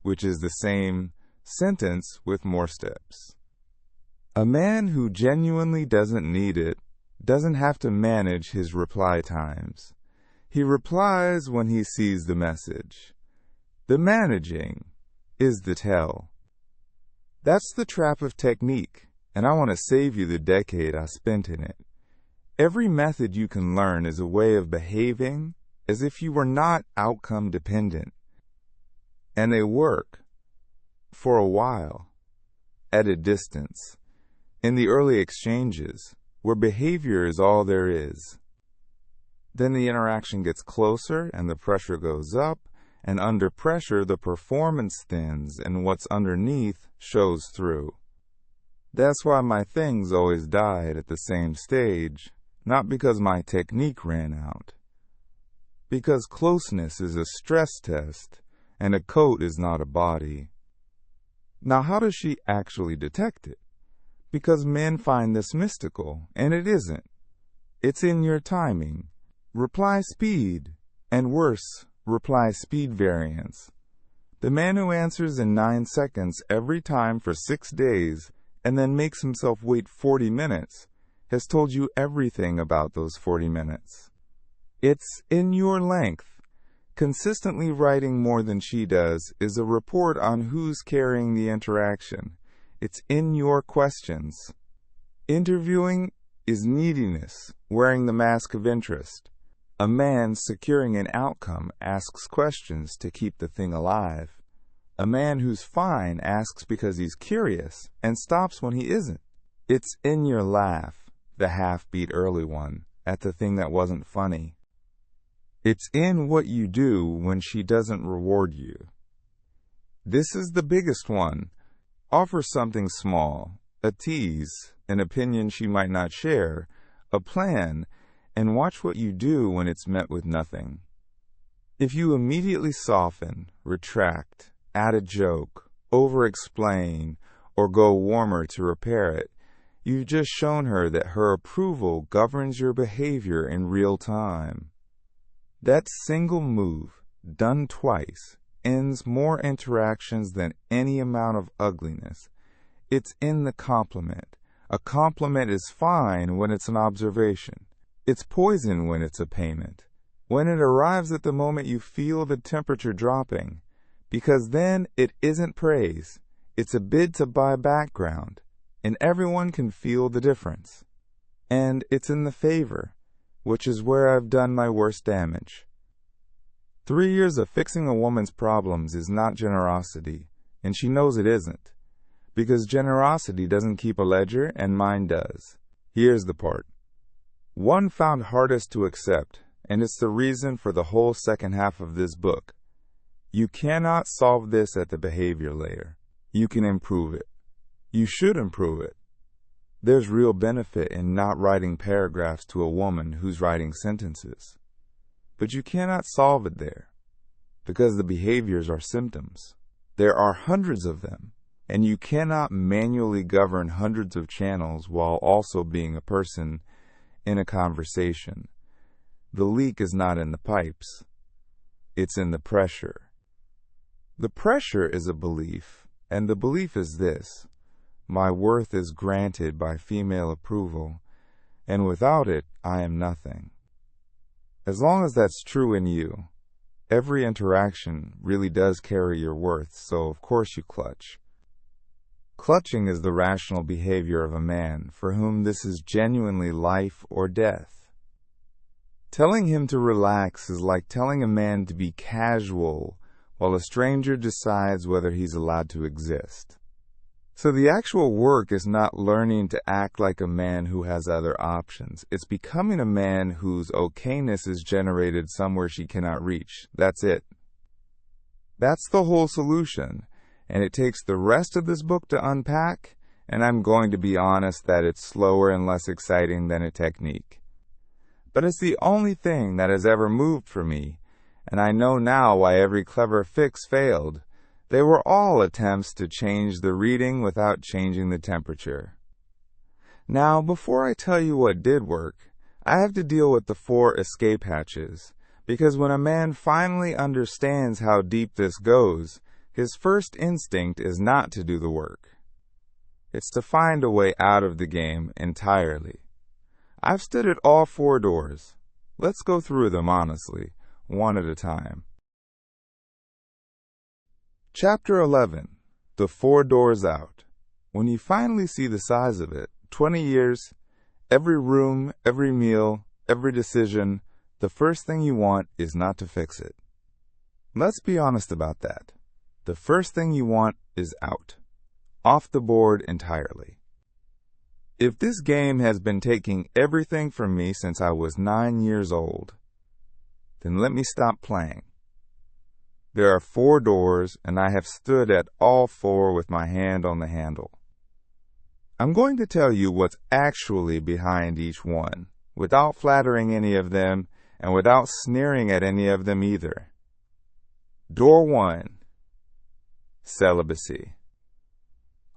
which is the same sentence with more steps. A man who genuinely doesn't need it doesn't have to manage his reply times. He replies when he sees the message. The managing is the tell. That's the trap of technique, and I want to save you the decade I spent in it. Every method you can learn is a way of behaving as if you were not outcome dependent. And they work for a while, at a distance, in the early exchanges, where behavior is all there is. Then the interaction gets closer and the pressure goes up, and under pressure the performance thins and what's underneath shows through. That's why my things always died at the same stage, not because my technique ran out. Because closeness is a stress test, and a coat is not a body. Now how does she actually detect it? Because men find this mystical, and it isn't. It's in your timing, reply speed, and worse, reply speed variance. The man who answers in 9 seconds every time for 6 days and then makes himself wait 40 minutes has told you everything about those 40 minutes. It's in your length. Consistently writing more than she does is a report on who's carrying the interaction. It's in your questions. Interviewing is neediness, wearing the mask of interest. A man securing an outcome asks questions to keep the thing alive. A man who's fine asks because he's curious and stops when he isn't. It's in your laugh, the half-beat early one, at the thing that wasn't funny. It's in what you do when she doesn't reward you. This is the biggest one. Offer something small, a tease, an opinion she might not share, a plan, and watch what you do when it's met with nothing. If you immediately soften, retract, add a joke, over-explain, or go warmer to repair it, you've just shown her that her approval governs your behavior in real time. That single move, done twice, ends more interactions than any amount of ugliness. It's in the compliment. A compliment is fine when it's an observation. It's poison when it's a payment. When it arrives at the moment you feel the temperature dropping, because then it isn't praise. It's a bid to buy background, and everyone can feel the difference. And it's in the favor, which is where I've done my worst damage. 3 years of fixing a woman's problems is not generosity, and she knows it isn't, because generosity doesn't keep a ledger and mine does. Here's the part. One found hardest to accept, and it's the reason for the whole second half of this book. You cannot solve this at the behavior layer. You can improve it. You should improve it. There's real benefit in not writing paragraphs to a woman who's writing sentences. But you cannot solve it there, because the behaviors are symptoms. There are hundreds of them, and you cannot manually govern hundreds of channels while also being a person in a conversation. The leak is not in the pipes. It's in the pressure. The pressure is a belief, and the belief is this: my worth is granted by female approval, and without it, I am nothing. As long as that's true in you, every interaction really does carry your worth, so of course you clutch. Clutching is the rational behavior of a man for whom this is genuinely life or death. Telling him to relax is like telling a man to be casual while a stranger decides whether he's allowed to exist. So the actual work is not learning to act like a man who has other options. It's becoming a man whose okayness is generated somewhere she cannot reach. That's it. That's the whole solution, and it takes the rest of this book to unpack, and I'm going to be honest that it's slower and less exciting than a technique. but it's the only thing that has ever moved for me, and I know now why every clever fix failed. They were all attempts to change the reading without changing the temperature. Now, before I tell you what did work, I have to deal with the 4 escape hatches, because when a man finally understands how deep this goes, his first instinct is not to do the work. It's to find a way out of the game entirely. I've stood at all 4 doors. Let's go through them honestly, one at a time. Chapter 11. The 4 doors out. When you finally see the size of it, 20 years, every room, every meal, every decision, the first thing you want is not to fix it. Let's be honest about that. The first thing you want is out. Off the board entirely. If this game has been taking everything from me since I was 9 years old, then let me stop playing. There are 4 doors, and I have stood at all 4 with my hand on the handle. I'm going to tell you what's actually behind each one, without flattering any of them, and without sneering at any of them either. Door 1. Celibacy.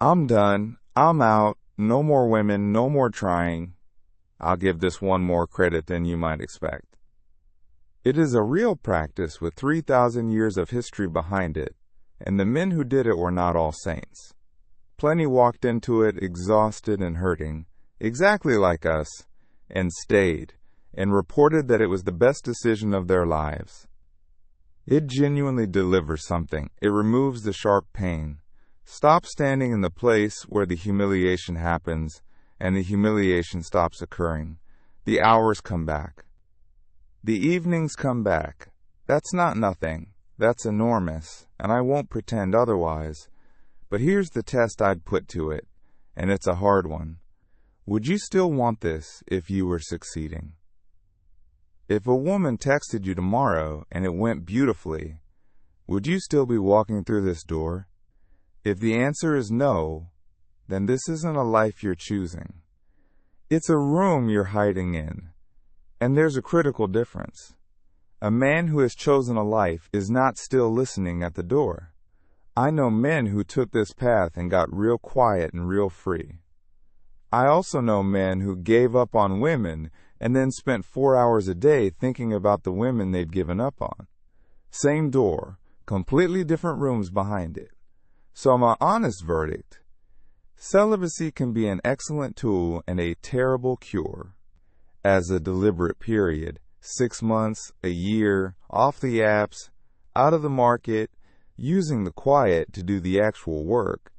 I'm done. I'm out. No more women, no more trying. I'll give this one more credit than you might expect. It is a real practice with 3,000 years of history behind it, and the men who did it were not all saints. Plenty walked into it exhausted and hurting, exactly like us, and stayed, and reported that it was the best decision of their lives. It genuinely delivers something. It removes the sharp pain. Stop standing in the place where the humiliation happens, and the humiliation stops occurring. The hours come back. The evenings come back. That's not nothing. That's enormous, and I won't pretend otherwise. But here's the test I'd put to it, and it's a hard one. Would you still want this if you were succeeding? If a woman texted you tomorrow and it went beautifully, would you still be walking through this door? If the answer is no, then this isn't a life you're choosing. It's a room you're hiding in. And there's a critical difference. A man who has chosen a life is not still listening at the door. I know men who took this path and got real quiet and real free. I also know men who gave up on women and then spent 4 hours a day thinking about the women they'd given up on. Same door, completely different rooms behind it. So my honest verdict, celibacy can be an excellent tool and a terrible cure. As a deliberate period, 6 months, a year, off the apps, out of the market, using the quiet to do the actual work,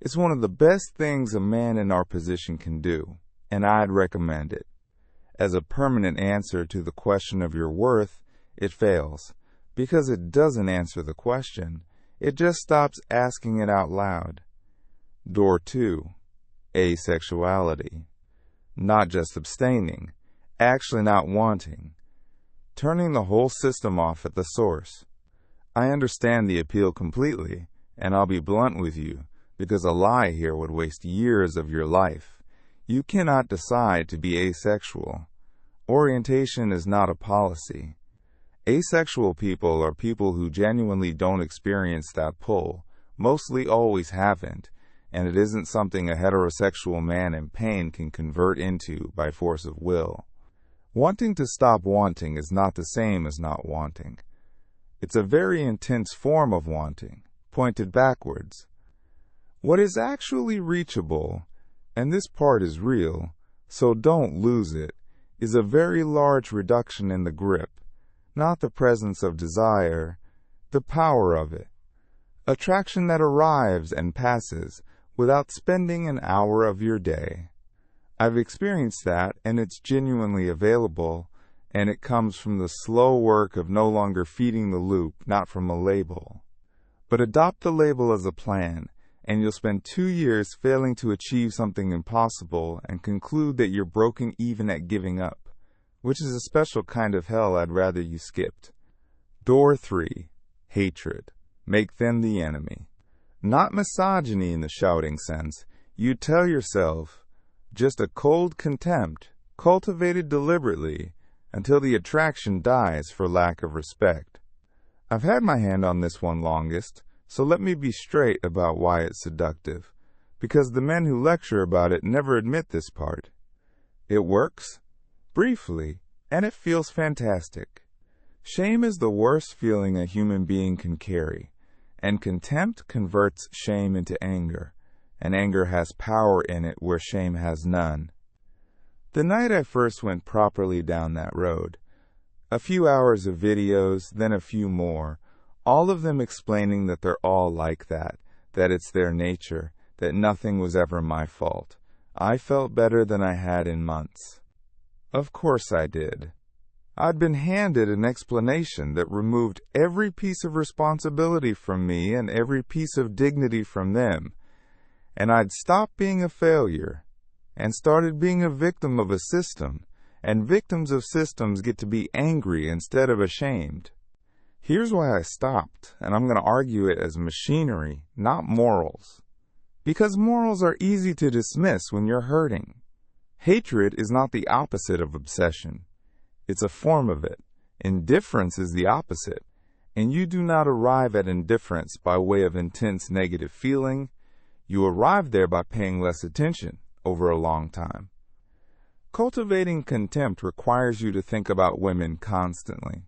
it's one of the best things a man in our position can do, and I'd recommend it. As a permanent answer to the question of your worth, it fails, because it doesn't answer the question. It just stops asking it out loud. Door 2. Asexuality. Not just abstaining, actually not wanting. Turning the whole system off at the source. I understand the appeal completely, and I'll be blunt with you, because a lie here would waste years of your life. You cannot decide to be asexual. Orientation is not a policy. Asexual people are people who genuinely don't experience that pull, mostly always haven't, and it isn't something a heterosexual man in pain can convert into by force of will. Wanting to stop wanting is not the same as not wanting. It's a very intense form of wanting, pointed backwards. What is actually reachable, and this part is real, so don't lose it, is a very large reduction in the grip, not the presence of desire, the power of it. Attraction that arrives and passes without spending an hour of your day. I've experienced that, and it's genuinely available, and it comes from the slow work of no longer feeding the loop, not from a label. But adopt the label as a plan, and you'll spend 2 years failing to achieve something impossible and conclude that you're broken even at giving up, which is a special kind of hell I'd rather you skipped. Door 3. Hatred. Make them the enemy. Not misogyny in the shouting sense. You tell yourself, just a cold contempt, cultivated deliberately, until the attraction dies for lack of respect. I've had my hand on this one longest, so let me be straight about why it's seductive, because the men who lecture about it never admit this part. It works, briefly, and it feels fantastic. Shame is the worst feeling a human being can carry, and contempt converts shame into anger, and anger has power in it where shame has none. The night I first went properly down that road, a few hours of videos, then a few more, all of them explaining that they're all like that it's their nature, that nothing was ever my fault. I felt better than I had in months. Of course I did. I'd been handed an explanation that removed every piece of responsibility from me and every piece of dignity from them, and I'd stopped being a failure and started being a victim of a system, and victims of systems get to be angry instead of ashamed. Here's why I stopped, and I'm going to argue it as machinery, not morals. Because morals are easy to dismiss when you're hurting. Hatred is not the opposite of obsession. It's a form of it. Indifference is the opposite, and you do not arrive at indifference by way of intense negative feeling. You arrive there by paying less attention over a long time. Cultivating contempt requires you to think about women constantly,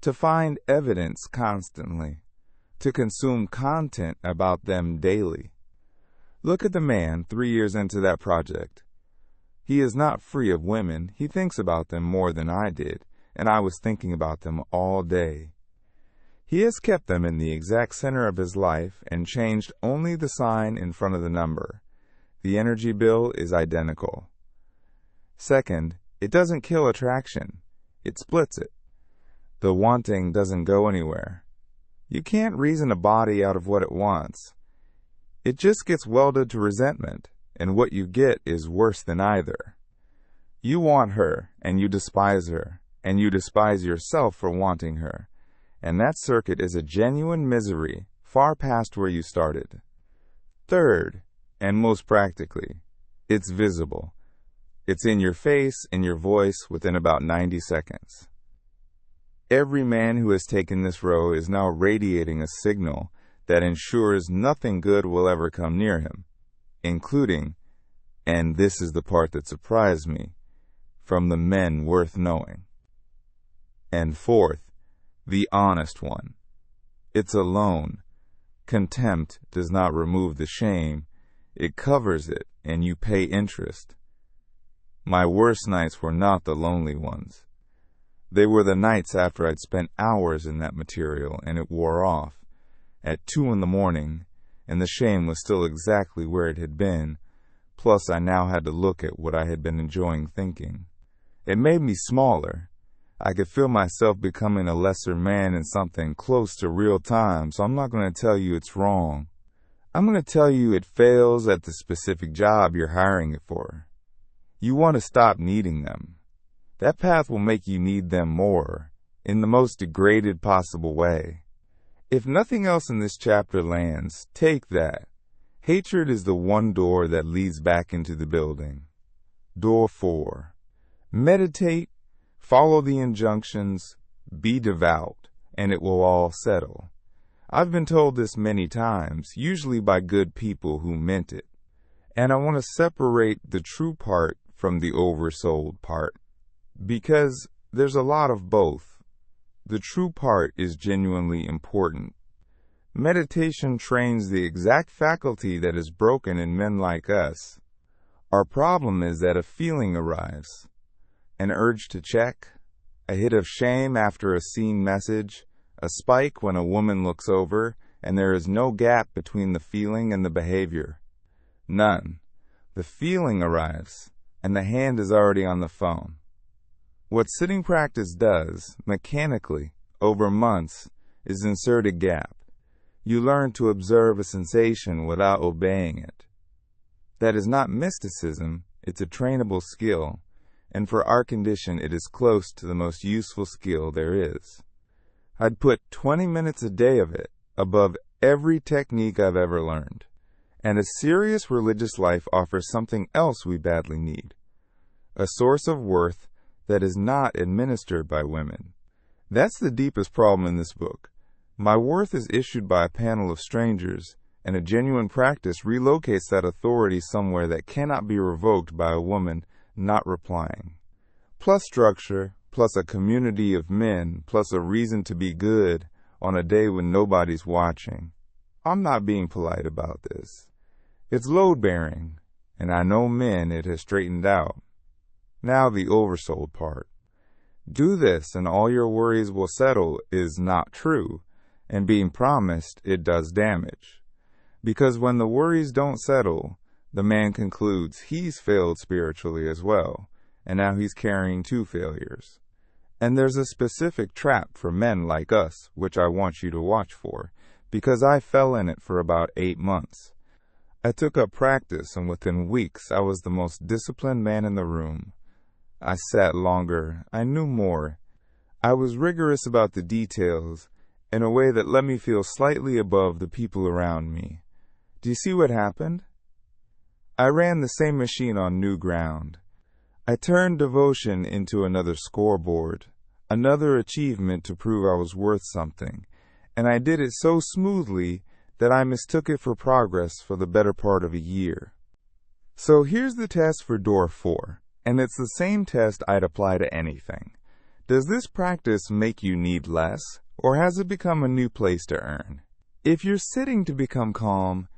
to find evidence constantly, to consume content about them daily. Look at the man 3 years into that project. He is not free of women. He thinks about them more than I did, and I was thinking about them all day. He has kept them in the exact center of his life and changed only the sign in front of the number. The energy bill is identical. Second, it doesn't kill attraction. It splits it. The wanting doesn't go anywhere. You can't reason a body out of what it wants. It just gets welded to resentment, and what you get is worse than either. You want her, and you despise her, and you despise yourself for wanting her, and that circuit is a genuine misery far past where you started. Third, and most practically, it's visible. It's in your face, in your voice, within about 90 seconds. Every man who has taken this road is now radiating a signal that ensures nothing good will ever come near him, including, and this is the part that surprised me, from the men worth knowing. And fourth, the honest one. It's a loan. Contempt does not remove the shame. It covers it, and you pay interest. My worst nights were not the lonely ones. They were the nights after I'd spent hours in that material and it wore off, at 2 in the morning, and the shame was still exactly where it had been, plus I now had to look at what I had been enjoying thinking. It made me smaller. I could feel myself becoming a lesser man in something close to real time, so I'm not going to tell you it's wrong. I'm going to tell you it fails at the specific job you're hiring it for. You want to stop needing them. That path will make you need them more, in the most degraded possible way. If nothing else in this chapter lands, take that. Hatred is the one door that leads back into the building. Door 4. Meditate, follow the injunctions, be devout, and it will all settle. I've been told this many times, usually by good people who meant it. And I want to separate the true part from the oversold part, because there's a lot of both. The true part is genuinely important. Meditation trains the exact faculty that is broken in men like us. Our problem is that a feeling arrives. An urge to check, a hit of shame after a seen message, a spike when a woman looks over, and there is no gap between the feeling and the behavior. None. The feeling arrives, and the hand is already on the phone. What sitting practice does, mechanically, over months, is insert a gap. You learn to observe a sensation without obeying it. That is not mysticism, it's a trainable skill, and for our condition it is close to the most useful skill there is. I'd put 20 minutes a day of it above every technique I've ever learned. And a serious religious life offers something else we badly need. A source of worth that is not administered by women. That's the deepest problem in this book. My worth is issued by a panel of strangers, and a genuine practice relocates that authority somewhere that cannot be revoked by a woman not replying. Plus structure, plus a community of men, plus a reason to be good on a day when nobody's watching. I'm not being polite about this. It's load-bearing, and I know men it has straightened out. Now the oversold part. Do this and all your worries will settle is not true, and being promised it does damage. Because when the worries don't settle, the man concludes he's failed spiritually as well, and now he's carrying two failures. And there's a specific trap for men like us, which I want you to watch for, because I fell in it for about 8 months. I took up practice, and within weeks I was the most disciplined man in the room. I sat longer, I knew more. I was rigorous about the details, in a way that let me feel slightly above the people around me. Do you see what happened? I ran the same machine on new ground. I turned devotion into another scoreboard, another achievement to prove I was worth something, and I did it so smoothly that I mistook it for progress for the better part of a year. So here's the test for door 4, and it's the same test I'd apply to anything. Does this practice make you need less, or has it become a new place to earn? If you're sitting to become calm,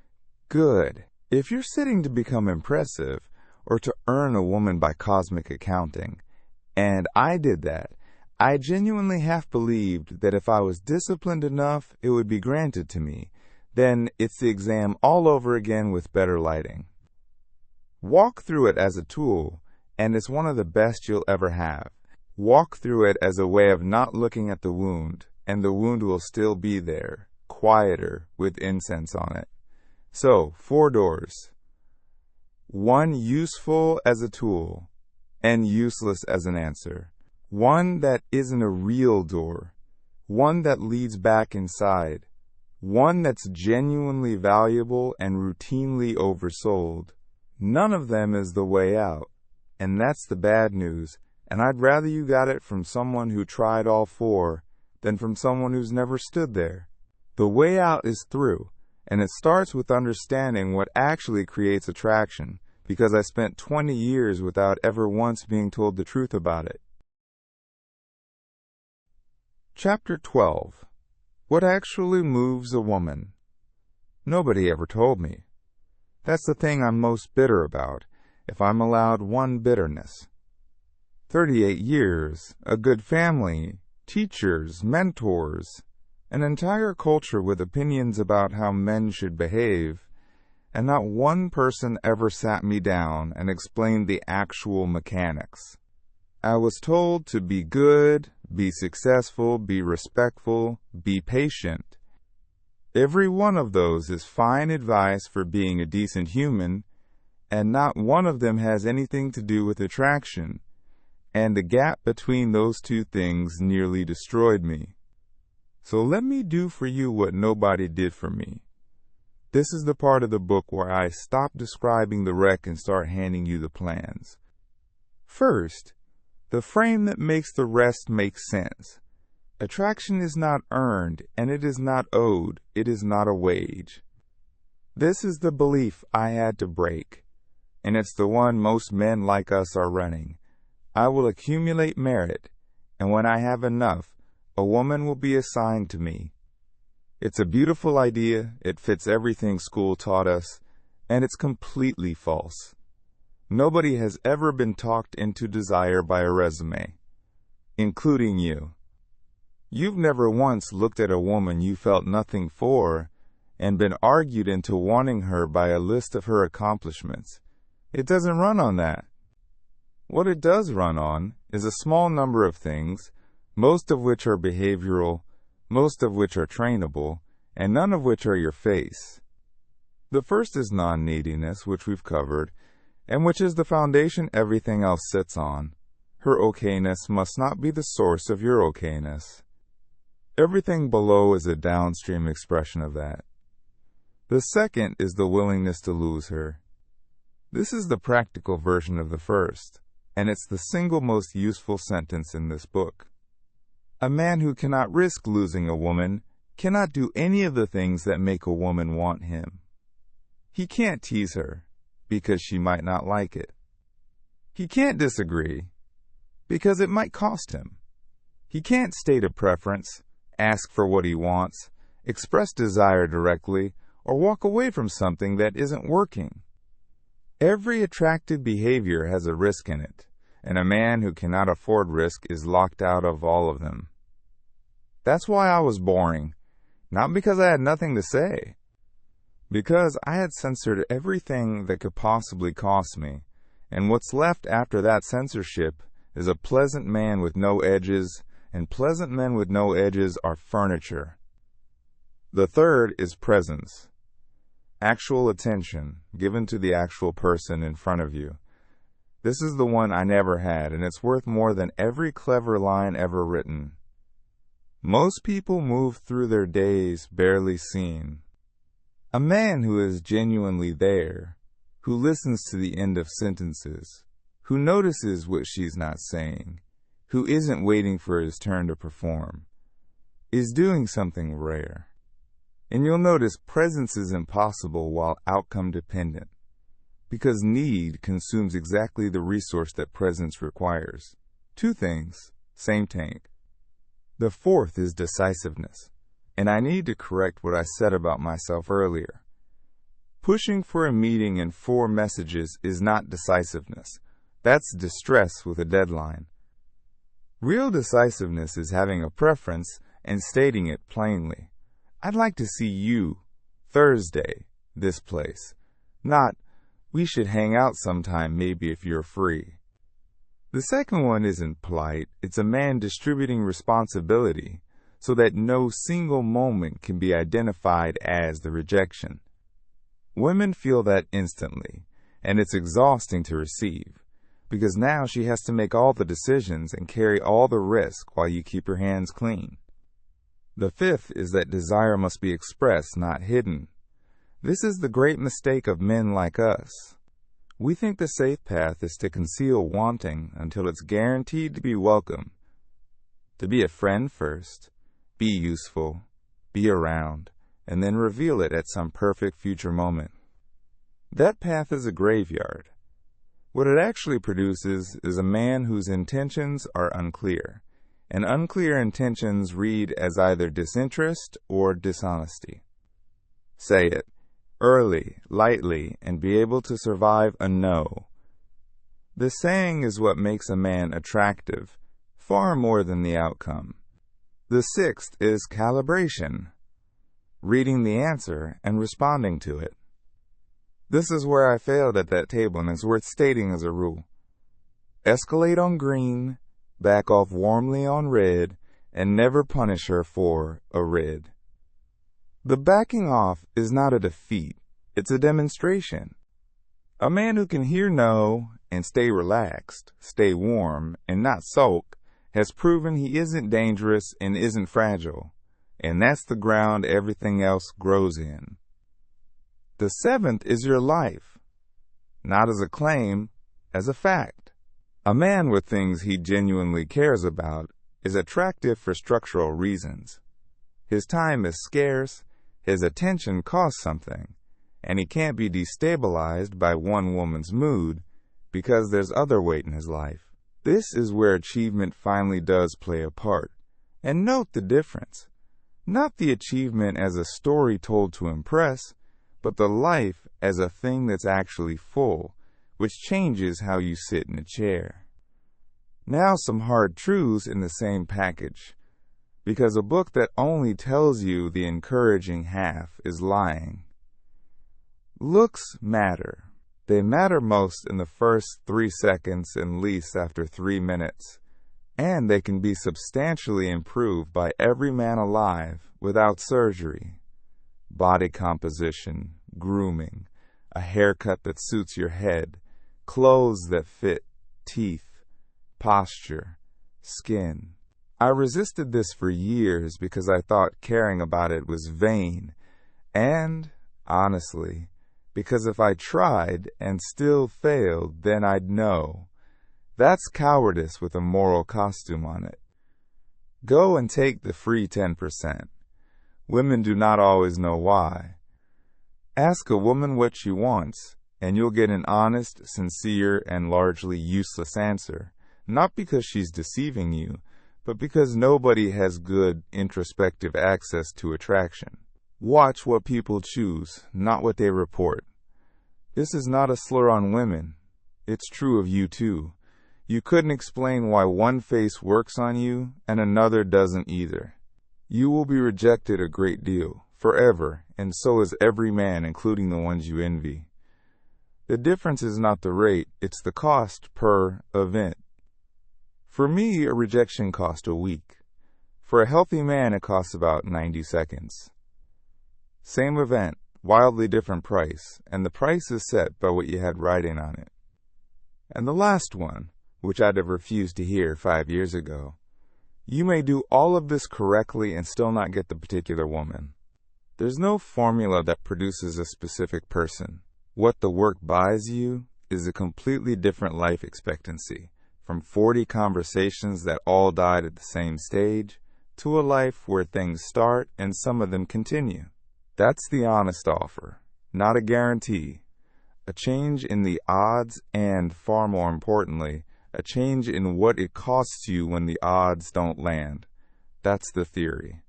good. If you're sitting to become impressive, or to earn a woman by cosmic accounting, and I did that, I genuinely half believed that if I was disciplined enough, it would be granted to me. Then it's the exam all over again with better lighting. Walk through it as a tool, and it's one of the best you'll ever have. Walk through it as a way of not looking at the wound, and the wound will still be there, quieter, with incense on it. So, 4 doors. 1 useful as a tool, and useless as an answer. 1 that isn't a real door. 1 that leads back inside. 1 that's genuinely valuable and routinely oversold. None of them is the way out, and that's the bad news, and I'd rather you got it from someone who tried all 4 than from someone who's never stood there. The way out is through, and it starts with understanding what actually creates attraction, because I spent 20 years without ever once being told the truth about it. Chapter 12. What actually moves a woman? Nobody ever told me. That's the thing I'm most bitter about, if I'm allowed one bitterness. 38 years, a good family, teachers, mentors, an entire culture with opinions about how men should behave, and not one person ever sat me down and explained the actual mechanics. I was told to be good, be successful, be respectful, be patient. Every one of those is fine advice for being a decent human, and not one of them has anything to do with attraction, and the gap between those two things nearly destroyed me. So let me do for you what nobody did for me. This is the part of the book where I stop describing the wreck and start handing you the plans. First, the frame that makes the rest make sense. Attraction is not earned, and it is not owed. It is not a wage. This is the belief I had to break, and it's the one most men like us are running. I will accumulate merit, and when I have enough, a woman will be assigned to me. It's a beautiful idea, it fits everything school taught us, and it's completely false. Nobody has ever been talked into desire by a resume, including you. You've never once looked at a woman you felt nothing for and been argued into wanting her by a list of her accomplishments. It doesn't run on that. What it does run on is a small number of things, most of which are behavioral, most of which are trainable, and none of which are your face. The first is non-neediness, which we've covered, and which is the foundation everything else sits on. Her okayness must not be the source of your okayness. Everything below is a downstream expression of that. The second is the willingness to lose her. This is the practical version of the first, and it's the single most useful sentence in this book. A man who cannot risk losing a woman cannot do any of the things that make a woman want him. He can't tease her, because she might not like it. He can't disagree, because it might cost him. He can't state a preference, ask for what he wants, express desire directly, or walk away from something that isn't working. Every attractive behavior has a risk in it, and a man who cannot afford risk is locked out of all of them. That's why I was boring, not because I had nothing to say. Because I had censored everything that could possibly cost me, and what's left after that censorship is a pleasant man with no edges, and pleasant men with no edges are furniture. The third is presence. Actual attention given to the actual person in front of you. This is the one I never had, and it's worth more than every clever line ever written. Most people move through their days barely seen. A man who is genuinely there, who listens to the end of sentences, who notices what she's not saying, who isn't waiting for his turn to perform, is doing something rare. And you'll notice presence is impossible while outcome dependent, because need consumes exactly the resource that presence requires. Two things, same tank. The fourth is decisiveness, and I need to correct what I said about myself earlier. Pushing for a meeting and 4 messages is not decisiveness. That's distress with a deadline. Real decisiveness is having a preference and stating it plainly. I'd like to see you, Thursday, this place. Not, we should hang out sometime maybe if you're free. The second one isn't polite. It's a man distributing responsibility so that no single moment can be identified as the rejection. Women feel that instantly, and it's exhausting to receive, because now she has to make all the decisions and carry all the risk while you keep your hands clean. The fifth is that desire must be expressed, not hidden. This is the great mistake of men like us. We think the safe path is to conceal wanting until it's guaranteed to be welcome. To be a friend first, be useful, be around, and then reveal it at some perfect future moment. That path is a graveyard. What it actually produces is a man whose intentions are unclear, and unclear intentions read as either disinterest or dishonesty. Say it, early, lightly, and be able to survive a no. The saying is what makes a man attractive, far more than the outcome. The sixth is calibration, reading the answer and responding to it. This is where I failed at that table, and it's worth stating as a rule. Escalate on green, back off warmly on red, and never punish her for a red. The backing off is not a defeat, it's a demonstration. A man who can hear no and stay relaxed, stay warm, and not sulk has proven he isn't dangerous and isn't fragile, and that's the ground everything else grows in. The seventh is your life, not as a claim, as a fact. A man with things he genuinely cares about is attractive for structural reasons. His time is scarce, his attention costs something, and he can't be destabilized by one woman's mood because there's other weight in his life. This is where achievement finally does play a part. And note the difference. Not the achievement as a story told to impress, but the life as a thing that's actually full, which changes how you sit in a chair. Now some hard truths in the same package, because a book that only tells you the encouraging half is lying. Looks matter. They matter most in the first 3 seconds and least after 3 minutes, and they can be substantially improved by every man alive without surgery. Body composition, grooming, a haircut that suits your head, clothes that fit, teeth, posture, skin. I resisted this for years because I thought caring about it was vain, and, honestly, because if I tried and still failed, then I'd know. That's cowardice with a moral costume on it. Go and take the free 10%. Women do not always know why. Ask a woman what she wants, and you'll get an honest, sincere, and largely useless answer, not because she's deceiving you, but because nobody has good, introspective access to attraction. Watch what people choose, not what they report. This is not a slur on women. It's true of you too. You couldn't explain why one face works on you and another doesn't either. You will be rejected a great deal, forever, and so is every man, including the ones you envy. The difference is not the rate, it's the cost per event. For me, a rejection cost a week. For a healthy man, it costs about 90 seconds. Same event, wildly different price, and the price is set by what you had writing on it. And the last one, which I'd have refused to hear 5 years ago. You may do all of this correctly and still not get the particular woman. There's no formula that produces a specific person. What the work buys you is a completely different life expectancy, from 40 conversations that all died at the same stage, to a life where things start and some of them continue. That's the honest offer, not a guarantee. A change in the odds and, far more importantly, a change in what it costs you when the odds don't land. That's the theory.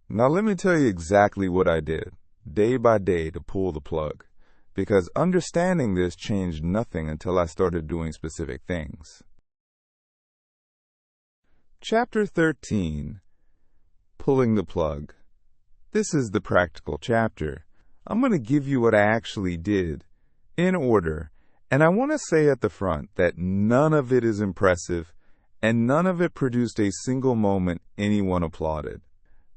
Now let me tell you exactly what I did, day by day, to pull the plug, because understanding this changed nothing until I started doing specific things. Chapter 13. Pulling the plug. This is the practical chapter. I'm going to give you what I actually did, in order, and I want to say at the front that none of it is impressive, and none of it produced a single moment anyone applauded.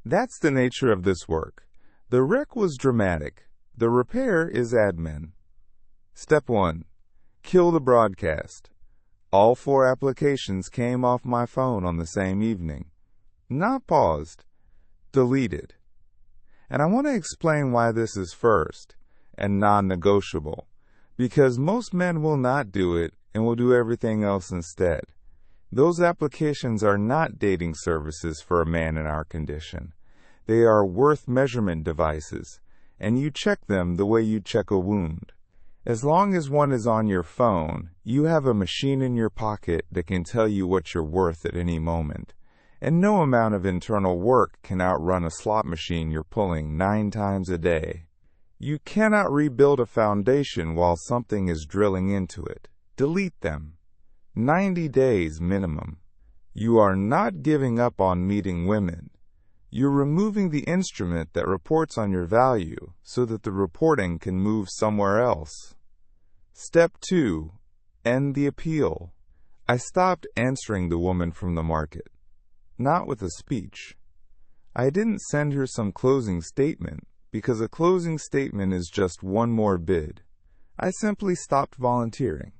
That's the nature of this work. The wreck was dramatic. The repair is admin. Step 1. Kill the broadcast. All 4 applications came off my phone on the same evening. Not paused. Deleted. And I want to explain why this is first, and non-negotiable. Because most men will not do it and will do everything else instead. Those applications are not dating services for a man in our condition. They are worth measurement devices, and you check them the way you check a wound. As long as one is on your phone, you have a machine in your pocket that can tell you what you're worth at any moment. And no amount of internal work can outrun a slot machine you're pulling 9 times a day. You cannot rebuild a foundation while something is drilling into it. Delete them. 90 days minimum. You are not giving up on meeting women. You're removing the instrument that reports on your value so that the reporting can move somewhere else. Step 2. End the appeal. I stopped answering the woman from the market. Not with a speech. I didn't send her some closing statement, because a closing statement is just one more bid. I simply stopped volunteering.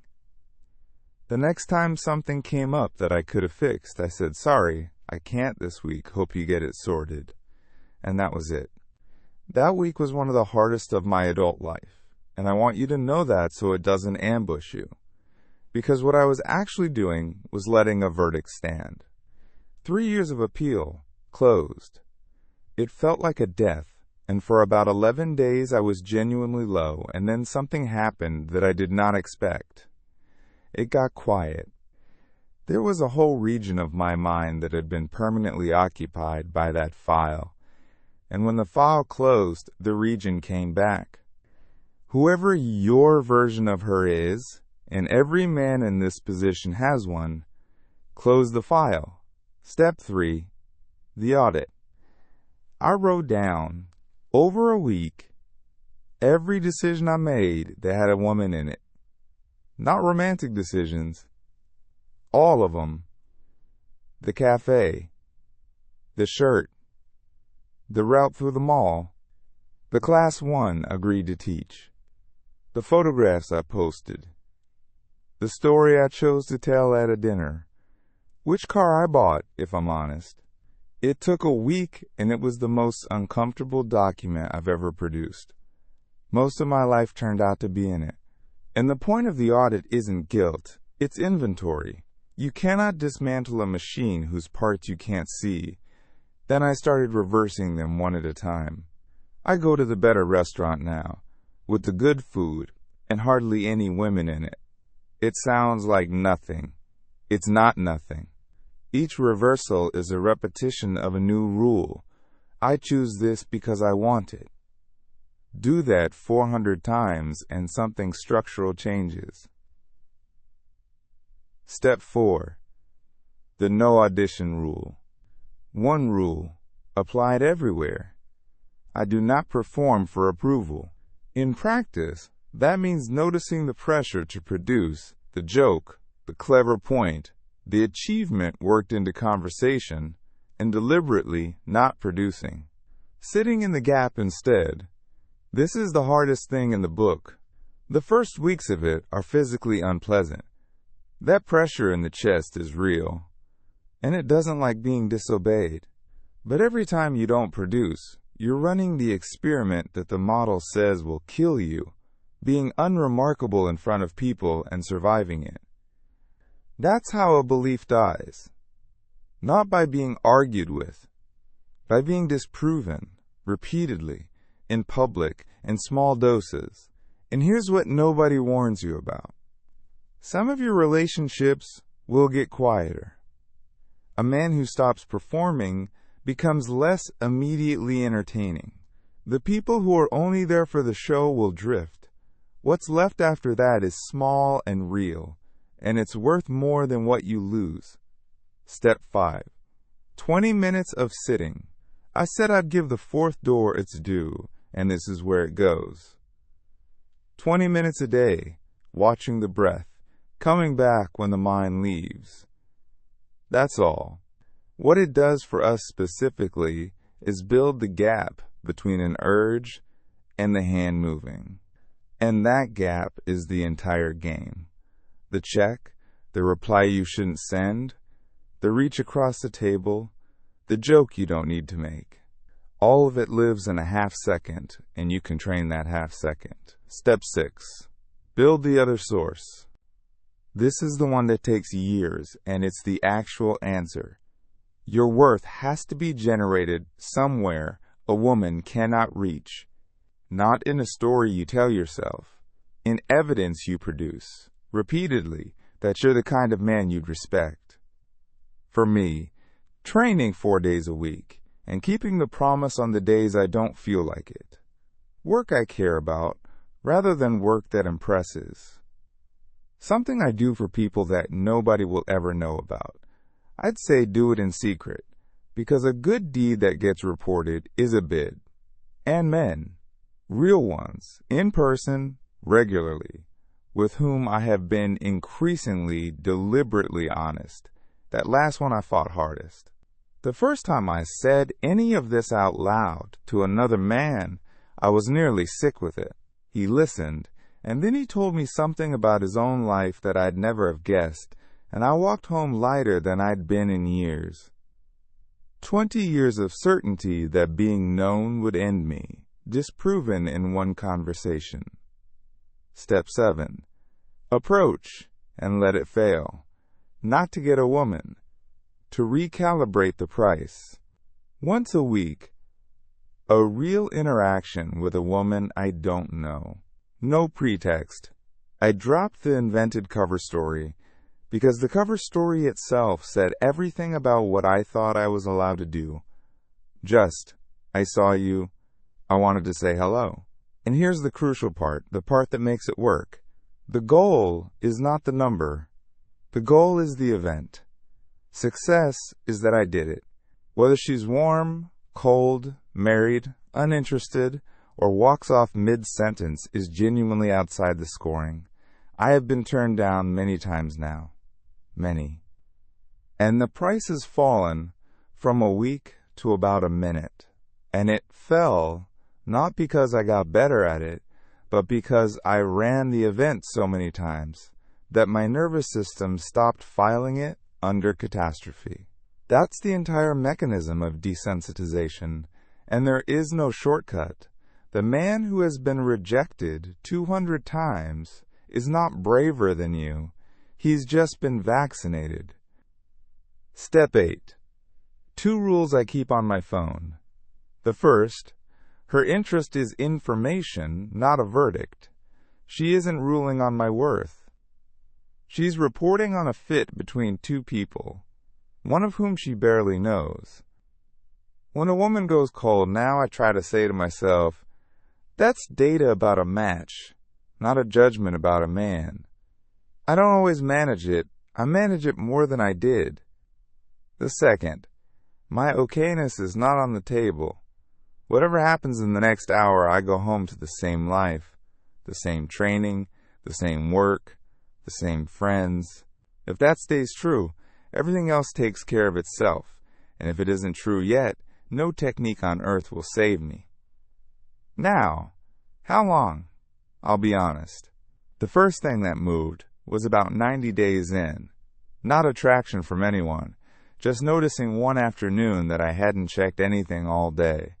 The next time something came up that I could have fixed, I said, "Sorry, I can't this week, hope you get it sorted." And that was it. That week was one of the hardest of my adult life, and I want you to know that so it doesn't ambush you. Because what I was actually doing was letting a verdict stand. 3 years of appeal, closed. It felt like a death. And for about 11 days I was genuinely low, and then something happened that I did not expect. It got quiet. There was a whole region of my mind that had been permanently occupied by that file, and when the file closed, the region came back. Whoever your version of her is, and every man in this position has one, close the file. Step 3. The audit. I wrote down, over a week, every decision I made that had a woman in it. Not romantic decisions. All of them. The cafe. The shirt. The route through the mall. The class 1 agreed to teach. The photographs I posted. The story I chose to tell at a dinner. Which car I bought, if I'm honest. It took a week, and it was the most uncomfortable document I've ever produced. Most of my life turned out to be in it. And the point of the audit isn't guilt, It's inventory. You cannot dismantle a machine whose parts you can't see. Then I started reversing them one at a time. I go to the better restaurant now, with the good food, and hardly any women in it. It sounds like nothing. It's not nothing. Each reversal is a repetition of a new rule. I choose this because I want it. Do that 400 times and something structural changes. Step 4. The no audition rule. One rule, applied everywhere. I do not perform for approval. In practice, that means noticing the pressure to produce, the joke, the clever point, the achievement worked into conversation, and deliberately not producing. Sitting in the gap instead. This is the hardest thing in the book. The first weeks of it are physically unpleasant. That pressure in the chest is real, and it doesn't like being disobeyed. But every time you don't produce, you're running the experiment that the model says will kill you, being unremarkable in front of people and surviving it. That's how a belief dies. Not by being argued with, by being disproven, repeatedly, in public, in small doses. And here's what nobody warns you about. Some of your relationships will get quieter. A man who stops performing becomes less immediately entertaining. The people who are only there for the show will drift. What's left after that is small and real, and it's worth more than what you lose. Step 5. 20 minutes of sitting. I said I'd give the fourth door its due, and this is where it goes. 20 minutes a day, watching the breath, coming back when the mind leaves. That's all. What it does for us specifically is build the gap between an urge and the hand moving. And that gap is the entire game. The check, the reply you shouldn't send, the reach across the table, the joke you don't need to make. All of it lives in a half second, and you can train that half second. Step 6. Build the other source. This is the one that takes years, and it's the actual answer. Your worth has to be generated somewhere a woman cannot reach. Not in a story you tell yourself, in evidence you produce, repeatedly, that you're the kind of man you'd respect. For me, training 4 days a week, and keeping the promise on the days I don't feel like it. Work I care about, rather than work that impresses. Something I do for people that nobody will ever know about. I'd say do it in secret, because a good deed that gets reported is a bid. And men, real ones, in person, regularly, with whom I have been increasingly deliberately honest. That last one I fought hardest. The first time I said any of this out loud to another man, I was nearly sick with it. He listened, and then he told me something about his own life that I'd never have guessed, and I walked home lighter than I'd been in years. 20 years of certainty that being known would end me, disproven in one conversation. Step 7. Approach and let it fail. Not to get a woman. To recalibrate the price. Once a week. A real interaction with a woman I don't know. No pretext. I dropped the invented cover story because the cover story itself said everything about what I thought I was allowed to do. Just, I saw you, I wanted to say hello. And here's the crucial part, the part that makes it work. The goal is not the number. The goal is the event. Success is that I did it. Whether she's warm, cold, married, uninterested, or walks off mid-sentence is genuinely outside the scoring. I have been turned down many times now. Many. And the price has fallen from a week to about a minute. And it fell not because I got better at it, but because I ran the event so many times that my nervous system stopped filing it under catastrophe. That's the entire mechanism of desensitization, and there is no shortcut. The man who has been rejected 200 times is not braver than you. He's just been vaccinated. Step 8. 2 rules I keep on my phone. The first, her interest is information, not a verdict. She isn't ruling on my worth. She's reporting on a fit between 2 people, one of whom she barely knows. When a woman goes cold, now I try to say to myself, that's data about a match, not a judgment about a man. I don't always manage it. I manage it more than I did. The second, my okayness is not on the table. Whatever happens in the next hour, I go home to the same life, the same training, the same work, the same friends. If that stays true, everything else takes care of itself. And if it isn't true yet, no technique on earth will save me. Now, how long? I'll be honest. The first thing that moved was about 90 days in. Not attraction from anyone, just noticing one afternoon that I hadn't checked anything all day.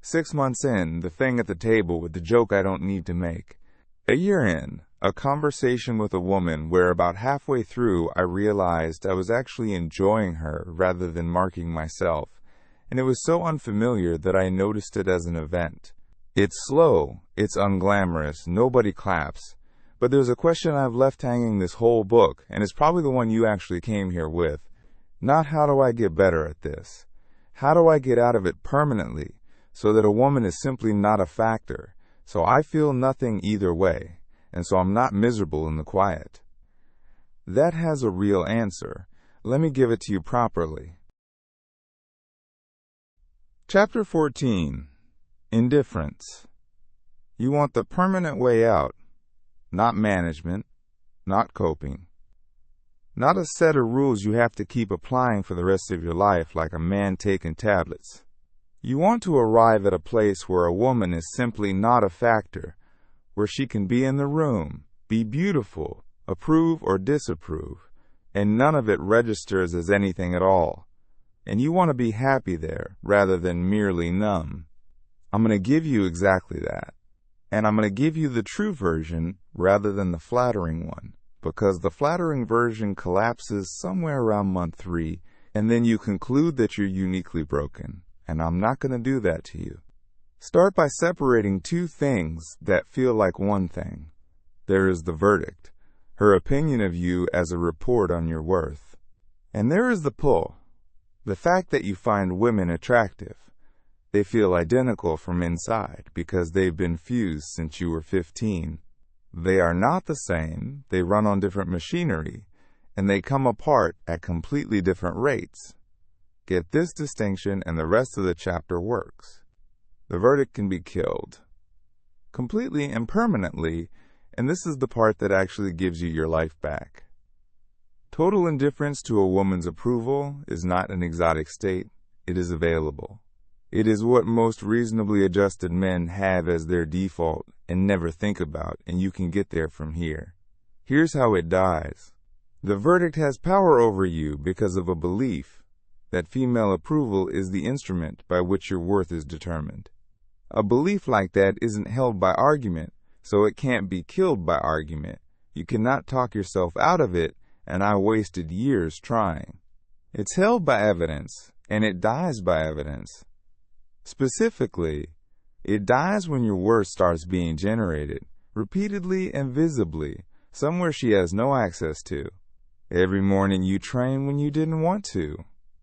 6 months in, the thing at the table with the joke I don't need to make. A year in, a conversation with a woman where about halfway through I realized I was actually enjoying her rather than marking myself, and it was so unfamiliar that I noticed it as an event. It's slow, it's unglamorous, nobody claps, but there's a question I've left hanging this whole book, and it's probably the one you actually came here with. Not how do I get better at this? How do I get out of it permanently, so that a woman is simply not a factor, so I feel nothing either way, and so I'm not miserable in the quiet? That has a real answer. Let me give it to you properly. Chapter 14. Indifference. You want the permanent way out, not management, not coping. Not a set of rules you have to keep applying for the rest of your life like a man taking tablets. You want to arrive at a place where a woman is simply not a factor, where she can be in the room, be beautiful, approve or disapprove, and none of it registers as anything at all. And you want to be happy there rather than merely numb. I'm going to give you exactly that. And I'm going to give you the true version rather than the flattering one, because the flattering version collapses somewhere around month 3, and then you conclude that you're uniquely broken, and I'm not going to do that to you. Start by separating 2 things that feel like one thing. There is the verdict, her opinion of you as a report on your worth. And there is the pull, the fact that you find women attractive. They feel identical from inside because they've been fused since you were 15. They are not the same, they run on different machinery, and they come apart at completely different rates. Get this distinction and the rest of the chapter works. The verdict can be killed. Completely and permanently, and this is the part that actually gives you your life back. Total indifference to a woman's approval is not an exotic state, it is available. It is what most reasonably adjusted men have as their default and never think about, and you can get there from here. Here's how it dies. The verdict has power over you because of a belief that female approval is the instrument by which your worth is determined. A belief like that isn't held by argument, so it can't be killed by argument. You cannot talk yourself out of it, and I wasted years trying. It's held by evidence, and it dies by evidence. Specifically, it dies when your worth starts being generated, repeatedly and visibly, somewhere she has no access to. Every morning you train when you didn't want to.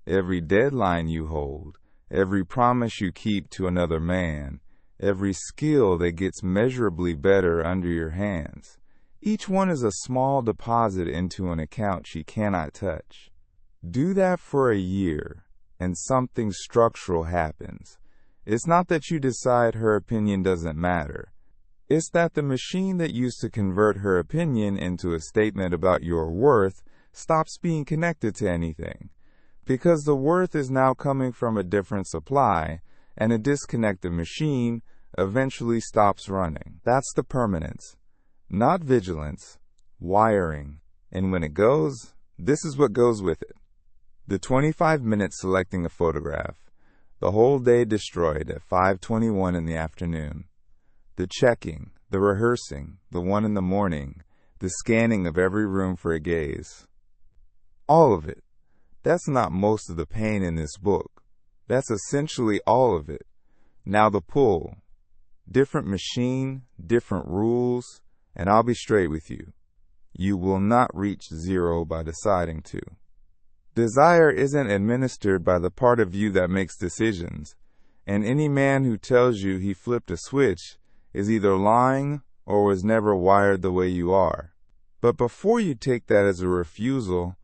Every deadline you hold. Every promise you keep to another man. Every skill that gets measurably better under your hands. Each one is a small deposit into an account she cannot touch. Do that for a year, and something structural happens. It's not that you decide her opinion doesn't matter. It's that the machine that used to convert her opinion into a statement about your worth stops being connected to anything, because the worth is now coming from a different supply, and a disconnected machine eventually stops running. That's the permanence, not vigilance, wiring. And when it goes, this is what goes with it. The 25 minutes selecting a photograph, the whole day destroyed at 5:21 in the afternoon. The checking, the rehearsing, the 1 in the morning, the scanning of every room for a gaze. All of it. That's not most of the pain in this book. That's essentially all of it. Now the pull. Different machine, different rules, and I'll be straight with you. You will not reach zero by deciding to. Desire isn't administered by the part of you that makes decisions, and any man who tells you he flipped a switch is either lying or was never wired the way you are. But before you take that as a refusal,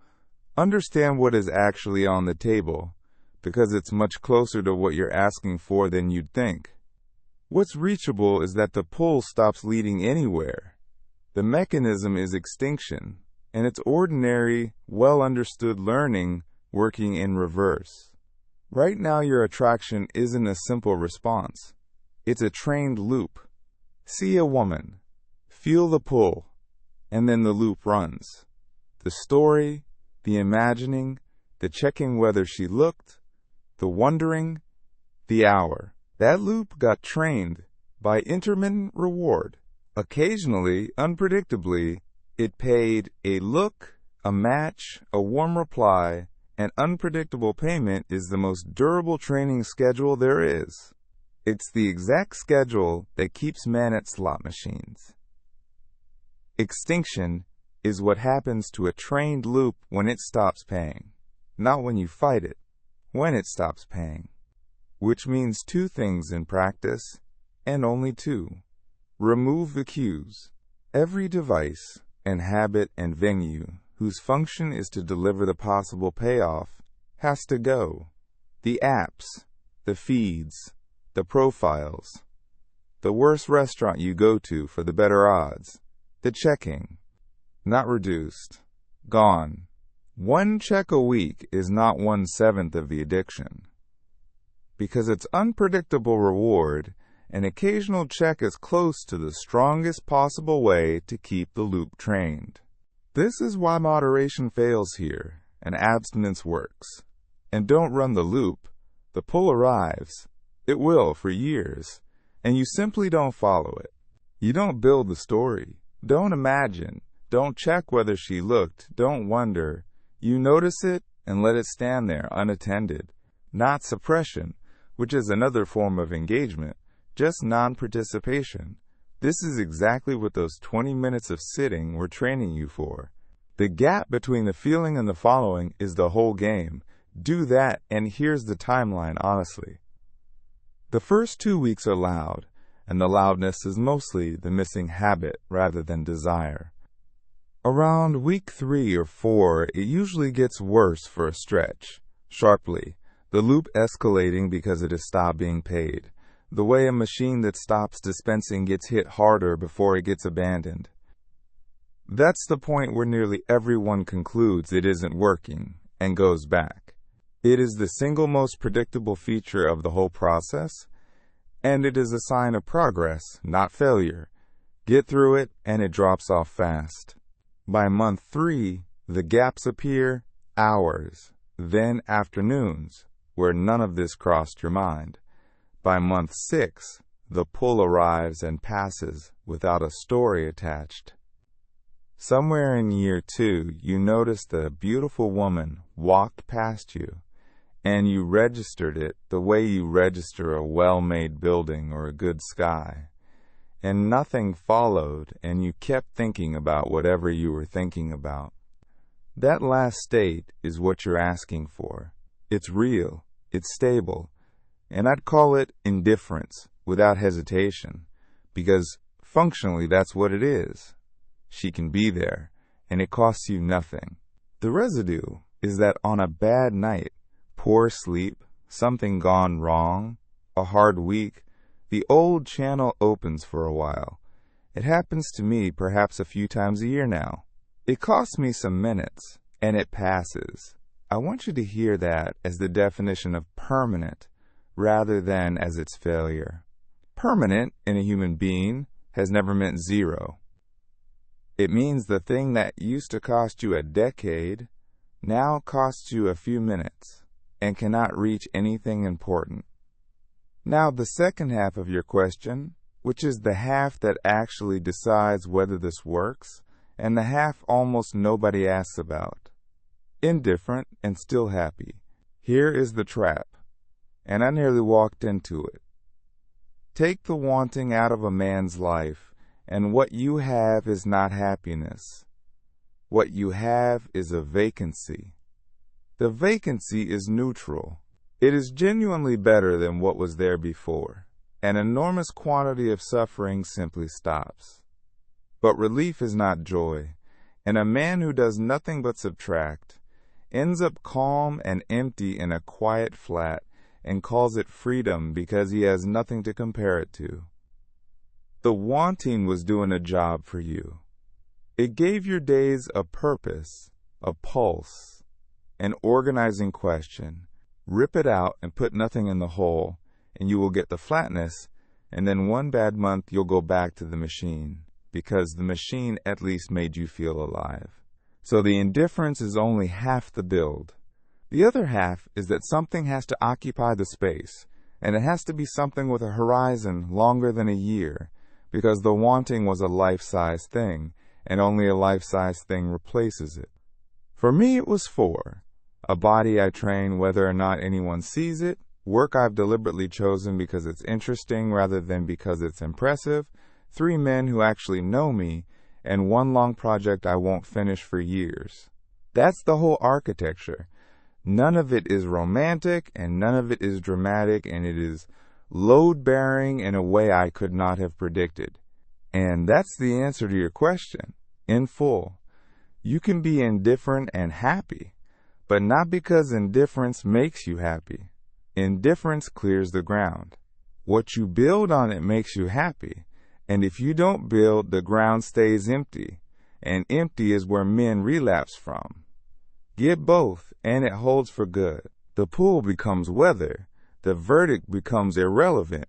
understand what is actually on the table, because it's much closer to what you're asking for than you'd think. What's reachable is that the pull stops leading anywhere. The mechanism is extinction, and it's ordinary, well-understood learning working in reverse. Right now your attraction isn't a simple response. It's a trained loop. See a woman, feel the pull, and then the loop runs. The story, the imagining, the checking whether she looked, the wondering, the hour. That loop got trained by intermittent reward. Occasionally, unpredictably, it paid a look, a match, a warm reply, and unpredictable payment is the most durable training schedule there is. It's the exact schedule that keeps men at slot machines. Extinction is what happens to a trained loop when it stops paying. Not when you fight it, when it stops paying. Which means two things in practice, and only two. Remove the cues. Every device and habit and venue whose function is to deliver the possible payoff has to go. The apps, the feeds, the profiles, the worst restaurant you go to for the better odds, the checking. Not reduced. Gone. One check a week is not 1/7 of the addiction. Because it's unpredictable reward, an occasional check is close to the strongest possible way to keep the loop trained. This is why moderation fails here, and abstinence works. And don't run the loop. The pull arrives. It will for years, and you simply don't follow it. You don't build the story. Don't imagine. Don't check whether she looked. Don't wonder. You notice it and let it stand there unattended. Not suppression, which is another form of engagement, just non-participation. This is exactly what those 20 minutes of sitting were training you for. The gap between the feeling and the following is the whole game. Do that, and here's the timeline honestly. The first 2 weeks are loud, and the loudness is mostly the missing habit rather than desire. Around week 3 or 4, it usually gets worse for a stretch, sharply. The loop escalating because it has stopped being paid. The way a machine that stops dispensing gets hit harder before it gets abandoned. That's the point where nearly everyone concludes it isn't working and goes back. It is the single most predictable feature of the whole process, and it is a sign of progress, not failure. Get through it and it drops off fast. By month 3, the gaps appear, hours, then afternoons, where none of this crossed your mind. By month 6, the pull arrives and passes without a story attached. Somewhere in year 2, you noticed a beautiful woman walked past you, and you registered it the way you register a well-made building or a good sky. And nothing followed, and you kept thinking about whatever you were thinking about. That last state is what you're asking for. It's real. It's stable, and I'd call it indifference without hesitation, because functionally that's what it is. She can be there, and it costs you nothing. The residue is that on a bad night, poor sleep, something gone wrong, a hard week, the old channel opens for a while. It happens to me perhaps a few times a year now. It costs me some minutes, and it passes. I want you to hear that as the definition of permanent, rather than as its failure. Permanent in a human being has never meant zero. It means the thing that used to cost you a decade now costs you a few minutes and cannot reach anything important. Now the second half of your question, which is the half that actually decides whether this works, and the half almost nobody asks about. Indifferent and still happy. Here is the trap, and I nearly walked into it. Take the wanting out of a man's life, and what you have is not happiness. What you have is a vacancy. The vacancy is neutral. It is genuinely better than what was there before. An enormous quantity of suffering simply stops. But relief is not joy, and a man who does nothing but subtract ends up calm and empty in a quiet flat and calls it freedom because he has nothing to compare it to. The wanting was doing a job for you. It gave your days a purpose, a pulse, an organizing question. Rip it out and put nothing in the hole, and you will get the flatness, and then one bad month you'll go back to the machine, because the machine at least made you feel alive. So the indifference is only half the build. The other half is that something has to occupy the space, and it has to be something with a horizon longer than a year, because the wanting was a life-size thing, and only a life-size thing replaces it. For me, it was 4. A body I train whether or not anyone sees it, work I've deliberately chosen because it's interesting rather than because it's impressive, 3 men who actually know me, and 1 long project I won't finish for years. That's the whole architecture. None of it is romantic, and none of it is dramatic, and it is load-bearing in a way I could not have predicted. And that's the answer to your question, in full. You can be indifferent and happy, but not because indifference makes you happy. Indifference clears the ground. What you build on it makes you happy, and if you don't build, the ground stays empty, and empty is where men relapse from. Get both, and it holds for good. The pool becomes weather, the verdict becomes irrelevant,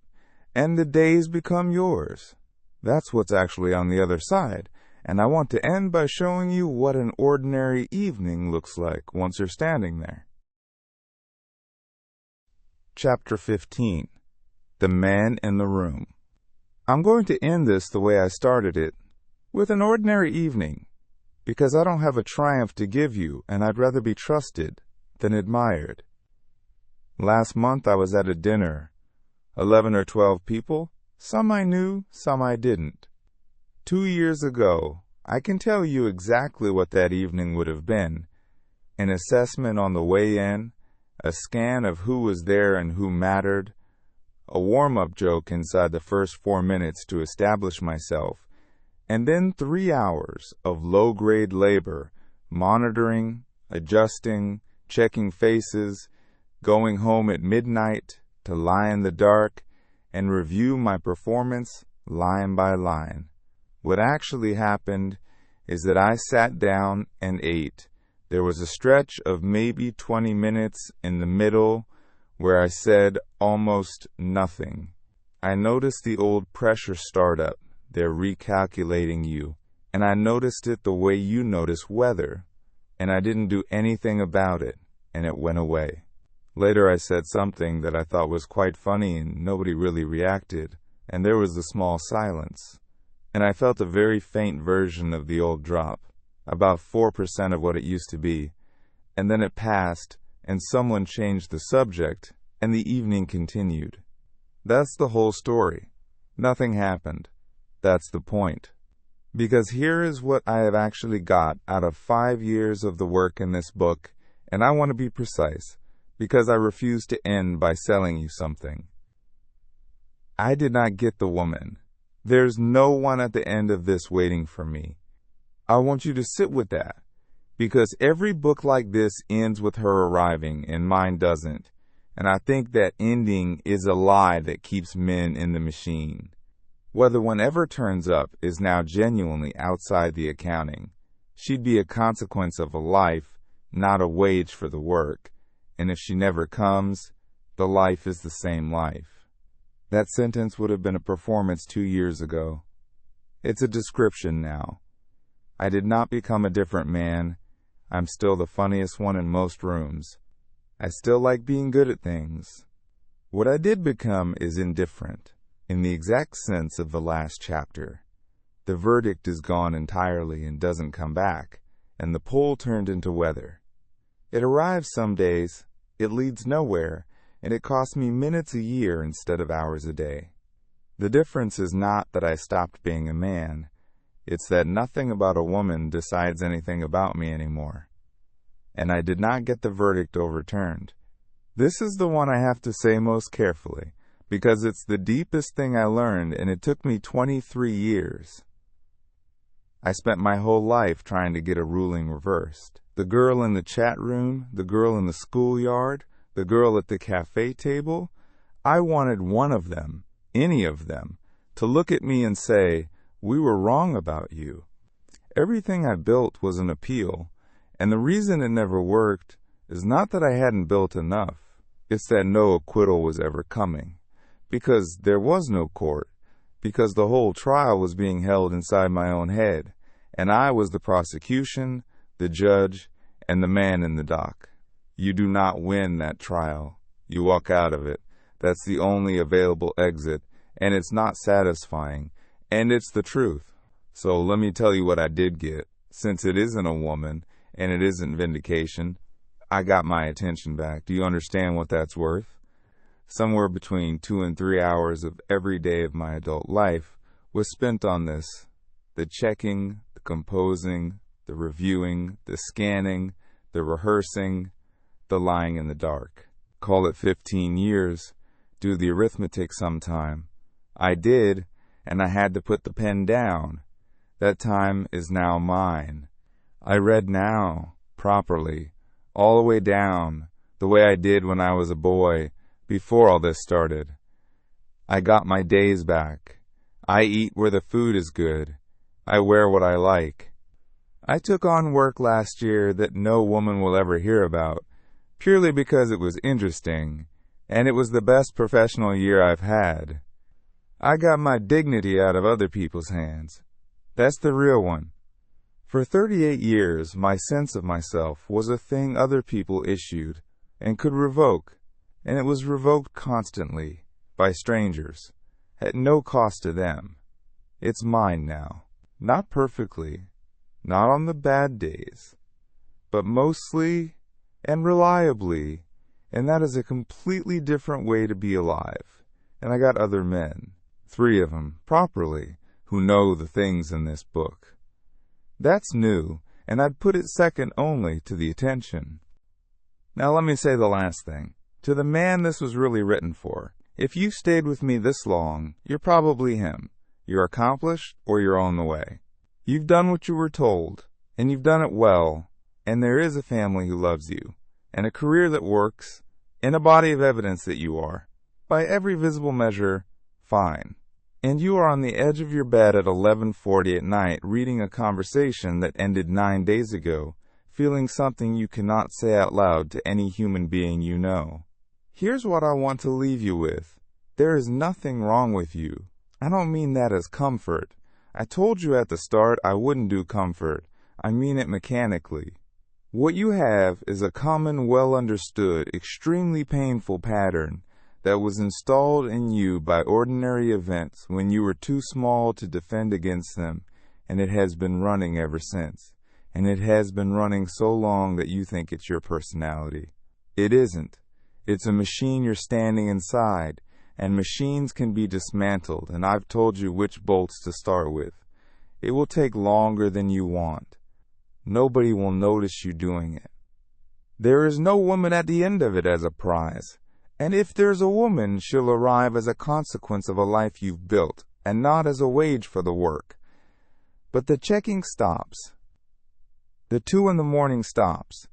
and the days become yours. That's what's actually on the other side, and I want to end by showing you what an ordinary evening looks like once you're standing there. Chapter 15. The Man in the Room. I'm going to end this the way I started it, with an ordinary evening, because I don't have a triumph to give you, and I'd rather be trusted than admired. Last month I was at a dinner, 11 or 12 people, some I knew, some I didn't. 2 years ago, I can tell you exactly what that evening would have been. An assessment on the way in, a scan of who was there and who mattered, a warm-up joke inside the first 4 minutes to establish myself, and then 3 hours of low-grade labor, monitoring, adjusting, checking faces, going home at midnight to lie in the dark and review my performance line by line. What actually happened is that I sat down and ate. There was a stretch of maybe 20 minutes in the middle where I said almost nothing. I noticed the old pressure startup. They're recalculating you. And I noticed it the way you notice weather. And I didn't do anything about it, and it went away. Later I said something that I thought was quite funny and nobody really reacted, and there was a small silence. And I felt a very faint version of the old drop, about 4% of what it used to be. And then it passed, and someone changed the subject, and the evening continued. That's the whole story. Nothing happened. That's the point. Because here is what I have actually got out of 5 years of the work in this book, and I want to be precise, because I refuse to end by selling you something. I did not get the woman. There's no one at the end of this waiting for me. I want you to sit with that, because every book like this ends with her arriving, and mine doesn't. And I think that ending is a lie that keeps men in the machine. Whether one ever turns up is now genuinely outside the accounting. She'd be a consequence of a life, not a wage for the work. And if she never comes, the life is the same life. That sentence would have been a performance 2 years ago. It's a description now. I did not become a different man. I'm still the funniest one in most rooms. I still like being good at things. What I did become is indifferent, in the exact sense of the last chapter. The verdict is gone entirely and doesn't come back, and the poll turned into weather. It arrives some days, it leads nowhere, and it costs me minutes a year instead of hours a day. The difference is not that I stopped being a man, it's that nothing about a woman decides anything about me anymore. And I did not get the verdict overturned. This is the one I have to say most carefully, because it's the deepest thing I learned, and it took me 23 years. I spent my whole life trying to get a ruling reversed. The girl in the chat room, the girl in the schoolyard, the girl at the cafe table, I wanted one of them, any of them, to look at me and say, "We were wrong about you." Everything I built was an appeal, and the reason it never worked is not that I hadn't built enough, it's that no acquittal was ever coming, because there was no court, because the whole trial was being held inside my own head, and I was the prosecution, the judge, and the man in the dock. You do not win that trial. You walk out of it. That's the only available exit, and it's not satisfying, and it's the truth. So let me tell you what I did get. Since it isn't a woman, and it isn't vindication, I got my attention back. Do you understand what that's worth? Somewhere between 2 and 3 hours of every day of my adult life was spent on this. The checking, the composing, the reviewing, the scanning, the rehearsing, the lying in the dark. Call it 15 years. Do the arithmetic sometime. I did, and I had to put the pen down. That time is now mine. I read now, properly, all the way down, the way I did when I was a boy, before all this started. I got my days back. I eat where the food is good. I wear what I like. I took on work last year that no woman will ever hear about, purely because it was interesting, and it was the best professional year I've had. I got my dignity out of other people's hands. That's the real one. For 38 years, my sense of myself was a thing other people issued and could revoke, and it was revoked constantly, by strangers, at no cost to them. It's mine now. Not perfectly, not on the bad days, but mostly and reliably, and that is a completely different way to be alive. And I got other men, 3 of them, properly, who know the things in this book. That's new, and I'd put it second only to the attention. Now let me say the last thing. To the man this was really written for, if you stayed with me this long, you're probably him. You're accomplished, or you're on the way. You've done what you were told, and you've done it well, and there is a family who loves you, and a career that works, and a body of evidence that you are, by every visible measure, fine. And you are on the edge of your bed at 11:40 at night reading a conversation that ended 9 days ago, feeling something you cannot say out loud to any human being you know. Here's what I want to leave you with. There is nothing wrong with you. I don't mean that as comfort. I told you at the start I wouldn't do comfort. I mean it mechanically. What you have is a common, well-understood, extremely painful pattern that was installed in you by ordinary events when you were too small to defend against them, and it has been running ever since. And it has been running so long that you think it's your personality. It isn't. It's a machine you're standing inside, and machines can be dismantled, and I've told you which bolts to start with. It will take longer than you want. Nobody will notice you doing it. There is no woman at the end of it as a prize. And if there's a woman, she'll arrive as a consequence of a life you've built, and not as a wage for the work. But the checking stops. The 2 in the morning stops.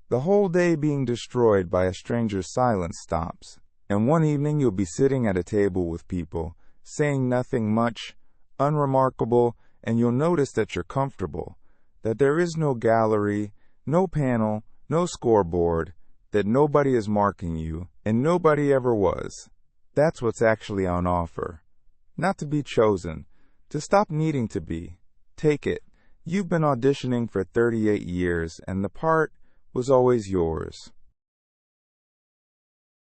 The whole day being destroyed by a stranger's silence stops. And one evening you'll be sitting at a table with people, saying nothing much, unremarkable, and you'll notice that you're comfortable, that there is no gallery, no panel, no scoreboard, that nobody is marking you, and nobody ever was. That's what's actually on offer. Not to be chosen, to stop needing to be. Take it. You've been auditioning for 38 years, and the part was always yours.